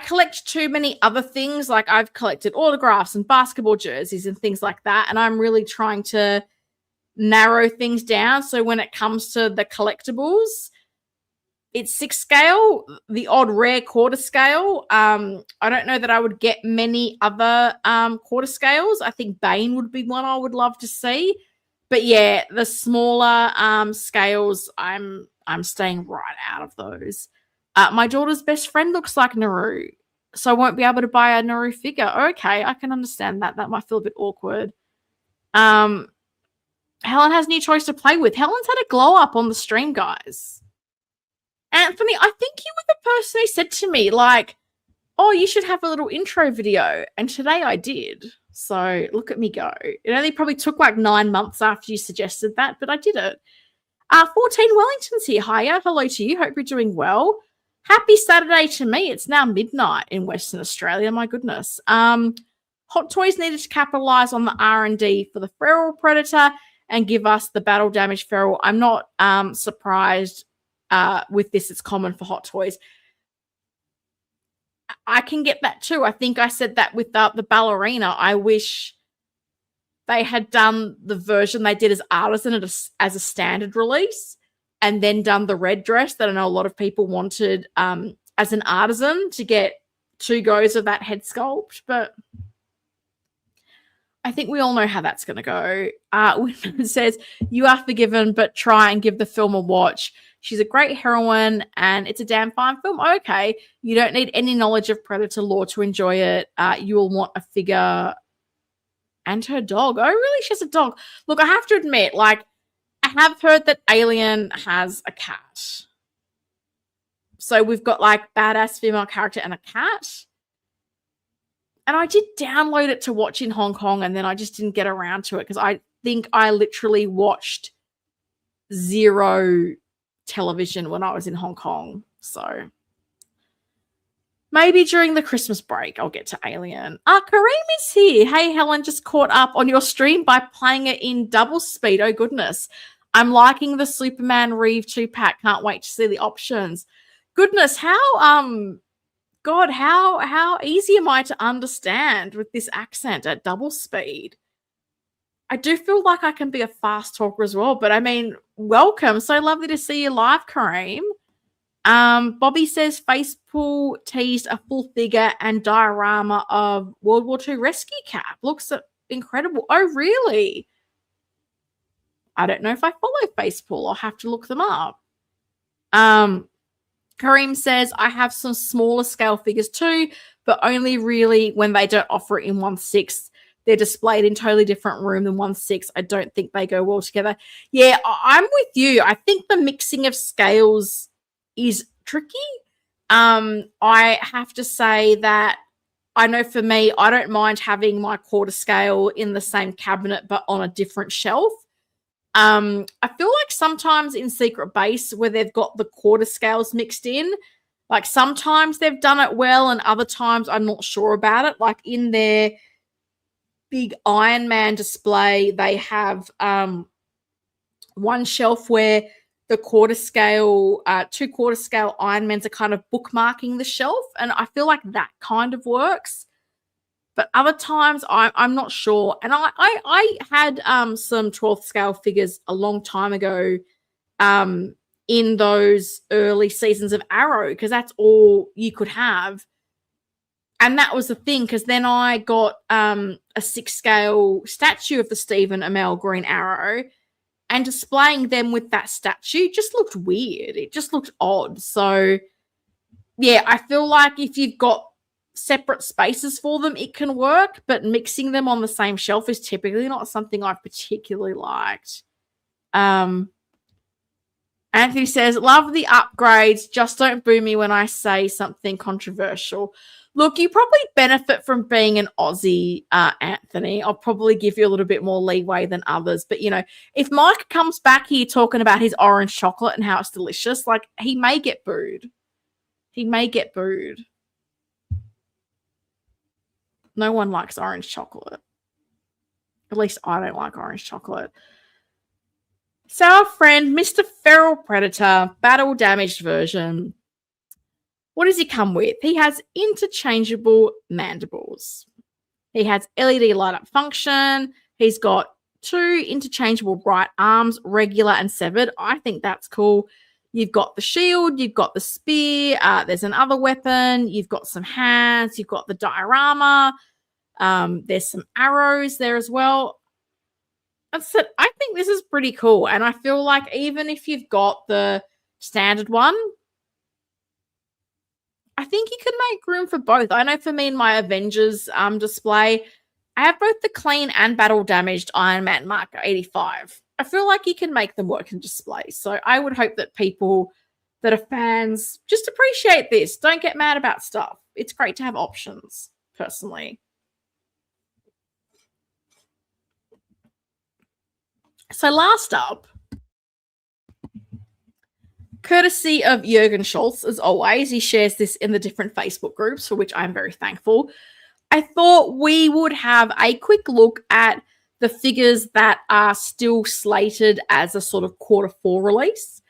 collect too many other things. Like, I've collected autographs and basketball jerseys and things like that. And I'm really trying to narrow things down. So when it comes to the collectibles, it's 6 scale, the odd rare quarter scale. I don't know that I would get many other quarter scales. I think Bane would be one I would love to see. But yeah, the smaller scales, I'm staying right out of those. My daughter's best friend looks like Naru, so I won't be able to buy a Naru figure. Okay, I can understand that. That might feel a bit awkward. Helen has new toys to play with. Helen's had a glow up on the stream, guys. Anthony, I think you were the person who said to me, like, oh, you should have a little intro video. And today I did. So look at me go. It only probably took like 9 months after you suggested that, but I did it. 14 Wellington's here. Hiya. Hello to you. Hope you're doing well. Happy Saturday to me. It's now midnight in Western Australia. My goodness. Hot Toys needed to capitalize on the R&D for the feral predator and give us the battle damage feral. I'm not surprised with this. It's common for Hot Toys. I can get that too. I think I said that with the ballerina. I wish they had done the version they did as Artisan as a standard release and then done the red dress that I know a lot of people wanted as an Artisan to get 2 goes of that head sculpt. But I think we all know how that's going to go. Whitman says, you are forgiven, but try and give the film a watch. She's a great heroine, and it's a damn fine film. Okay, you don't need any knowledge of Predator lore to enjoy it. You will want a figure and her dog. Oh, really? She has a dog. Look, I have to admit, like, I have heard that Alien has a cat. So we've got, like, badass female character and a cat. And I did download it to watch in Hong Kong, and then I just didn't get around to it because I think I literally watched zero television when I was in Hong Kong. So maybe during the Christmas break, I'll get to Alien. Kareem is here. Hey, Helen, just caught up on your stream by playing it in double speed. Oh, goodness. I'm liking the Superman Reeve 2-pack. Can't wait to see the options. Goodness, God, how easy am I to understand with this accent at double speed? I do feel like I can be a fast talker as well, but I mean, welcome. So lovely to see you live, Kareem. Bobby says Facepool teased a full figure and diorama of World War II rescue cap. Looks incredible. Oh, really? I don't know if I follow Facepool. I'll have to look them up. Kareem says, I have some smaller scale figures too, but only really when they don't offer it in 1/6. They're displayed in totally different room than 1/6. I don't think they go well together. Yeah, I'm with you. I think the mixing of scales is tricky. I have to say that I know for me, I don't mind having my quarter scale in the same cabinet, but on a different shelf. I feel like sometimes in Secret Base where they've got the quarter scales mixed in, like sometimes they've done it well and other times I'm not sure about it. Like in their big Iron Man display, they have one shelf where the quarter scale, 2 quarter scale Iron Mans are kind of bookmarking the shelf, and I feel like that kind of works. But other times I'm not sure. And I had some 12th scale figures a long time ago in those early seasons of Arrow, because that's all you could have. And that was the thing, because then I got a 6 scale statue of the Stephen Amell Green Arrow, and displaying them with that statue just looked weird. It just looked odd. So, yeah, I feel like if you've got separate spaces for them, it can work, but mixing them on the same shelf is typically not something I've particularly liked. Anthony says, love the upgrades, just don't boo me when I say something controversial. Look, you probably benefit from being an Aussie, Anthony. I'll probably give you a little bit more leeway than others, but you know, if Mike comes back here talking about his orange chocolate and how it's delicious, like, he may get booed. No one likes orange chocolate. At least I don't like orange chocolate. So our friend, Mr. Feral Predator, battle damaged version. What does he come with? He has interchangeable mandibles. He has LED light up function. He's got 2 interchangeable right arms, regular and severed. I think that's cool. You've got the shield, you've got the spear, there's another weapon, you've got some hands, you've got the diorama, there's some arrows there as well. I think this is pretty cool, and I feel like even if you've got the standard one, I think you can make room for both. I know for me in my Avengers display, I have both the clean and battle damaged Iron Man Mark 85. I feel like you can make them work in display. So I would hope that people that are fans just appreciate this. Don't get mad about stuff. It's great to have options, personally. So last up, courtesy of Jurgen Schultz, as always, he shares this in the different Facebook groups, for which I'm very thankful. I thought we would have a quick look at the figures that are still slated as a sort of Q4 release.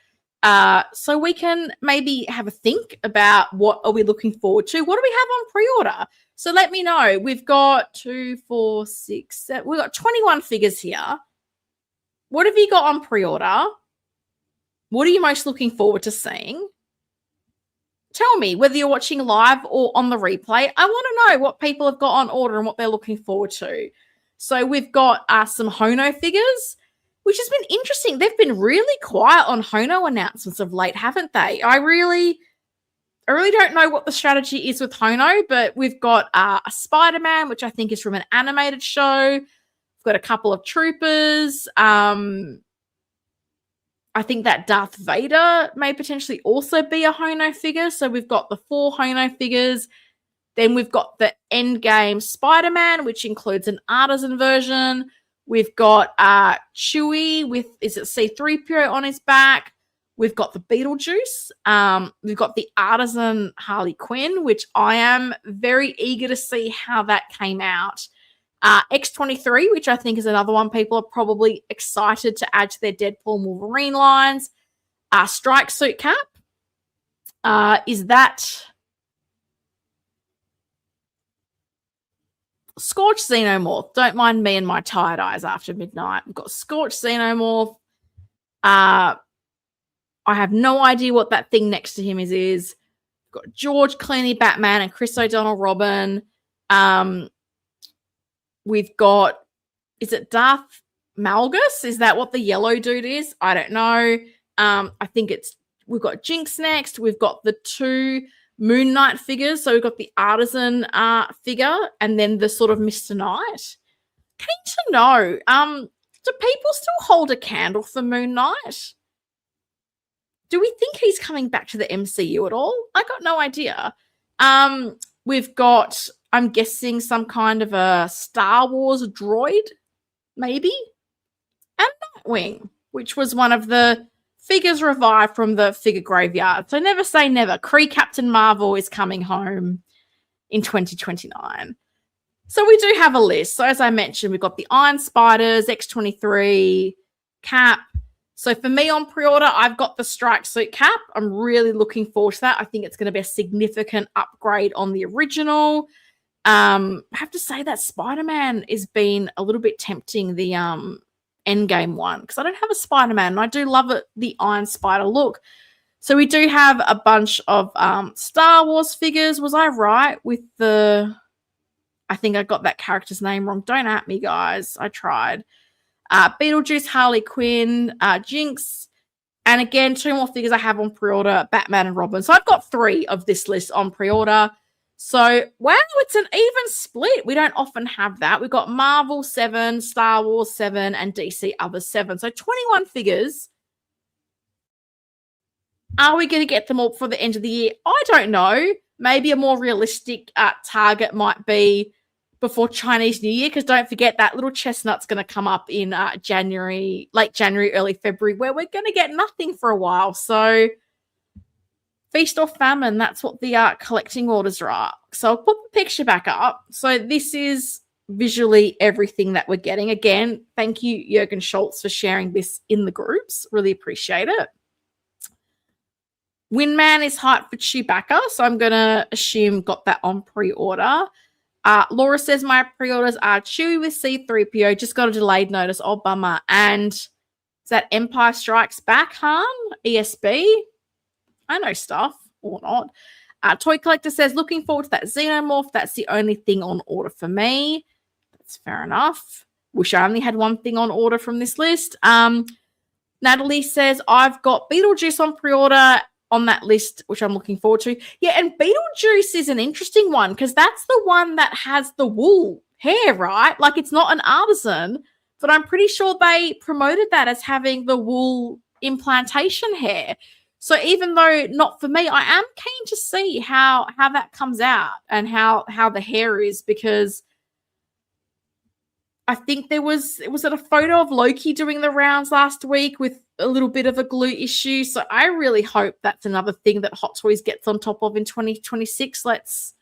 So we can maybe have a think about what are we looking forward to. What do we have on pre-order? So let me know. We've got 2, 4, 6, 7. We've got 21 figures here. What have you got on pre-order? What are you most looking forward to seeing? Tell me whether you're watching live or on the replay. I want to know what people have got on order and what they're looking forward to. So we've got some Hono figures, which has been interesting. They've been really quiet on Hono announcements of late, haven't they? I really don't know what the strategy is with Hono, but we've got a Spider-Man, which I think is from an animated show. We've got a couple of troopers. I think that Darth Vader may potentially also be a Hono figure. So we've got the 4 Hono figures. Then we've got the Endgame Spider-Man, which includes an artisan version. We've got Chewie with, is it C-3PO on his back? We've got the Beetlejuice. We've got the artisan Harley Quinn, which I am very eager to see how that came out. X-23, which I think is another one people are probably excited to add to their Deadpool and Wolverine lines. Strike Suit Cap. Is that Scorched Xenomorph? Don't mind me and my tired eyes after midnight. We've got Scorched Xenomorph. I have no idea what that thing next to him is. We've got George Clooney Batman and Chris O'Donnell Robin. We've got, is it Darth Malgus? Is that what the yellow dude is? I don't know. I think we've got Jinx next. We've got the 2 Moon Knight figures. So we've got the artisan figure and then the sort of Mr. Knight. Keen to know, do people still hold a candle for Moon Knight? Do we think he's coming back to the MCU at all? I got no idea. We've got, I'm guessing, some kind of a Star Wars droid, maybe? And Nightwing, which was one of the figures revived from the figure graveyard. So never say never. Kree Captain Marvel is coming home in 2029. So we do have a list. So as I mentioned, we've got the Iron Spiders, X-23, Cap. So for me on pre-order, I've got the Strike Suit Cap. I'm really looking forward to that. I think it's going to be a significant upgrade on the original. I have to say that Spider-Man has been a little bit tempting, the Endgame one, because I don't have a Spider-Man, and I do love it, the Iron Spider look. So we do have a bunch of Star Wars figures. Was I right with the... I think I got that character's name wrong. Don't at me, guys. I tried. Beetlejuice, Harley Quinn, Jinx, and again, 2 more figures I have on pre-order, Batman and Robin. So I've got 3 of this list on pre-order. So, wow, it's an even split. We don't often have that. We've got Marvel 7, Star Wars 7, and DC other 7. So 21 figures. Are we going to get them all for the end of the year? I don't know. Maybe a more realistic target might be before Chinese New Year, because don't forget that little chestnut's going to come up in January, late January, early February, where we're going to get nothing for a while. So feast or famine, that's what the collecting orders are. So I'll put the picture back up. So this is visually everything that we're getting. Again, thank you, Jurgen Schultz, for sharing this in the groups. Really appreciate it. Winman is hyped for Chewbacca, so I'm going to assume got that on pre-order. Laura says my pre-orders are Chewie with C-3PO. Just got a delayed notice. Oh, bummer. And is that Empire Strikes Back, Han? ESB? I know stuff, or not. Toy Collector says, looking forward to that Xenomorph. That's the only thing on order for me. That's fair enough. Wish I only had one thing on order from this list. Natalie says, I've got Beetlejuice on pre-order on that list, which I'm looking forward to. Yeah, and Beetlejuice is an interesting one because that's the one that has the wool hair, right? Like, it's not an artisan, but I'm pretty sure they promoted that as having the wool implantation hair. So even though not for me, I am keen to see how that comes out and how the hair is, because I think it was a photo of Loki doing the rounds last week with a little bit of a glue issue. So I really hope that's another thing that Hot Toys gets on top of in 2026. Let's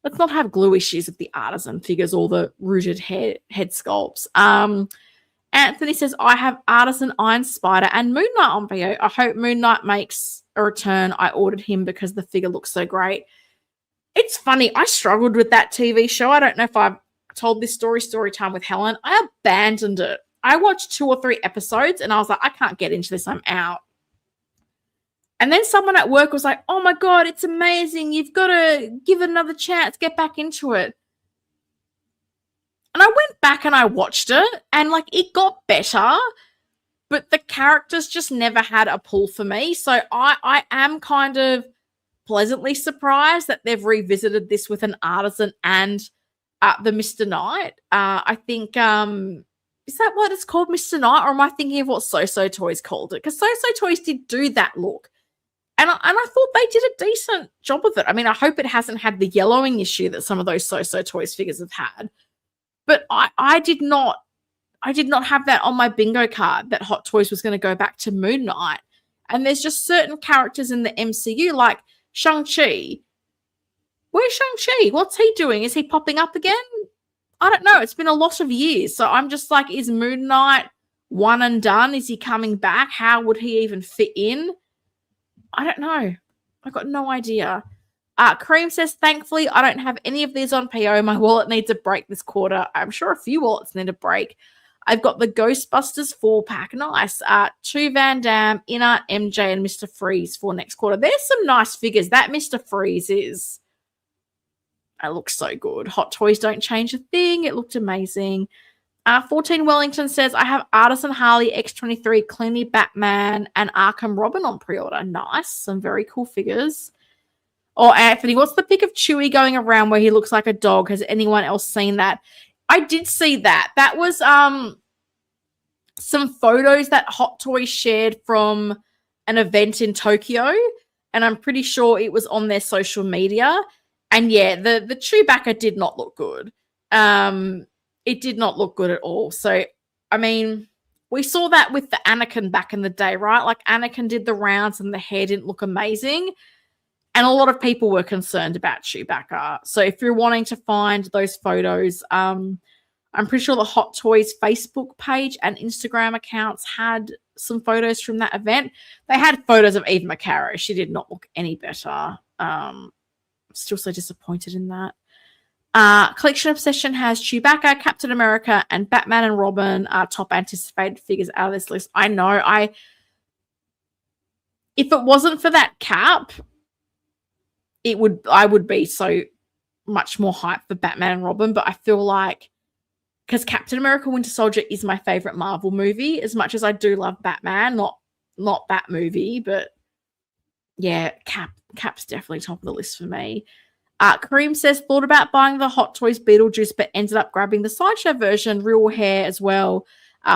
not have glue issues with the artisan figures or the rooted head sculpts. Anthony says, I have artisan Iron Spider and Moon Knight on PO. I hope Moon Knight makes a return. I ordered him because the figure looks so great. It's funny. I struggled with that TV show. I don't know if I've told this story time with Helen. I abandoned it. I watched 2 or 3 episodes and I was like, I can't get into this. I'm out. And then someone at work was like, oh my God, it's amazing. You've got to give it another chance. Get back into it. And I went back and I watched it, and like it got better, but the characters just never had a pull for me. So I am kind of pleasantly surprised that they've revisited this with an artisan and the Mr. Knight. I think is that what it's called, Mr. Knight, or am I thinking of what SooSoo Toys called it? Because SooSoo Toys did do that look. And I thought they did a decent job of it. I mean, I hope it hasn't had the yellowing issue that some of those SooSoo Toys figures have had. But I did not have that on my bingo card that Hot Toys was going to go back to Moon Knight. And there's just certain characters in the MCU, like Shang-Chi. Where's Shang-Chi? What's he doing? Is he popping up again? I don't know. It's been a lot of years. So I'm just like, is Moon Knight one and done? Is he coming back? How would he even fit in? I don't know. I've got no idea. Cream says, thankfully, I don't have any of these on PO. My wallet needs a break this quarter. I'm sure a few wallets need a break. I've got the Ghostbusters 4-pack. Nice. 2 Van Damme, InArt, MJ, and Mr. Freeze for next quarter. There's some nice figures. That Mr. Freeze is... It looks so good. Hot Toys don't change a thing. It looked amazing. 14 Wellington says, I have Artisan Harley, X23, Clooney Batman, and Arkham Robin on pre-order. Nice. Some very cool figures. Oh, Anthony, what's the pic of Chewie going around where he looks like a dog? Has anyone else seen that? I did see that. That was some photos that Hot Toys shared from an event in Tokyo, and I'm pretty sure it was on their social media. And yeah, the Chewbacca did not look good. It did not look good at all. So, I mean, we saw that with the Anakin back in the day, right? Like Anakin did the rounds and the hair didn't look amazing. And a lot of people were concerned about Chewbacca. So if you're wanting to find those photos, I'm pretty sure the Hot Toys Facebook page and Instagram accounts had some photos from that event. They had photos of Eve McCarroll. She did not look any better. Still so disappointed in that. Collection Obsession has Chewbacca, Captain America, and Batman and Robin are top anticipated figures out of this list. I know. If it wasn't for that cap, I would be so much more hyped for Batman and Robin, but I feel like because Captain America Winter Soldier is my favorite Marvel movie, as much as I do love Batman, not that movie, but yeah, Cap's definitely top of the list for me. Kareem says, thought about buying the Hot Toys Beetlejuice, but ended up grabbing the Sideshow version, real hair as well,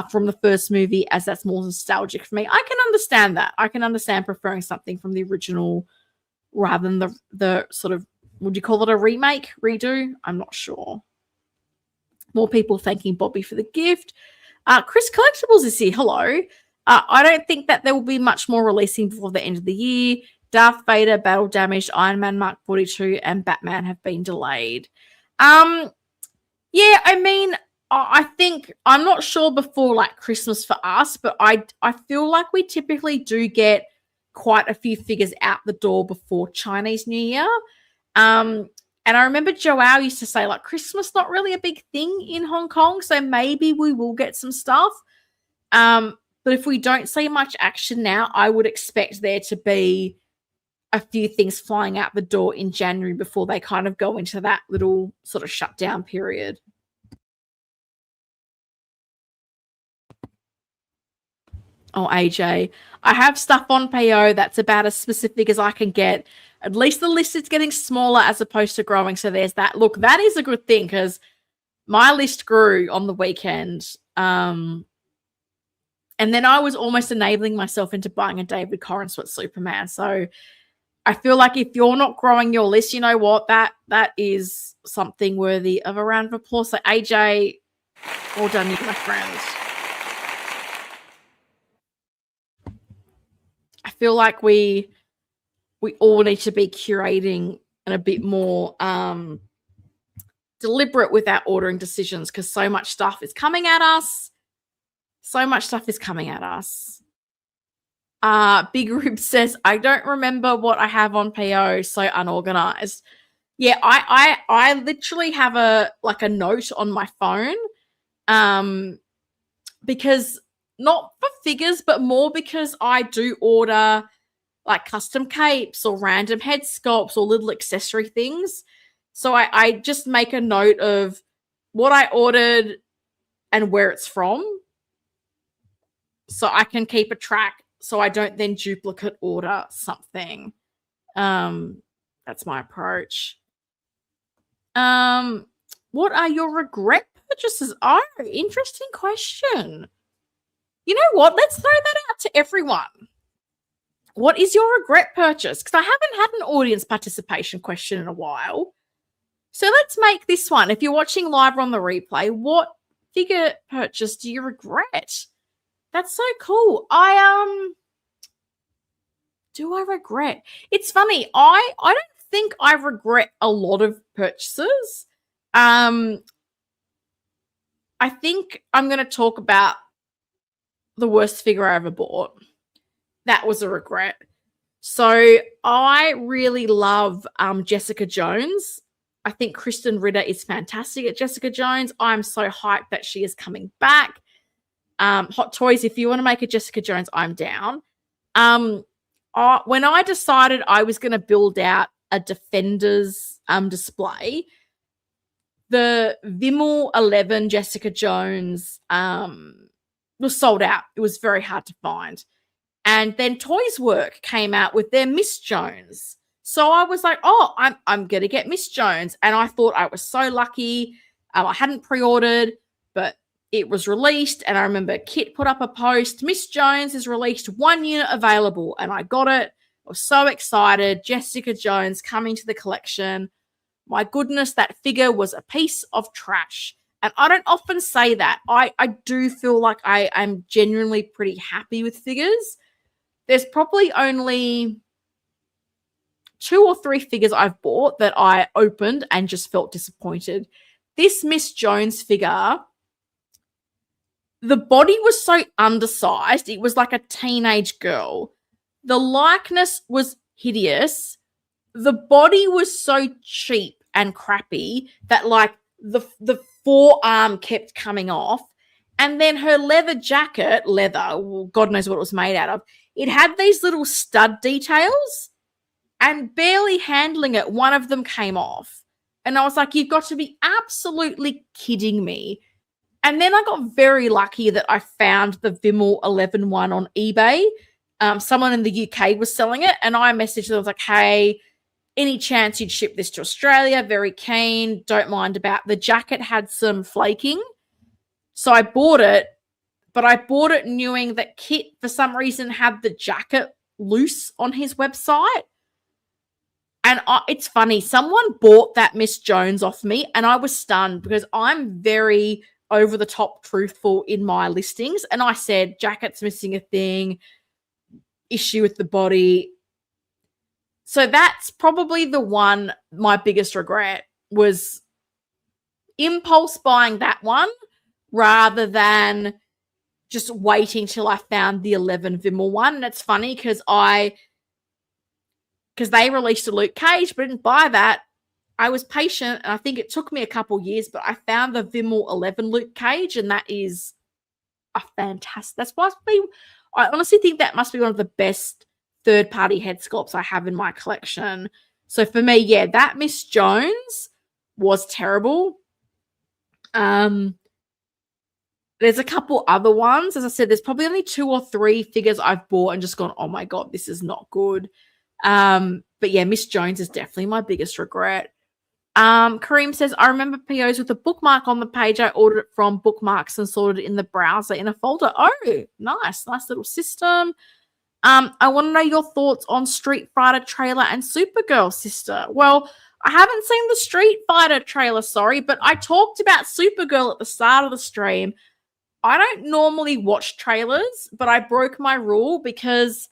from the first movie, as that's more nostalgic for me. I can understand that. I can understand preferring something from the original rather than the sort of, would you call it a remake, redo? I'm not sure. More people thanking Bobby for the gift. Chris Collectibles is here. Hello. I don't think that there will be much more releasing before the end of the year. Darth Vader, Battle Damaged, Iron Man Mark 42, and Batman have been delayed. Yeah, I mean, I think, I'm not sure before like Christmas for us, but I feel like we typically do get quite a few figures out the door before Chinese New Year. And I remember Joao used to say, like, Christmas not really a big thing in Hong Kong, so maybe we will get some stuff. But if we don't see much action now, I would expect there to be a few things flying out the door in January before they kind of go into that little sort of shutdown period. Oh, AJ, I have stuff on PO that's about as specific as I can get. At least the list is getting smaller as opposed to growing. So there's that. Look, that is a good thing because my list grew on the weekend. And then I was almost enabling myself into buying a David Corenswet Superman. So I feel like if you're not growing your list, you know what? That is something worthy of a round of applause. So AJ, all done, you, my friends. I feel like we all need to be curating and a bit more deliberate with our ordering decisions because so much stuff is coming at us. Big Rib says, I don't remember what I have on PO, so unorganized. Yeah, I literally have a note on my phone because not for figures, but more because I do order like custom capes or random head sculpts or little accessory things. So I just make a note of what I ordered and where it's from, so I can keep a track so I don't then duplicate order something. That's my approach. What are your regret purchases? Oh, interesting question. You know what? Let's throw that out to everyone. What is your regret purchase? Because I haven't had an audience participation question in a while. So let's make this one. If you're watching live or on the replay, what figure purchase do you regret? That's so cool. Do I regret? It's funny. I don't think I regret a lot of purchases. I think I'm going to talk about the worst figure I ever bought. That was a regret. So I really love Jessica Jones. I think Kristen Ritter is fantastic at Jessica Jones. I'm so hyped that she is coming back. Hot Toys, if you want to make a Jessica Jones, I'm down. When I decided I was going to build out a Defenders display, the Vimmel 11 Jessica Jones was sold out. It was very hard to find. And then Toys Work came out with their Miss Jones. So I was like, oh, I'm going to get Miss Jones. And I thought I was so lucky. I hadn't pre-ordered, but it was released. And I remember Kit put up a post, Miss Jones is released, 1 unit available. And I got it. I was so excited. Jessica Jones coming to the collection. My goodness, that figure was a piece of trash. And I don't often say that. I do feel like I'm genuinely pretty happy with figures. There's probably only 2 or 3 figures I've bought that I opened and just felt disappointed. This Miss Jones figure, the body was so undersized. It was like a teenage girl. The likeness was hideous. The body was so cheap and crappy that like the forearm kept coming off. And then her leather jacket, well, God knows what it was made out of, it had these little stud details, and barely handling it, one of them came off. And I was like, you've got to be absolutely kidding me. And then I got very lucky that I found the Vimmel 11 one on eBay. Someone in the UK was selling it, and I messaged them. I was like, hey, any chance you'd ship this to Australia? Very keen. Don't mind about the jacket had some flaking. So I bought it, but I bought it knowing that Kit, for some reason, had the jacket loose on his website. And it's funny. Someone bought that Miss Jones off me, and I was stunned because I'm very over-the-top truthful in my listings. And I said, jacket's missing a thing, issue with the body. So that's probably the one, my biggest regret was impulse buying that one rather than just waiting till I found the 11 Vimmel one. And it's funny because they released a Luke Cage, but I didn't buy that. I was patient, and I think it took me a couple years, but I found the Vimmel 11 Luke Cage, and that is a fantastic. I honestly think that must be one of the best third-party head sculpts I have in my collection. So for me, yeah, that Miss Jones was terrible. There's a couple other ones. As I said, there's probably only 2 or 3 figures I've bought and just gone, oh my God, this is not good. But yeah, Miss Jones is definitely my biggest regret. Kareem says, I remember POs with a bookmark on the page. I ordered it from Bookmarks and sorted it in the browser in a folder. Oh, nice little system. I want to know your thoughts on Street Fighter trailer and Supergirl, sister. Well, I haven't seen the Street Fighter trailer, sorry, but I talked about Supergirl at the start of the stream. I don't normally watch trailers, but I broke my rule because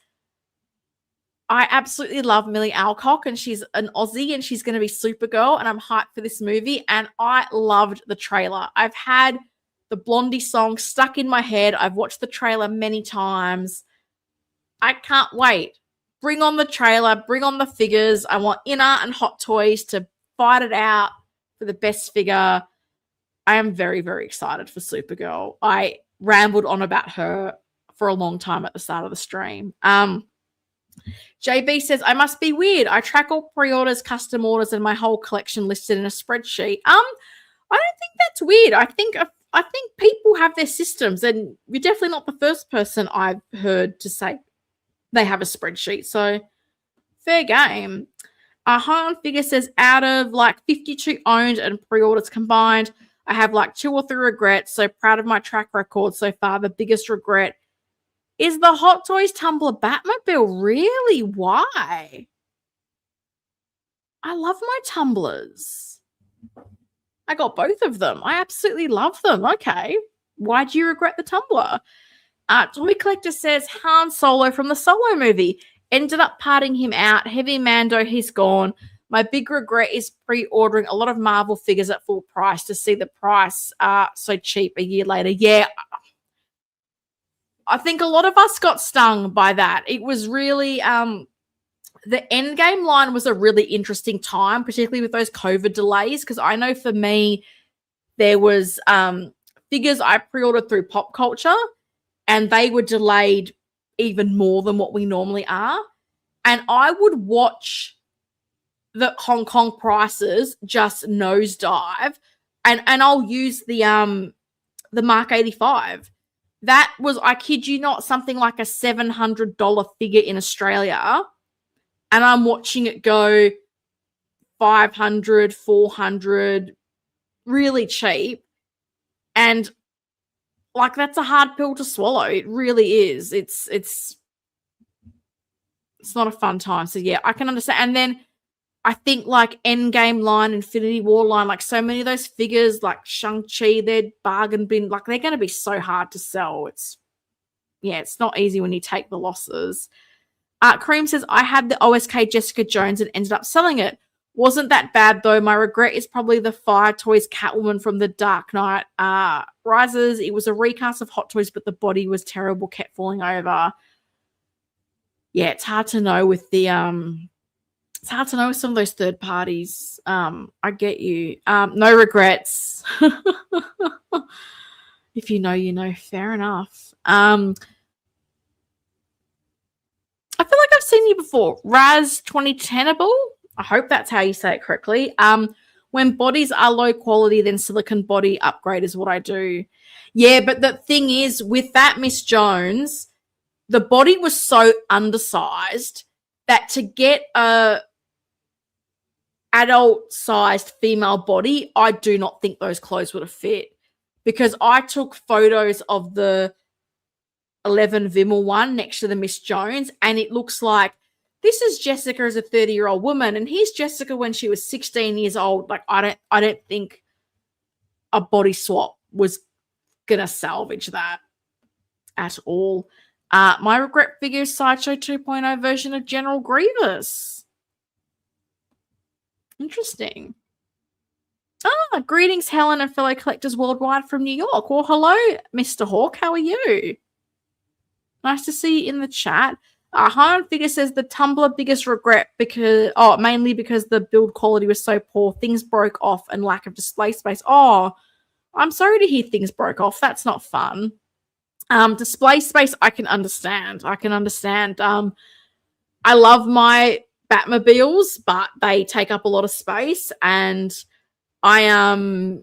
I absolutely love Millie Alcock, and she's an Aussie, and she's going to be Supergirl, and I'm hyped for this movie, and I loved the trailer. I've had the Blondie song stuck in my head. I've watched the trailer many times. I can't wait. Bring on the trailer. Bring on the figures. I want InArt and Hot Toys to fight it out for the best figure. I am very, very excited for Supergirl. I rambled on about her for a long time at the start of the stream. JB says, I must be weird. I track all pre-orders, custom orders, and my whole collection listed in a spreadsheet. I I don't think that's weird. I think people have their systems, and you're definitely not the first person I've heard to say they have a spreadsheet. So fair game. High on Figure says out of like 52 owned and pre-orders combined, I have like 2 or 3 regrets. So proud of my track record so far. The biggest regret is the Hot Toys Tumbler Batmobile. Really? Why? I love my tumblers. I got both of them. I absolutely love them. Okay. Why do you regret the tumbler? Toy Collector says Han Solo from the Solo movie. Ended up parting him out. Heavy Mando, he's gone. My big regret is pre-ordering a lot of Marvel figures at full price to see the price so cheap a year later. Yeah, I think a lot of us got stung by that. It was really the Endgame line was a really interesting time, particularly with those COVID delays, because I know for me there was figures I pre-ordered through Pop Culture and they were delayed even more than what we normally are. And I would watch the Hong Kong prices just nosedive, and I'll use the Mark 85. That was, I kid you not, something like a $700 figure in Australia, and I'm watching it go 500, 400, really cheap, and like that's a hard pill to swallow. It really is. It's not a fun time. So yeah, I can understand. And then I think like Endgame line, Infinity War line, like so many of those figures, like Shang-Chi, they're bargain bin, like they're going to be so hard to sell. It's not easy when you take the losses. Cream says, I had the OSK Jessica Jones and ended up selling it. Wasn't that bad though. My regret is probably the Fire Toys Catwoman from the Dark Knight Rises. It was a recast of Hot Toys, but the body was terrible, kept falling over. Yeah, it's hard to know with the it's hard to know with some of those third parties. I get you. No regrets. If you know, you know. Fair enough. I feel like I've seen you before. Raz 2010able. I hope that's how you say it correctly. When bodies are low quality, then silicon body upgrade is what I do. Yeah, but the thing is, with that Miss Jones, the body was so undersized that to get a adult-sized female body, I do not think those clothes would have fit, because I took photos of the 11 Vimmel one next to the Miss Jones, and it looks like this is Jessica as a 30-year-old woman, and here's Jessica when she was 16 years old. Like, I don't think a body swap was gonna salvage that at all. My regret figure is Sideshow 2.0 version of General Grievous. Interesting. Greetings, Helen and fellow collectors worldwide from New York. Well, hello, Mr. Hawk. How are you? Nice to see you in the chat. High on Figure says the Tumblr biggest regret mainly because the build quality was so poor. Things broke off and lack of display space. Oh, I'm sorry to hear things broke off. That's not fun. Display space, I can understand. I love my Batmobiles, but they take up a lot of space, and I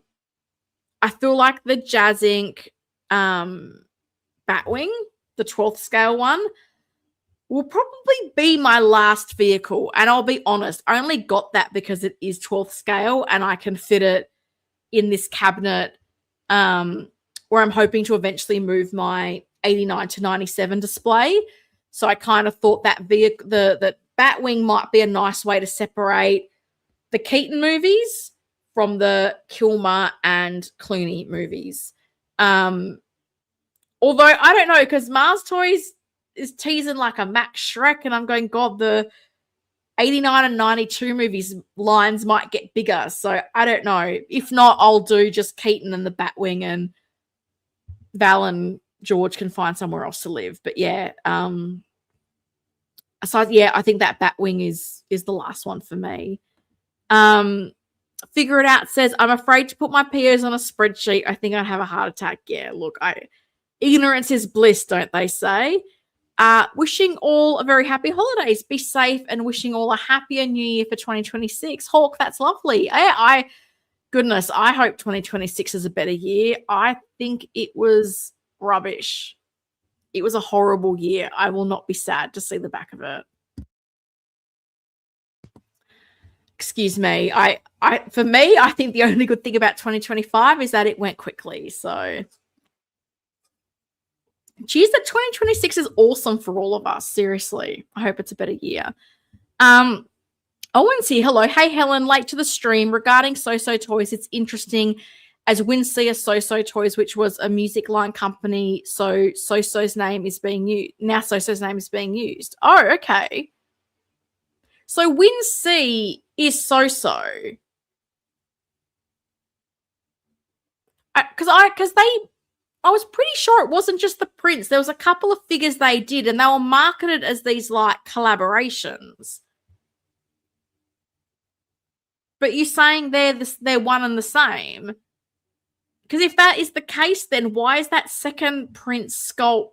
feel like the Jazz Inc. Batwing, the 12th scale one, will probably be my last vehicle. And I'll be honest, I only got that because it is 12th scale and I can fit it in this cabinet where I'm hoping to eventually move my 89 to 97 display. So I kind of thought that the Batwing might be a nice way to separate the Keaton movies from the Kilmer and Clooney movies. Although I don't know, because Mars Toys is teasing like a Max Shrek, and I'm going, God, the 89 and 92 movies lines might get bigger. So I don't know. If not, I'll do just Keaton and the Batwing, and Val and George can find somewhere else to live. But yeah, I think that Batwing is the last one for me. Figure It Out says, I'm afraid to put my POs on a spreadsheet. I think I'd have a heart attack. Yeah, look, ignorance is bliss, don't they say? Wishing all a very happy holidays. Be safe, and wishing all a happier new year for 2026. Hawk, that's lovely. Goodness, I hope 2026 is a better year. I think it was rubbish. It was a horrible year. I will not be sad to see the back of it. Excuse me. For me, I think the only good thing about 2025 is that it went quickly. So, geez, that 2026 is awesome for all of us. Seriously, I hope it's a better year. Owen's here. Hello. Hey, Helen. Late to the stream. Regarding SooSoo Toys, it's interesting as Winseer SooSoo Toys, which was a music line company. So SooSoo's name is being used. Now SooSoo's name is being used. Oh, okay. So Winseer is SooSoo. Because I was pretty sure it wasn't just the prints. There was a couple of figures they did, and they were marketed as these like collaborations. But you're saying they're one and the same? Because if that is the case, then why is that second print sculpt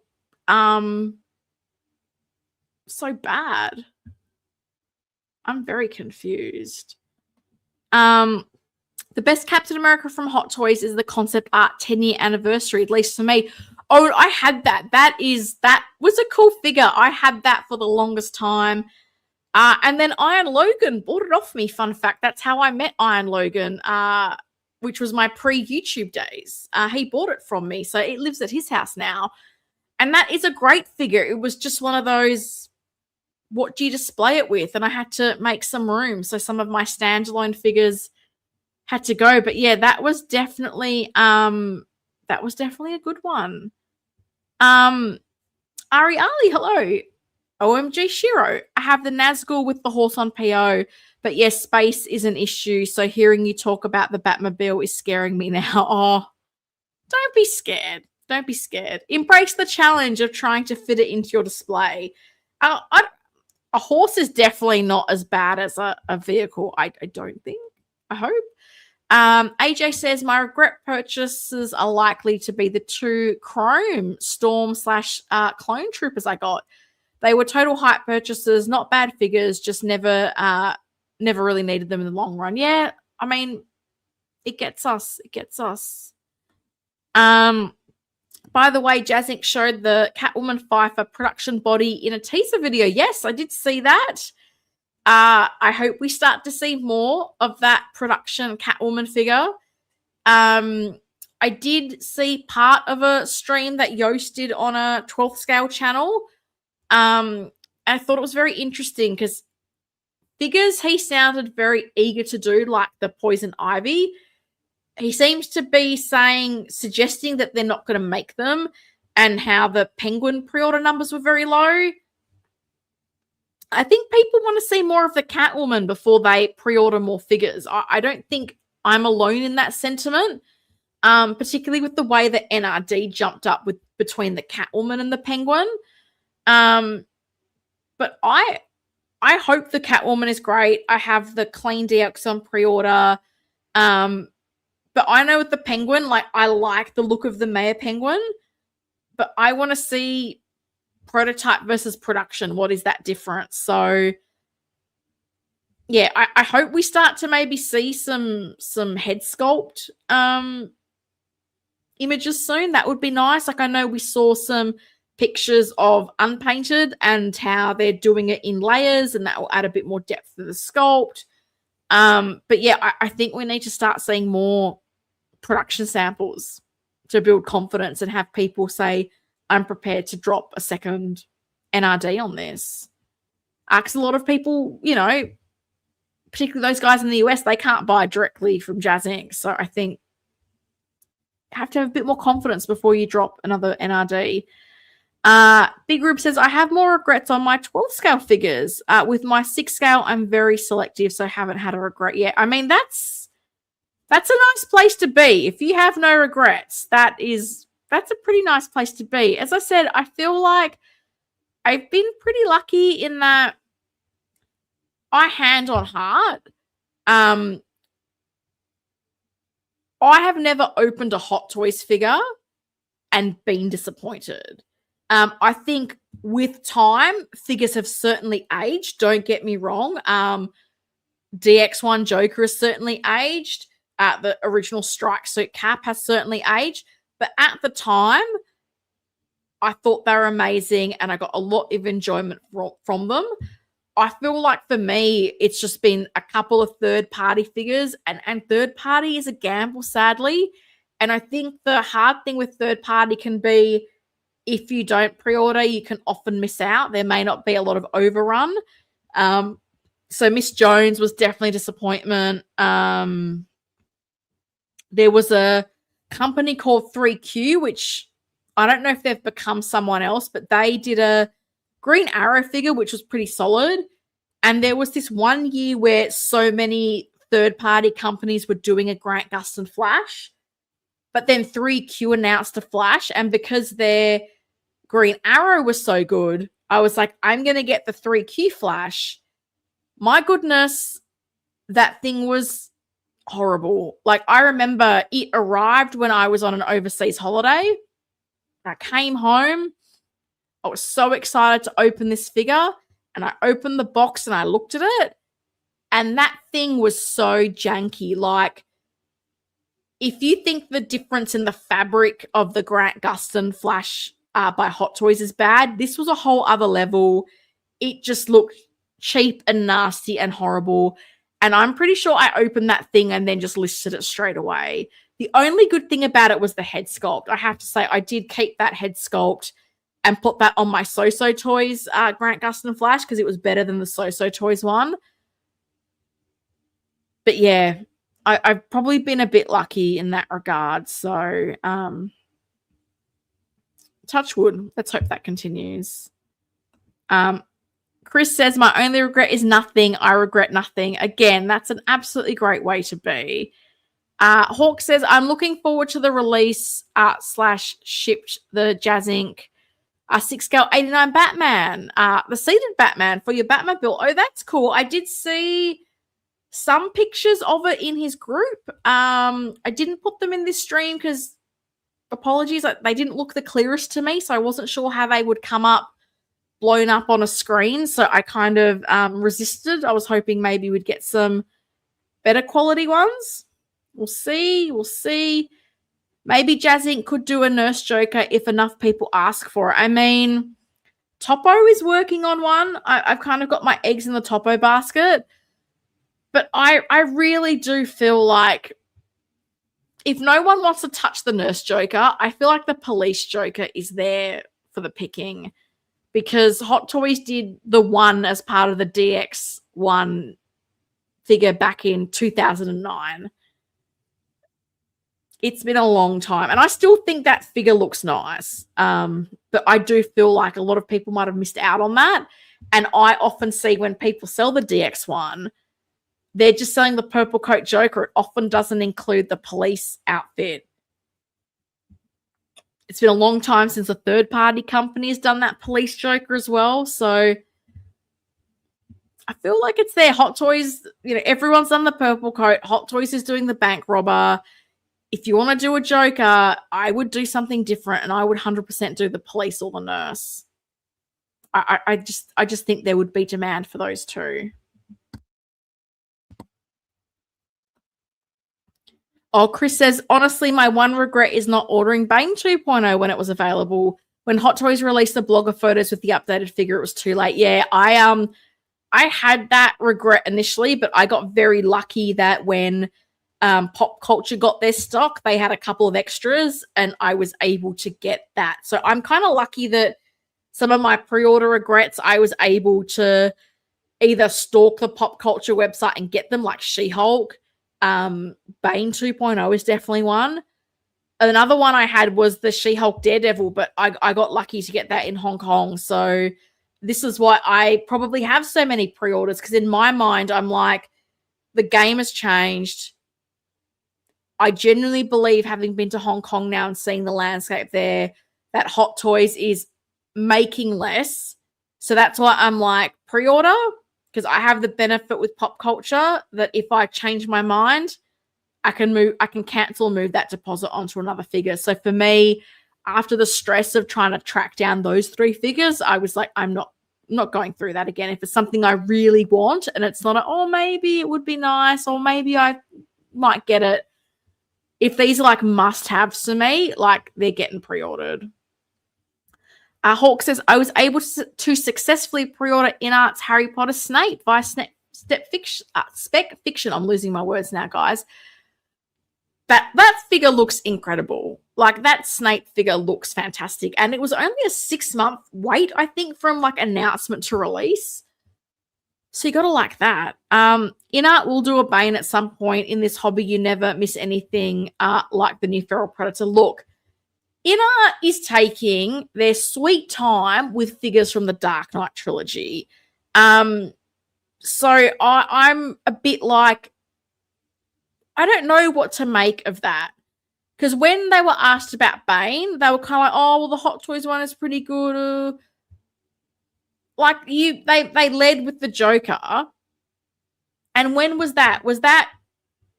so bad? I'm very confused. The best Captain America from Hot Toys is the concept art 10-year anniversary, at least for me. Oh, I had that. That was a cool figure. I had that for the longest time. And then Iron Logan bought it off me. Fun fact, that's how I met Iron Logan, which was my pre-YouTube days. He bought it from me, so it lives at his house now. And that is a great figure. It was just one of those, what do you display it with? And I had to make some room, so some of my standalone figures had to go. But yeah, that was definitely a good one. Ari Ali, hello. OMG Shiro, I have the Nazgul with the horse on PO, but yes, space is an issue. So hearing you talk about the Batmobile is scaring me now. Oh, don't be scared. Don't be scared. Embrace the challenge of trying to fit it into your display. A horse is definitely not as bad as a vehicle, I don't think. I hope. AJ says, my regret purchases are likely to be the 2 Chrome Storm / Clone Troopers I got. They were total hype purchases, not bad figures, just never really needed them in the long run. Yeah, I mean, it gets us. It gets us. By the way, Jazink showed the Catwoman Pfeiffer production body in a teaser video. Yes, I did see that. I hope we start to see more of that production Catwoman figure. I did see part of a stream that Yoast did on a 12th scale channel. I thought it was very interesting because figures he sounded very eager to do, like the Poison Ivy. He seems to be suggesting that they're not going to make them, and how the Penguin pre-order numbers were very low. I think people want to see more of the Catwoman before they pre-order more figures. I don't think I'm alone in that sentiment, particularly with the way that NRD jumped up between the Catwoman and the Penguin. But I hope the Catwoman is great. I have the Clean DX on pre-order. But I know with the Penguin, like, I like the look of the Mayor Penguin, but I want to see prototype versus production. What is that difference? So yeah, I hope we start to maybe see some head sculpt images soon. That would be nice. Like, I know we saw some pictures of unpainted and how they're doing it in layers, and that will add a bit more depth to the sculpt. But yeah, I think we need to start seeing more production samples to build confidence and have people say, I'm prepared to drop a second NRD on this. Because a lot of people, you know, particularly those guys in the US, they can't buy directly from Jazz Inc. So I think you have to have a bit more confidence before you drop another NRD. Big Rube says, I have more regrets on my 12 scale figures. With my 6 scale, I'm very selective, so I haven't had a regret yet. I mean, that's a nice place to be. If you have no regrets, that's a pretty nice place to be. As I said, I feel like I've been pretty lucky in that I hand on heart. I have never opened a Hot Toys figure and been disappointed. I think with time, figures have certainly aged. Don't get me wrong. DX1 Joker has certainly aged. the original strike suit cap has certainly aged. But at the time, I thought they were amazing and I got a lot of enjoyment from them. I feel like for me, it's just been a couple of third-party figures, and third-party is a gamble, sadly. And I think the hard thing with third-party can be if you don't pre-order, you can often miss out. There may not be a lot of overrun. So Miss Jones was definitely a disappointment. There was a company called 3Q, which I don't know if they've become someone else, but they did a Green Arrow figure, which was pretty solid. And there was this one year where so many third-party companies were doing a Grant Gustin Flash, but then 3Q announced a Flash, and because their Green Arrow was so good, I was like, I'm going to get the 3Q Flash. My goodness, that thing was horrible. Like, I remember it arrived when I was on an overseas holiday. I came home. I was so excited to open this figure, and I opened the box and I looked at it, and that thing was so janky. Like, if you think the difference in the fabric of the Grant Gustin Flash by Hot Toys is bad, this was a whole other level. It just looked cheap and nasty and horrible. And I'm pretty sure I opened that thing and then just listed it straight away. The only good thing about it was the head sculpt. I have to say, I did keep that head sculpt and put that on my SooSoo Toys Grant Gustin Flash because it was better than the SooSoo Toys one. But yeah, I've probably been a bit lucky in that regard. So, touch wood. Let's hope that continues. Chris says, my only regret is nothing. I regret nothing. Again, that's an absolutely great way to be. Hawk says, I'm looking forward to the release / shipped the Jazz Inc. 6-scale 89 Batman, the seated Batman for your Batmobile. Oh, that's cool. I did see some pictures of it in his group. I didn't put them in this stream because, apologies, they didn't look the clearest to me, so I wasn't sure how they would come up blown up on a screen, so I kind of resisted. I was hoping maybe we'd get some better quality ones. We'll see. Maybe Jazz Inc. could do a Nurse Joker if enough people ask for it. I mean, Topo is working on one. I've kind of got my eggs in the Topo basket. But I really do feel like if no one wants to touch the Nurse Joker, I feel like the Police Joker is there for the picking. Because Hot Toys did the one as part of the DX1 figure back in 2009. It's been a long time. And I still think that figure looks nice. But I do feel like a lot of people might have missed out on that. And I often see when people sell the DX1, they're just selling the purple coat Joker. It often doesn't include the police outfit. It's been a long time since a third-party company has done that police Joker as well. So I feel like it's there. Hot Toys, everyone's done the purple coat. Hot Toys is doing the bank robber. If you want to do a Joker, I would do something different, and I would 100% do the police or the nurse. I just think there would be demand for those two. Oh, Chris says, honestly, my one regret is not ordering Bane 2.0 when it was available. When Hot Toys released the blogger photos with the updated figure, it was too late. Yeah, I had that regret initially, but I got very lucky that when Pop Culture got their stock, they had a couple of extras, and I was able to get that. So I'm kind of lucky that some of my pre-order regrets, I was able to either stalk the Pop Culture website and get them, like She-Hulk. Bane 2.0 is definitely one. Another one I had was the She-Hulk Daredevil, but I got lucky to get that in Hong Kong. So this is why I probably have so many pre-orders, because in my mind, I'm like, the game has changed. I genuinely believe, having been to Hong Kong now and seeing the landscape there, that Hot Toys is making less. So that's why I'm like, pre-order, because I have the benefit with Pop Culture that if I change my mind, I can cancel and move that deposit onto another figure. So for me, after the stress of trying to track down those 3 figures, I was like, I'm not going through that again. If it's something I really want and it's not maybe it would be nice, or maybe might get it. If these are like must-haves for me, like they're getting pre-ordered. Hawk says, I was able to successfully pre-order InArt's Harry Potter Snape via Spec Fiction. I'm losing my words now, guys. That figure looks incredible. Like, that Snape figure looks fantastic. And it was only a 6-month wait, I think, from like announcement to release. So you got to like that. InArt will do a Bane at some point in this hobby. You never miss anything like the new Feral Predator. Look, InArt is taking their sweet time with figures from the Dark Knight trilogy. So I'm a bit like, I don't know what to make of that. Because when they were asked about Bane, they were kind of like, oh, well, the Hot Toys one is pretty good. Like, they led with the Joker. And when was that? Was that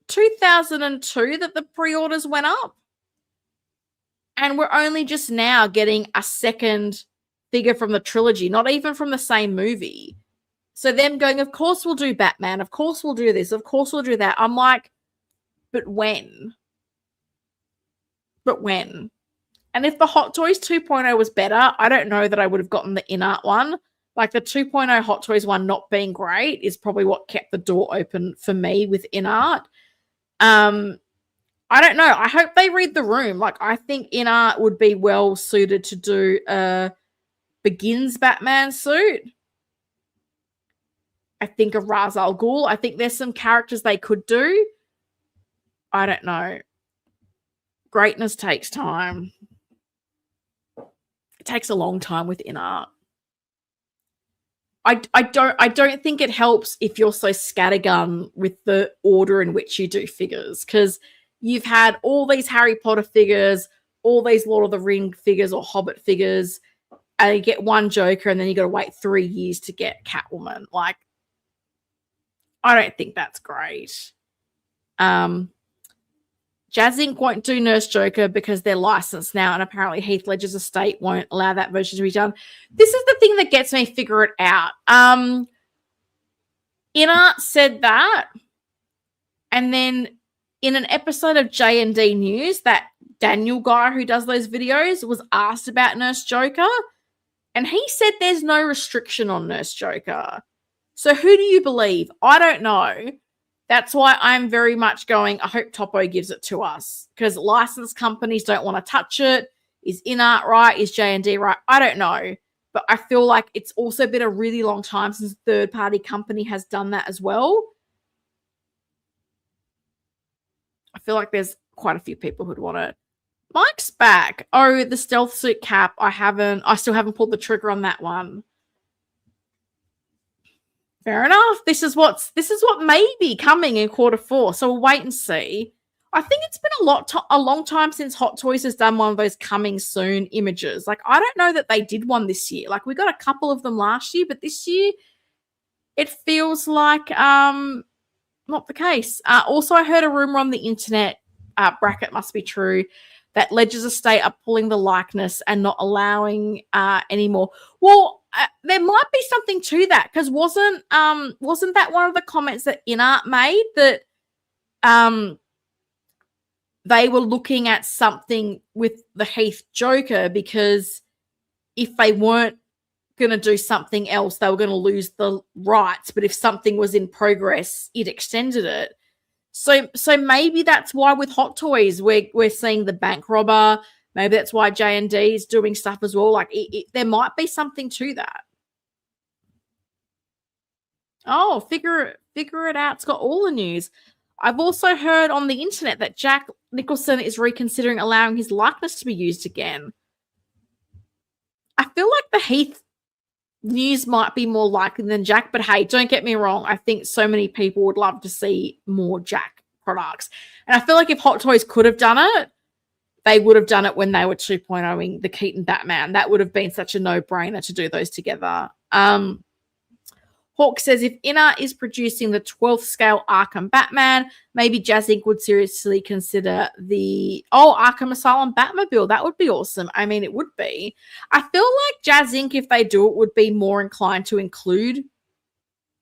2002 that the pre-orders went up? And we're only just now getting a second figure from the trilogy, not even from the same movie. So them going, of course we'll do Batman. Of course we'll do this. Of course we'll do that. I'm like, but when? But when? And if the Hot Toys 2.0 was better, I don't know that I would have gotten the InArt one. Like, the 2.0 Hot Toys one not being great is probably what kept the door open for me with InArt. I don't know. I hope they read the room. Like, I think InArt would be well suited to do a Begins Batman suit. I think of Ra's al Ghul. I think there's some characters they could do. I don't know. Greatness takes time. It takes a long time with InArt. I don't think it helps if you're so scattergun with the order in which you do figures, because you've had all these Harry Potter figures, all these Lord of the Ring figures or Hobbit figures, and you get one Joker, and then you got to wait 3 years to get Catwoman. Like, I don't think that's great. Jazz Inc. won't do Nurse Joker because they're licensed now, and apparently Heath Ledger's estate won't allow that version to be done. This is the thing that gets me figure it out. InArt said that, and then in an episode of J&D News, that Daniel guy who does those videos was asked about Nurse Joker, and he said there's no restriction on Nurse Joker. So who do you believe? I don't know. That's why I'm very much going, I hope Topo gives it to us, because licensed companies don't want to touch it. Is InArt right? Is J&D right? I don't know. But I feel like it's also been a really long time since a third-party company has done that as well. I feel like there's quite a few people who'd want it. Mike's back. Oh, the stealth suit cap. I still haven't pulled the trigger on that one. Fair enough. This is what may be coming in Q4, so we'll wait and see. I think it's been a long time since Hot Toys has done one of those coming soon images. Like, I don't know that they did one this year. Like, we got a couple of them last year, but this year it feels like not the case. Also, I heard a rumor on the internet, bracket must be true, that Ledger's estate are pulling the likeness and not allowing anymore. Well, there might be something to that, because wasn't that one of the comments that InArt made, that they were looking at something with the Heath Joker, because if they weren't going to do something else, they were going to lose the rights, but if something was in progress, it extended it. So maybe that's why with Hot Toys we're seeing the bank robber. Maybe that's why J&D is doing stuff as well. Like, there might be something to that. Oh, figure it out. It's got all the news. I've also heard on the internet that Jack Nicholson is reconsidering allowing his likeness to be used again. I feel like the Heath news might be more likely than Jack, but hey, don't get me wrong. I think so many people would love to see more Jack products. And I feel like if Hot Toys could have done it, they would have done it when they were 2.0ing the Keaton Batman. That would have been such a no-brainer to do those together. Hawk says, if InArt is producing the 12th scale Arkham Batman, maybe Jazz Inc. would seriously consider the Arkham Asylum Batmobile. That would be awesome. I mean, it would be. I feel like Jazz Inc., if they do it, would be more inclined to include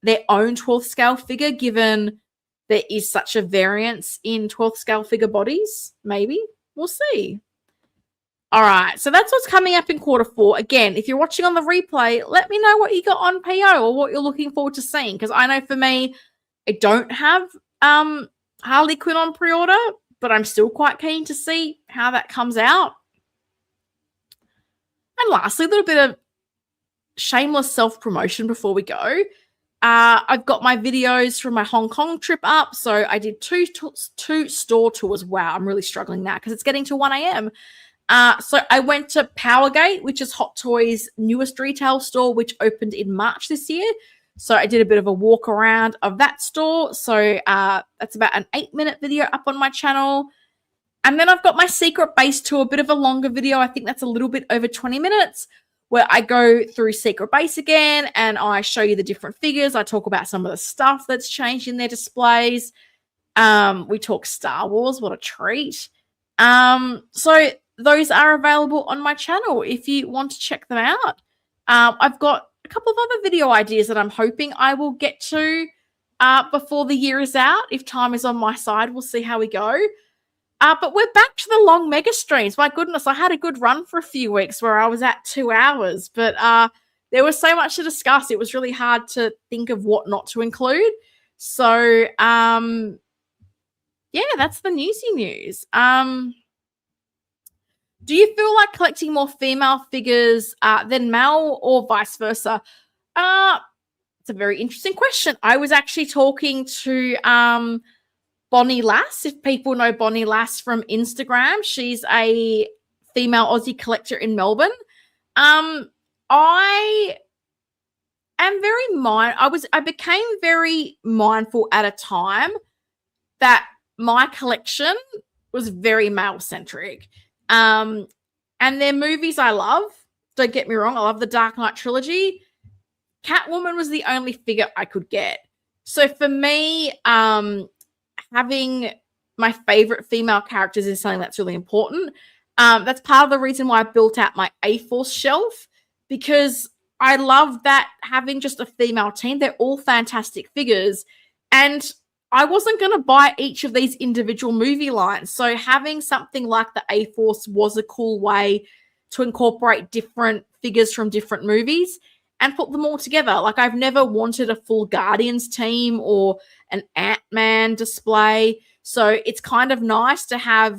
their own 12th scale figure, given there is such a variance in 12th scale figure bodies. Maybe. We'll see. All right, so that's what's coming up in quarter 4. Again, if you're watching on the replay, let me know what you got on PO or what you're looking forward to seeing, because I know for me, I don't have Harley Quinn on pre-order, but I'm still quite keen to see how that comes out. And lastly, a little bit of shameless self-promotion before we go. I've got my videos from my Hong Kong trip up. So I did two store tours. Wow, I'm really struggling now because it's getting to 1 a.m. So I went to Powergate, which is Hot Toys' newest retail store, which opened in March this year. So I did a bit of a walk around of that store. So that's about an 8-minute video up on my channel. And then I've got my secret base tour, a bit of a longer video. I think that's a little bit over 20 minutes, where I go through secret base again and I show you the different figures. I talk about some of the stuff that's changed in their displays. We talk Star Wars. What a treat. So those are available on my channel if you want to check them out. I've got a couple of other video ideas that I'm hoping I will get to before the year is out. If time is on my side, we'll see how we go. But we're back to the long mega streams. My goodness, I had a good run for a few weeks where I was at 2 hours, but there was so much to discuss. It was really hard to think of what not to include. So, yeah, that's the newsy news. Do you feel like collecting more female figures than male or vice versa? It's a very interesting question. I was actually talking to Bonnie Lass, if people know Bonnie Lass from Instagram. She's a female Aussie collector in Melbourne. I am I became very mindful at a time that my collection was very male-centric. And their movies I love. Don't get me wrong, I love the Dark Knight trilogy. Catwoman was the only figure I could get. So for me, having my favorite female characters is something that's really important. That's part of the reason why I built out my A-Force shelf, because I love that having just a female team. They're all fantastic figures. And I wasn't going to buy each of these individual movie lines. So having something like the A-Force was a cool way to incorporate different figures from different movies and put them all together. Like, I've never wanted a full Guardians team or an Ant-Man display. So it's kind of nice to have,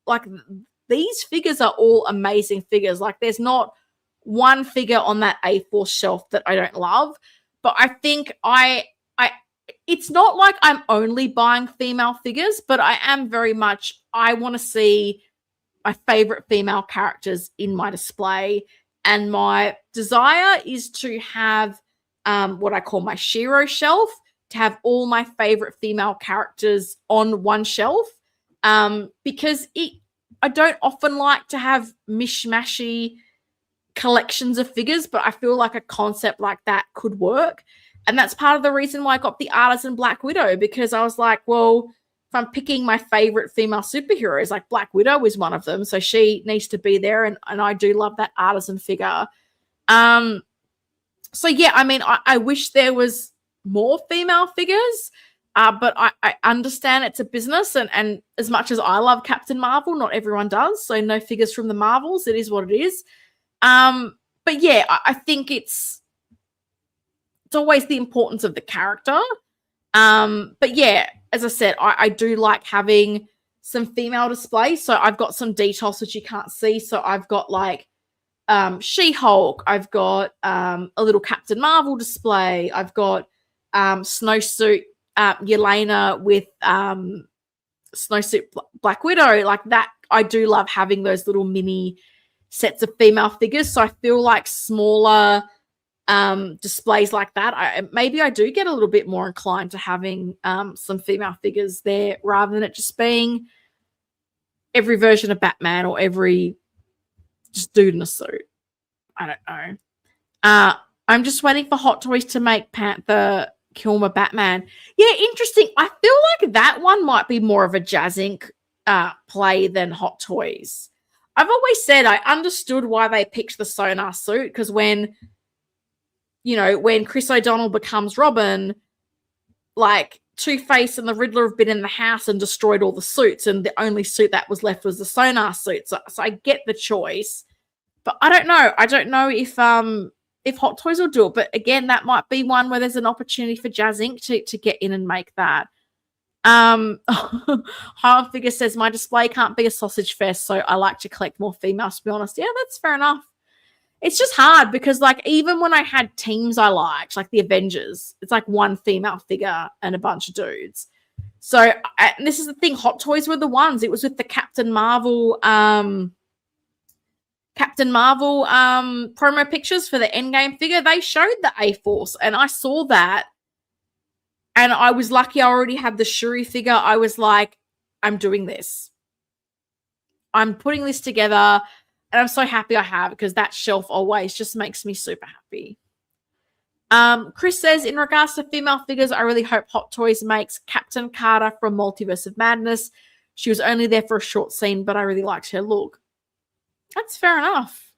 like, these figures are all amazing figures. Like, there's not one figure on that A-Force shelf that I don't love. But I think it's not like I'm only buying female figures, but I am very much, I want to see my favorite female characters in my display. And my desire is to have what I call my Shiro shelf, to have all my favorite female characters on one shelf, because I don't often like to have mishmashy collections of figures, but I feel like a concept like that could work. And that's part of the reason why I got the Artisan Black Widow, because I was like, well, if I'm picking my favorite female superheroes, like Black Widow is one of them, so she needs to be there, and I do love that Artisan figure. So yeah, I mean, I wish there was more female figures, but I understand it's a business, and as much as I love Captain Marvel, not everyone does, so no figures from the Marvels. It is what it is. But yeah, I think it's always the importance of the character. But yeah, as I said, I do like having some female displays. So I've got some details that you can't see. So I've got like She-Hulk. I've got a little Captain Marvel display. I've got snowsuit Yelena with snowsuit Black Widow. Like that, I do love having those little mini sets of female figures. So I feel like smaller displays like that, maybe I do get a little bit more inclined to having some female figures there, rather than it just being every version of Batman or every just dude in a suit. I don't know. I'm just waiting for Hot Toys to make Panther Kilmer Batman. Yeah, interesting. I feel like that one might be more of a Jazz Inc. Play than Hot Toys. I've always said I understood why they picked the Sonar suit, because when Chris O'Donnell becomes Robin, like, Two-Face and the Riddler have been in the house and destroyed all the suits, and the only suit that was left was the sonar suit. So I get the choice, but I don't know. I don't know if Hot Toys will do it. But again, that might be one where there's an opportunity for Jazz Inc. to get in and make that. Hard Figure says, my display can't be a sausage fest, so I like to collect more females, to be honest. Yeah, that's fair enough. It's just hard because, like, even when I had teams I liked, like the Avengers, it's like one female figure and a bunch of dudes. So, and this is the thing, Hot Toys were the ones. It was with the Captain Marvel promo pictures for the Endgame figure. They showed the A-Force, and I saw that. And I was lucky I already had the Shuri figure. I was like, I'm doing this. I'm putting this together. And I'm so happy I have, because that shelf always just makes me super happy. Chris says, in regards to female figures, I really hope Hot Toys makes Captain Carter from Multiverse of Madness. She was only there for a short scene, but I really liked her look. That's fair enough.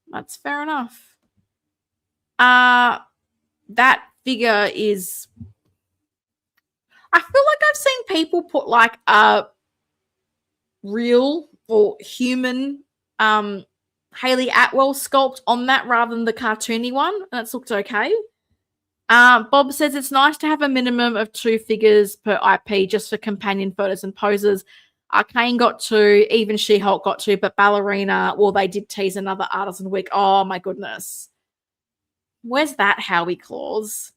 That's fair enough. That figure is... I feel like I've seen people put like a real or human Hayley Atwell sculpt on that rather than the cartoony one. That's looked okay. Bob says it's nice to have a minimum of 2 figures per IP just for companion photos and poses. Arcane got 2, even She-Hulk got 2, but Ballerina, well, they did tease another artisan wig. Oh, my goodness. Where's that Howie Claus?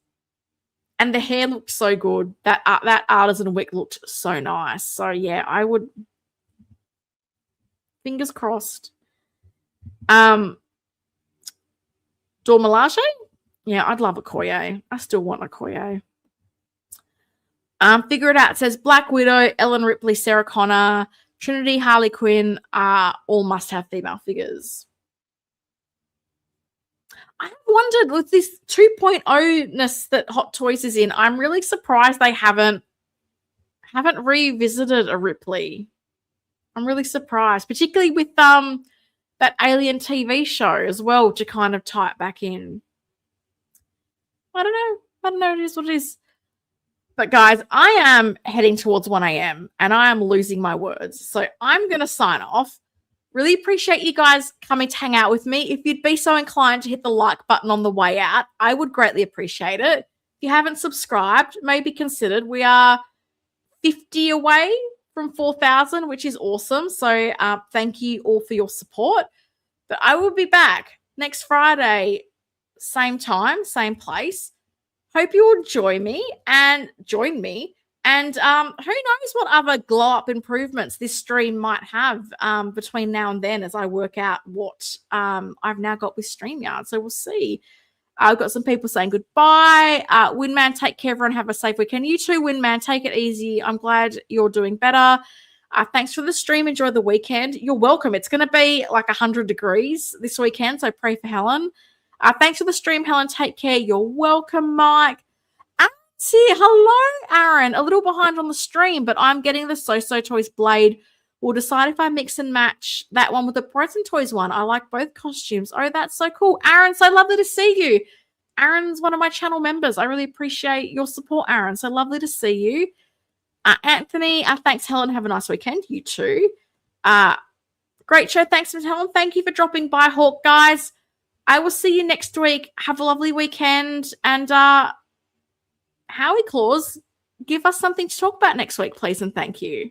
And the hair looked so good. That artisan wig looked so nice. So, yeah, I would... Fingers crossed. Dormelage? Yeah, I'd love a Koye. I still want a Koye. Figure It Out says Black Widow, Ellen Ripley, Sarah Connor, Trinity, Harley Quinn are all must-have female figures. I wondered, with this 2.0-ness that Hot Toys is in, I'm really surprised they haven't revisited a Ripley. I'm really surprised, particularly with that Alien TV show as well, to kind of tie it back in. I don't know. It is what it is. But guys, I am heading towards 1 a.m. and I am losing my words. So I'm going to sign off. Really appreciate you guys coming to hang out with me. If you'd be so inclined to hit the like button on the way out, I would greatly appreciate it. If you haven't subscribed, maybe considered. We are 50 away from 4,000, which is awesome. So thank you all for your support. But I will be back next Friday, same time, same place. Hope you will join me. And who knows what other glow-up improvements this stream might have between now and then, as I work out what I've now got with StreamYard. So we'll see. I've got some people saying goodbye. Winman, take care, everyone. Have a safe weekend. You too, Winman. Take it easy. I'm glad you're doing better. Thanks for the stream. Enjoy the weekend. You're welcome. It's going to be like 100 degrees this weekend, so pray for Helen. Thanks for the stream, Helen. Take care. You're welcome, Mike. Here. Hello, Aaron. A little behind on the stream, but I'm getting the SooSoo Toys Blade. We'll decide if I mix and match that one with the Frozen Toys one. I like both costumes. Oh, that's so cool. Aaron, so lovely to see you. Aaron's one of my channel members. I really appreciate your support, Aaron. So lovely to see you. Anthony, thanks, Helen. Have a nice weekend. You too. Great show. Thanks for Helen. Thank you for dropping by, Hawk, guys. I will see you next week. Have a lovely weekend. And Howie Claus, give us something to talk about next week, please, and thank you.